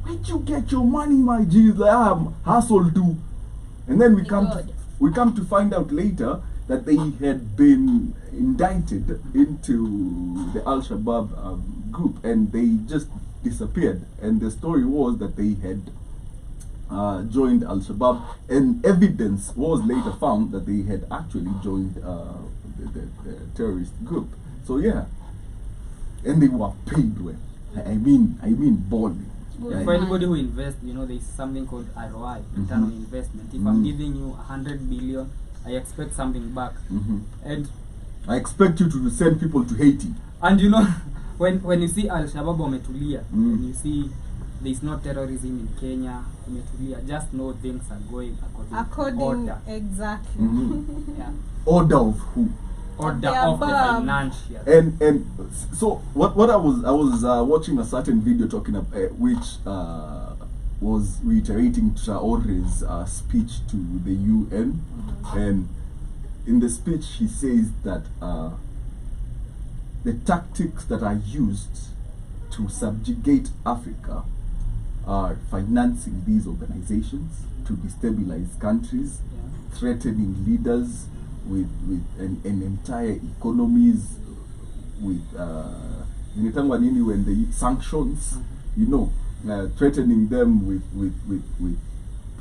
where'd you get your money, my G? Like, I'm hustle too. And then we come to find out later that they had been indicted into the Al-Shabaab group, and they just disappeared. And the story was that they had joined Al-Shabaab, and evidence was later found that they had actually joined the terrorist group. So yeah, and they were paid well. I mean balling. Yeah, for anybody who invests, there's something called ROI, return on investment. If I'm giving you 100 billion, I expect something back. And I expect you to send people to Haiti. And when you see Al-Shabaab wametulia, and you see there's no terrorism in Kenya, wametulia, just know things are going according to order. Exactly. Yeah. Order of who? Order of the financial. And so what I was watching a certain video talking about which was reiterating Traore's speech to the UN, and in the speech he says that the tactics that are used to subjugate Africa are financing these organizations to destabilize countries, threatening leaders with an entire economies, with when the sanctions, threatening them with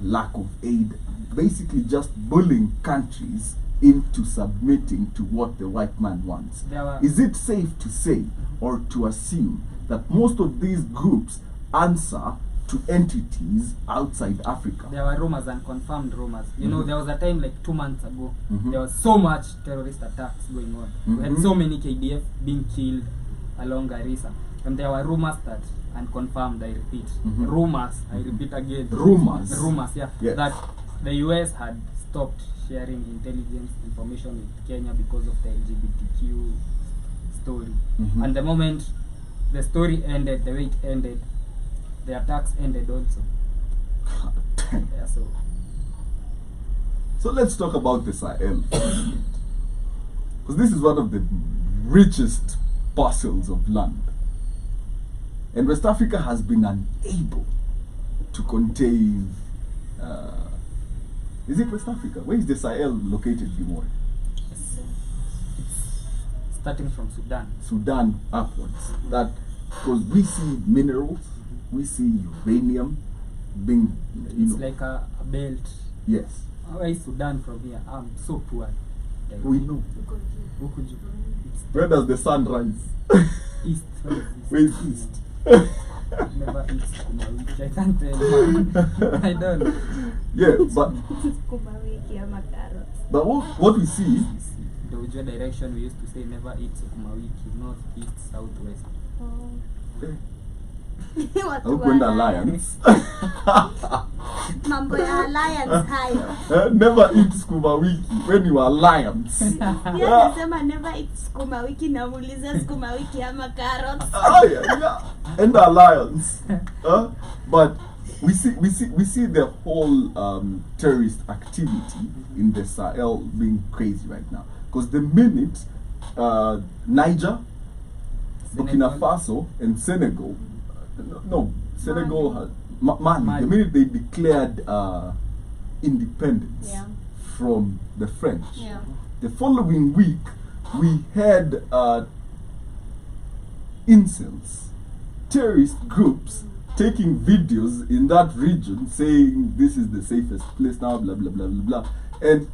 lack of aid, basically just bullying countries into submitting to what the white man wants. Is it safe to say or to assume that most of these groups answer to entities outside Africa? There were rumors and confirmed rumors. There was a time like 2 months ago, there was so much terrorist attacks going on. We had so many KDF being killed along Garissa. And there were rumors that, and confirmed, I repeat, rumors, I repeat again. Rumors, yeah. Yes. That the US had stopped sharing intelligence information with Kenya because of the LGBTQ story. And the moment the story ended, the way it ended, the attacks ended also. Yeah, so let's talk about the Sahel, because this is one of the richest parcels of land, and West Africa has been unable to contain. Is it West Africa? Where is the Sahel located, Gimore? Starting from Sudan upwards. That, because we see minerals, we see uranium being, it's like a belt. Yes. Where is Sudan from here? I'm so poor. We know. Where does the sun rise? East. Where is east? Never eat sukuma wiki. I can't tell you. I don't. Yeah, but what we see, the usual direction we used to say never eat sukuma wiki, north, east, south, west. Hukwenda Alliance. Mambo ya Alliance hayo. Never eat sukuma wiki when you are Alliance. Yeah, nasema never eat sukuma wiki, na muulize sukuma wiki ama carrots. Yeah. And the Alliance. But we see the whole terrorist activity in the Sahel being crazy right now. Because the minute Niger, Burkina Faso, and Senegal, Senegal had Mali. The minute they declared independence from the French, the following week we had incels, terrorist groups taking videos in that region saying this is the safest place now, blah blah blah blah blah, and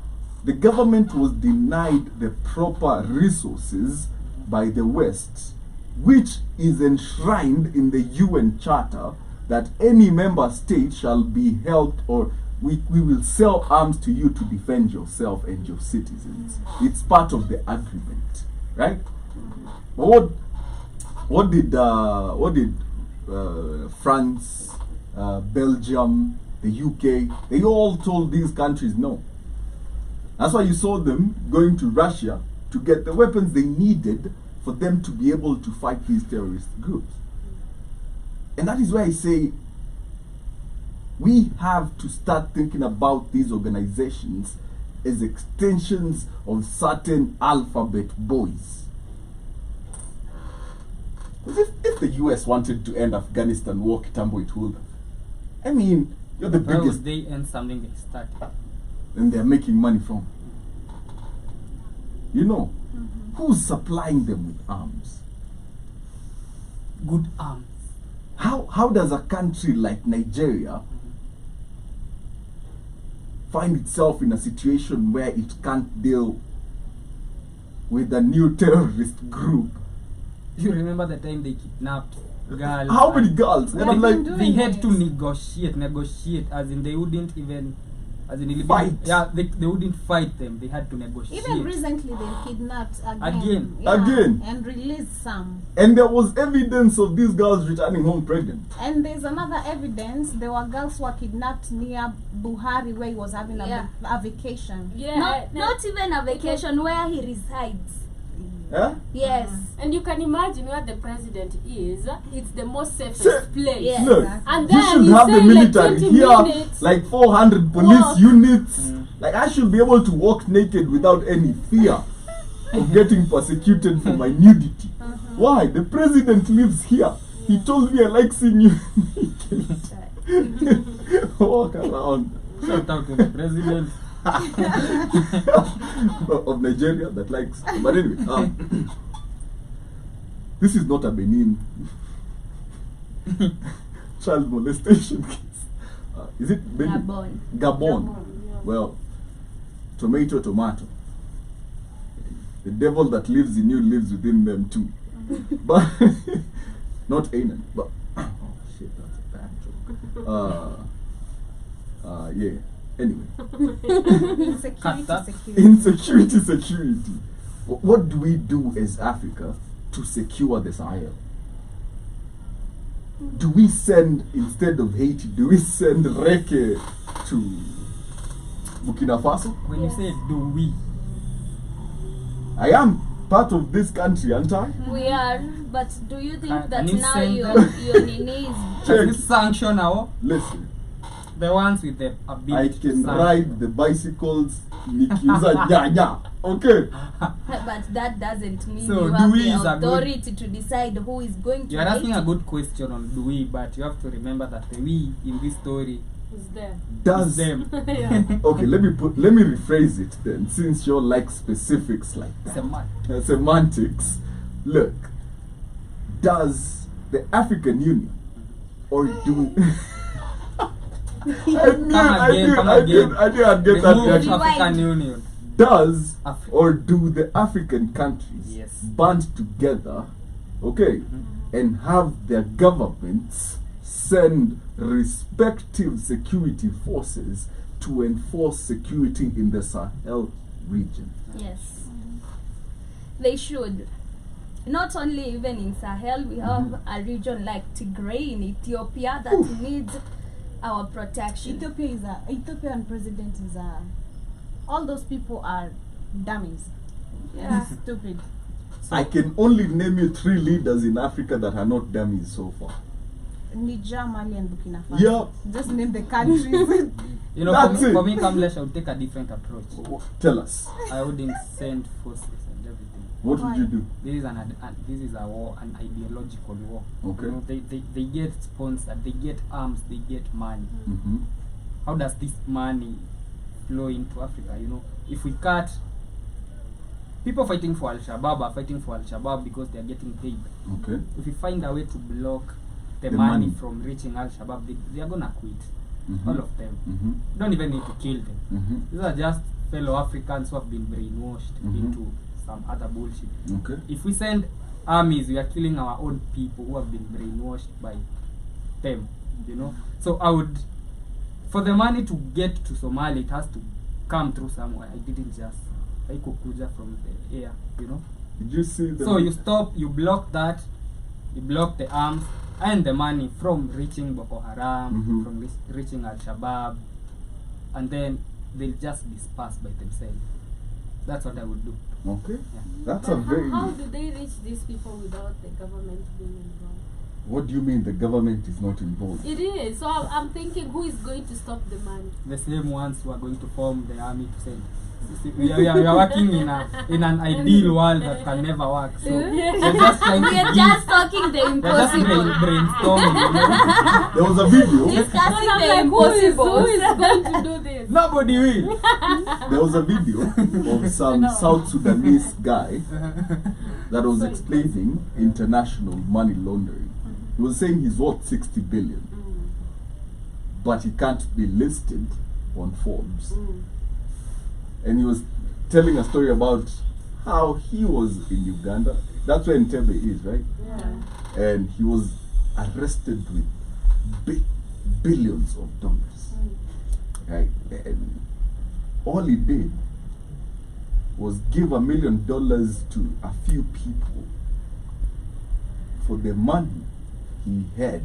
the government was denied the proper resources by the West, which is enshrined in the UN Charter that any member state shall be helped, or we will sell arms to you to defend yourself and your citizens. It's part of the agreement, right? But what did France, Belgium, the UK, they all told these countries no. That's why you saw them going to Russia to get the weapons they needed for them to be able to fight these terrorist groups. And that is why I say we have to start thinking about these organizations as extensions of certain alphabet boys. Because if the US wanted to end Afghanistan war, Kitambo, it would. I mean, you're the Why biggest, would they end something they started? and they're making money from. You know, who's supplying them with arms? Good arms. How does a country like Nigeria find itself in a situation where it can't deal with a new terrorist group? You remember the time they kidnapped girls? How many girls? And I'm like, Doing They had it. to negotiate, as in they wouldn't even, as in Fight. Yeah, they wouldn't fight them. They had to negotiate. Even recently, they kidnapped again. Again. Again. And released some. and there was evidence of these girls returning home pregnant. And there's another evidence. There were girls who were kidnapped near Buhari, where he was having Yeah. a vacation. Yeah. Not even a vacation where he resides. Yeah? Yes. And you can imagine where the president is. It's the most safest Sir, place. Yeah. Look, And you then should you have the say like military 20 here, minutes. like 400 police Walk. units. Like, I should be able to walk naked without any fear of getting persecuted for my nudity. Why? The president lives here. He told me I like seeing you naked. Walk around. Shout out to the president. Of Nigeria that likes. But anyway, this is not a Benin child molestation case. Is it Benin? Gabon. Gabon. Yeah. Well, tomato. The devil that lives in you lives within them too. But not Anan. But oh shit, that's a bad joke. Yeah. Anyway. Insecurity, that. security. Security. What do we do as Africa to secure the Sahel? Do we send, instead of Haiti, do we send Reke to Burkina Faso? When you say do we, I am part of this country, aren't I? We are, but do you think Can that you now send your them? nini is Check. this sanction now, Listen, the ones with the I ability to can sanction. ride the bicycles, nikiuza nyanya. Okay. but that doesn't mean So, you do have we the is a good- authority to decide who is going to You are asking rate a it. good question on do we, but you have to remember that the we in this story Who's there? Does is them. Yeah. Okay, let me rephrase it then, since you're like specifics like It's that. a man. Semantics. Look, does the African Union or do I knew I'd get that Remove reaction. African Union. Does Africa. or do the African countries Yes. band together, okay, and have their governments send respective security forces to enforce security in the Sahel region? Yes. They should. Not only even in Sahel, we have a region like Tigray in Ethiopia that needs our protection. Ethiopian president is all those people are dummies. Yeah. Stupid. I can only name you 3 leaders in Africa that are not dummies so far. Niger, Mali, and Burkina Faso. Yeah. Just name the countries. You know, That's it. for me, Kamlesh, I would take a different approach. Tell us, I wouldn't send forces and everything. what Why? would you do? This is a war, an ideological war. Okay. You know, they get sponsored, they get arms, they get money. Mm-hmm. How does this money flow into Africa? You know, if we cut, people fighting for Al-Shabaab are fighting for Al-Shabaab because they are getting paid. Okay. If we find a way to block the The money money. from reaching Al-Shabaab, they are gonna quit. Mhm. All of them. Mm-hmm. You don't even need to kill them. Mm-hmm. These are just fellow Africans who have been brainwashed into some other bullshit. Okay. If we send armies, we are killing our own people who have been brainwashed by them, you know. So I would, for the money to get to Somalia, it has to come through somewhere. I didn't just haikukuja from the air, you know. Did you see the? So you stop, you block that, you block the arms and the money from reaching Boko Haram, from reaching Al-Shabaab, and then they'll just disperse by themselves. That's what I would do. Okay. Yeah. That's But a very. how do they reach these people without the government being involved? What do you mean the government is not involved? It is. So I'm thinking, who is going to stop the money? The same ones who are going to form the army to send. We are working in an ideal world that can never work. So we're just trying We to are just talking the we're just impossible. brainstorming. You know? There was a video. Discussing I'm the like, who is impossible. going to do this? Nobody will. There was a video of some South Sudanese guy that was explaining international money laundering. He was saying he's worth 60 billion, but he can't be listed on Forbes. And he was telling a story about how he was in Uganda. That's where Entebbe is, right? Yeah. And he was arrested with billions of dollars. Right? And all he did was give $1 million to a few people for the money he had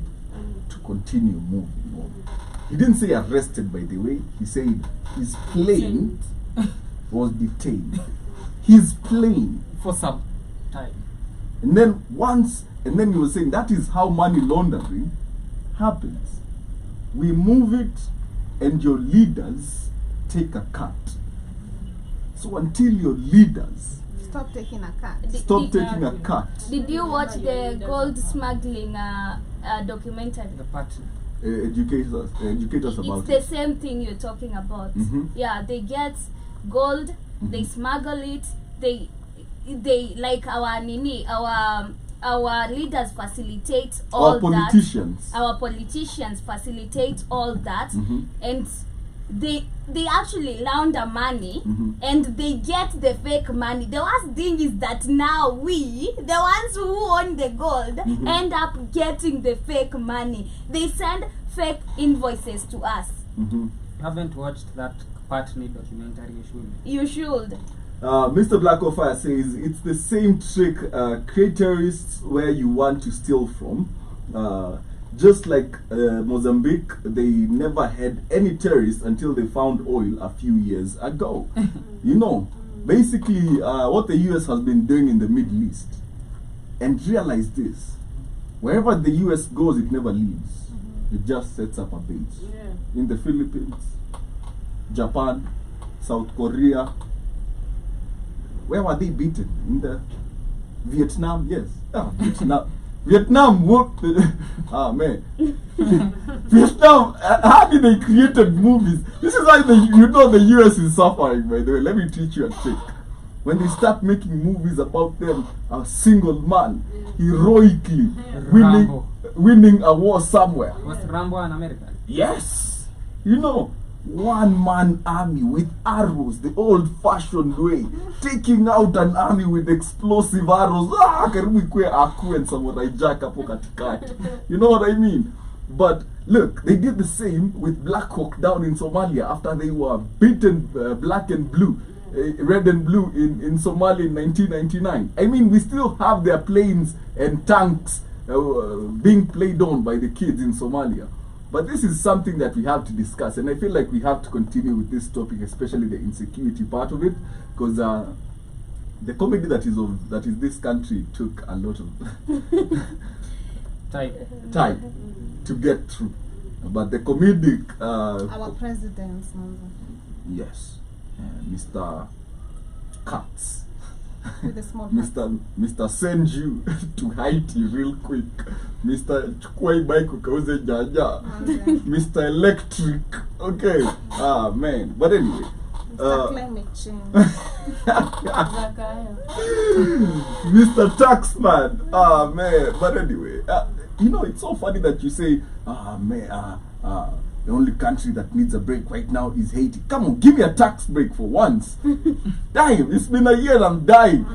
to continue moving on. He didn't say arrested, by the way. He said his plane was detained. His plane. For some time. And then he was saying that is how money laundering happens. We move it and your leaders take a cut. So until your leaders Stop taking a cut. stop taking a cut, Did you watch the gold smuggling documentary? The party. educate us about It's the it. same thing you're talking about. Mhm. Yeah, they get gold, they smuggle it, they like our leaders facilitate all Our politicians. that. Our politicians facilitate all that, and they actually launder money, and they get the fake money. The worst thing is that now we, the ones who own the gold, end up getting the fake money. They send fake invoices to us. Haven't watched that Patney documentary, you should. You should. Mr. Black of Fire says it's the same trick. Create terrorists where you want to steal from. Just like Mozambique, they never had any terrorists until they found oil a few years ago. You know, basically what the US has been doing in the Middle East. And realize this, wherever the US goes, it never leaves. It just sets up a base. Yeah. In the Philippines, Japan, South Korea. Where were they beaten? In the Vietnam? Yes. Vietnam. Vietnam worked. Man. Vietnam. How did they created movies? This is why the US is suffering. By the way, let me teach you a trick. When they start making movies about them, a single man heroically winning a war somewhere. Was Rambo an American? Yes. You know, one-man army with arrows, the old-fashioned way, taking out an army with explosive arrows. Karibu ikue aku and samurai jack hapo katikati. You know what I mean? But look, they did the same with Black Hawk down in Somalia after they were beaten black and blue, red and blue in Somalia in 1999. I mean, we still have their planes and tanks being played on by the kids in Somalia. But this is something that we have to discuss, and I feel like we have to continue with this topic, especially the insecurity part of it, because the comedy that is this country took a lot of time to get through. But the comedic, Our presidents. yes, Mr. Katz. With the small Mr. Send you to Haiti real quick. Mr. Chukwai Baiko Kauze Jaja. Mr. Electric. Okay. Man. But anyway. Climate change. Mr. Taxman. Man. But anyway. You know, it's so funny that you say, man, the only country that needs a break right now is Haiti. Come on, give me a tax break for once. Damn, it's been a year, I'm dying.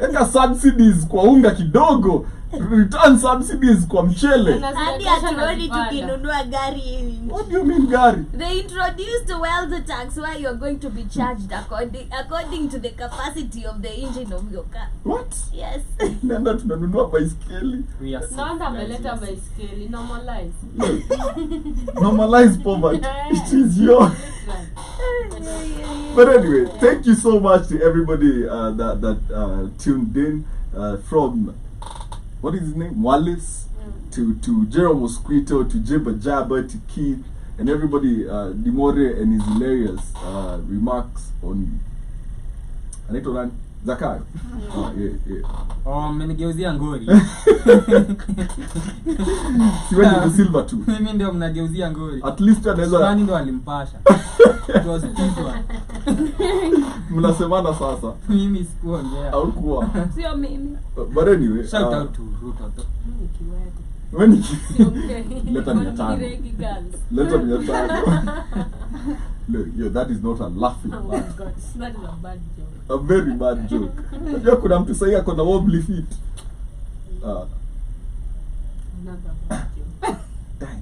Eka subsidies kwa unga kidogo, return subsidies kwa mchele. Hadi hatuoni tukinunua gari. What do you mean gari? They introduced the wealth tax where you're going to be charged according to the capacity of the engine of your car. What? Yes. Nenda tunanunua baiskeli. We are Naona ameleta baiskeli, normalize. Normalize poverty. It is your. But anyway, thank you so much to everybody that tuned in from, what is his name? Wallace, to Jerome Mosquito, to Jibba Jabba, to Keith, and everybody, Dimore and his hilarious remarks on Anitoran Zakayo. Mmenigeuzia ngori. Siwendi kusilva tu. Mimi ndio mnageuzia ngori. At least anaweza. Nani ndo alimpasha? It was this one. Mnasemana sasa. Mimi sikuongea. Haukuwa. Sio mimi. But anyway, Shout out to Ruto. when you Leta me a tano. Look, yo, that is not a laughing Oh my laugh. god, that is a bad joke. A very bad joke. Unajua kuna mtu sahi ako na wobbly feet. Another bad joke. Dang.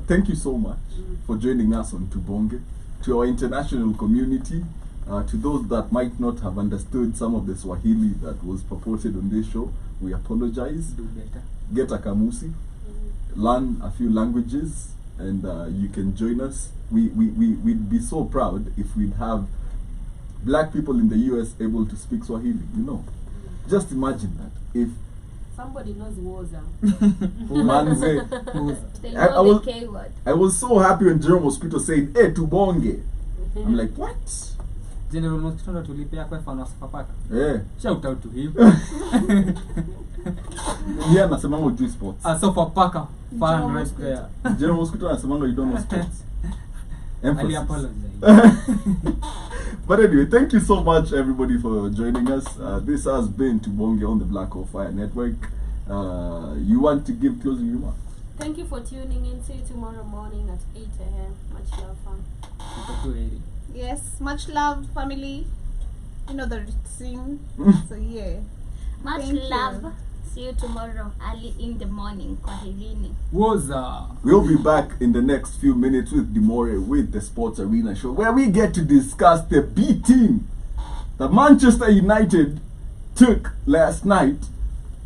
Thank you so much for joining us on Tubonge. To our international community, to those that might not have understood some of the Swahili that was purported on this show, we apologize. Do better. Get a kamusi, learn a few languages, and you can join us. We'd be so proud if we'd have black people in the US able to speak Swahili, you know. Just imagine that. If Somebody knows Woza. Manze, They I know was- the K word. I was so happy when Jerome Mosquito said, "Hey, Tubonge." I'm like, what? General Mosquito ndo tulipea kwa mfano Sofapaka. Yeah. Shout out to him. Yeah, anasemanga ujui sports. Sofapaka fan General right Mosquito. there. Jerome Mosquito anasemanga you don't know sports. Ali Emphasis. apologize. But anyway, thank you so much, everybody, for joining us. This has been Tubonge on the Black Hole Fire Network. You want to give closing remarks? Thank you for tuning in. See you tomorrow morning at 8 a.m. Much love, fam. Tuko heri. Yes, much love, family. You know the routine. So yeah. Much Thank you. love. See you tomorrow early in the morning. Kwaherini. Woza. We'll be back in the next few minutes with Demore with the Sports Arena Show, where we get to discuss the B team that Manchester United took last night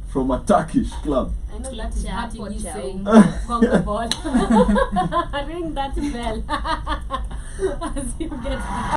from a Turkish club. I know that is Kichapo hurting you cha saying unga. Congo ball. Ring that bell as you get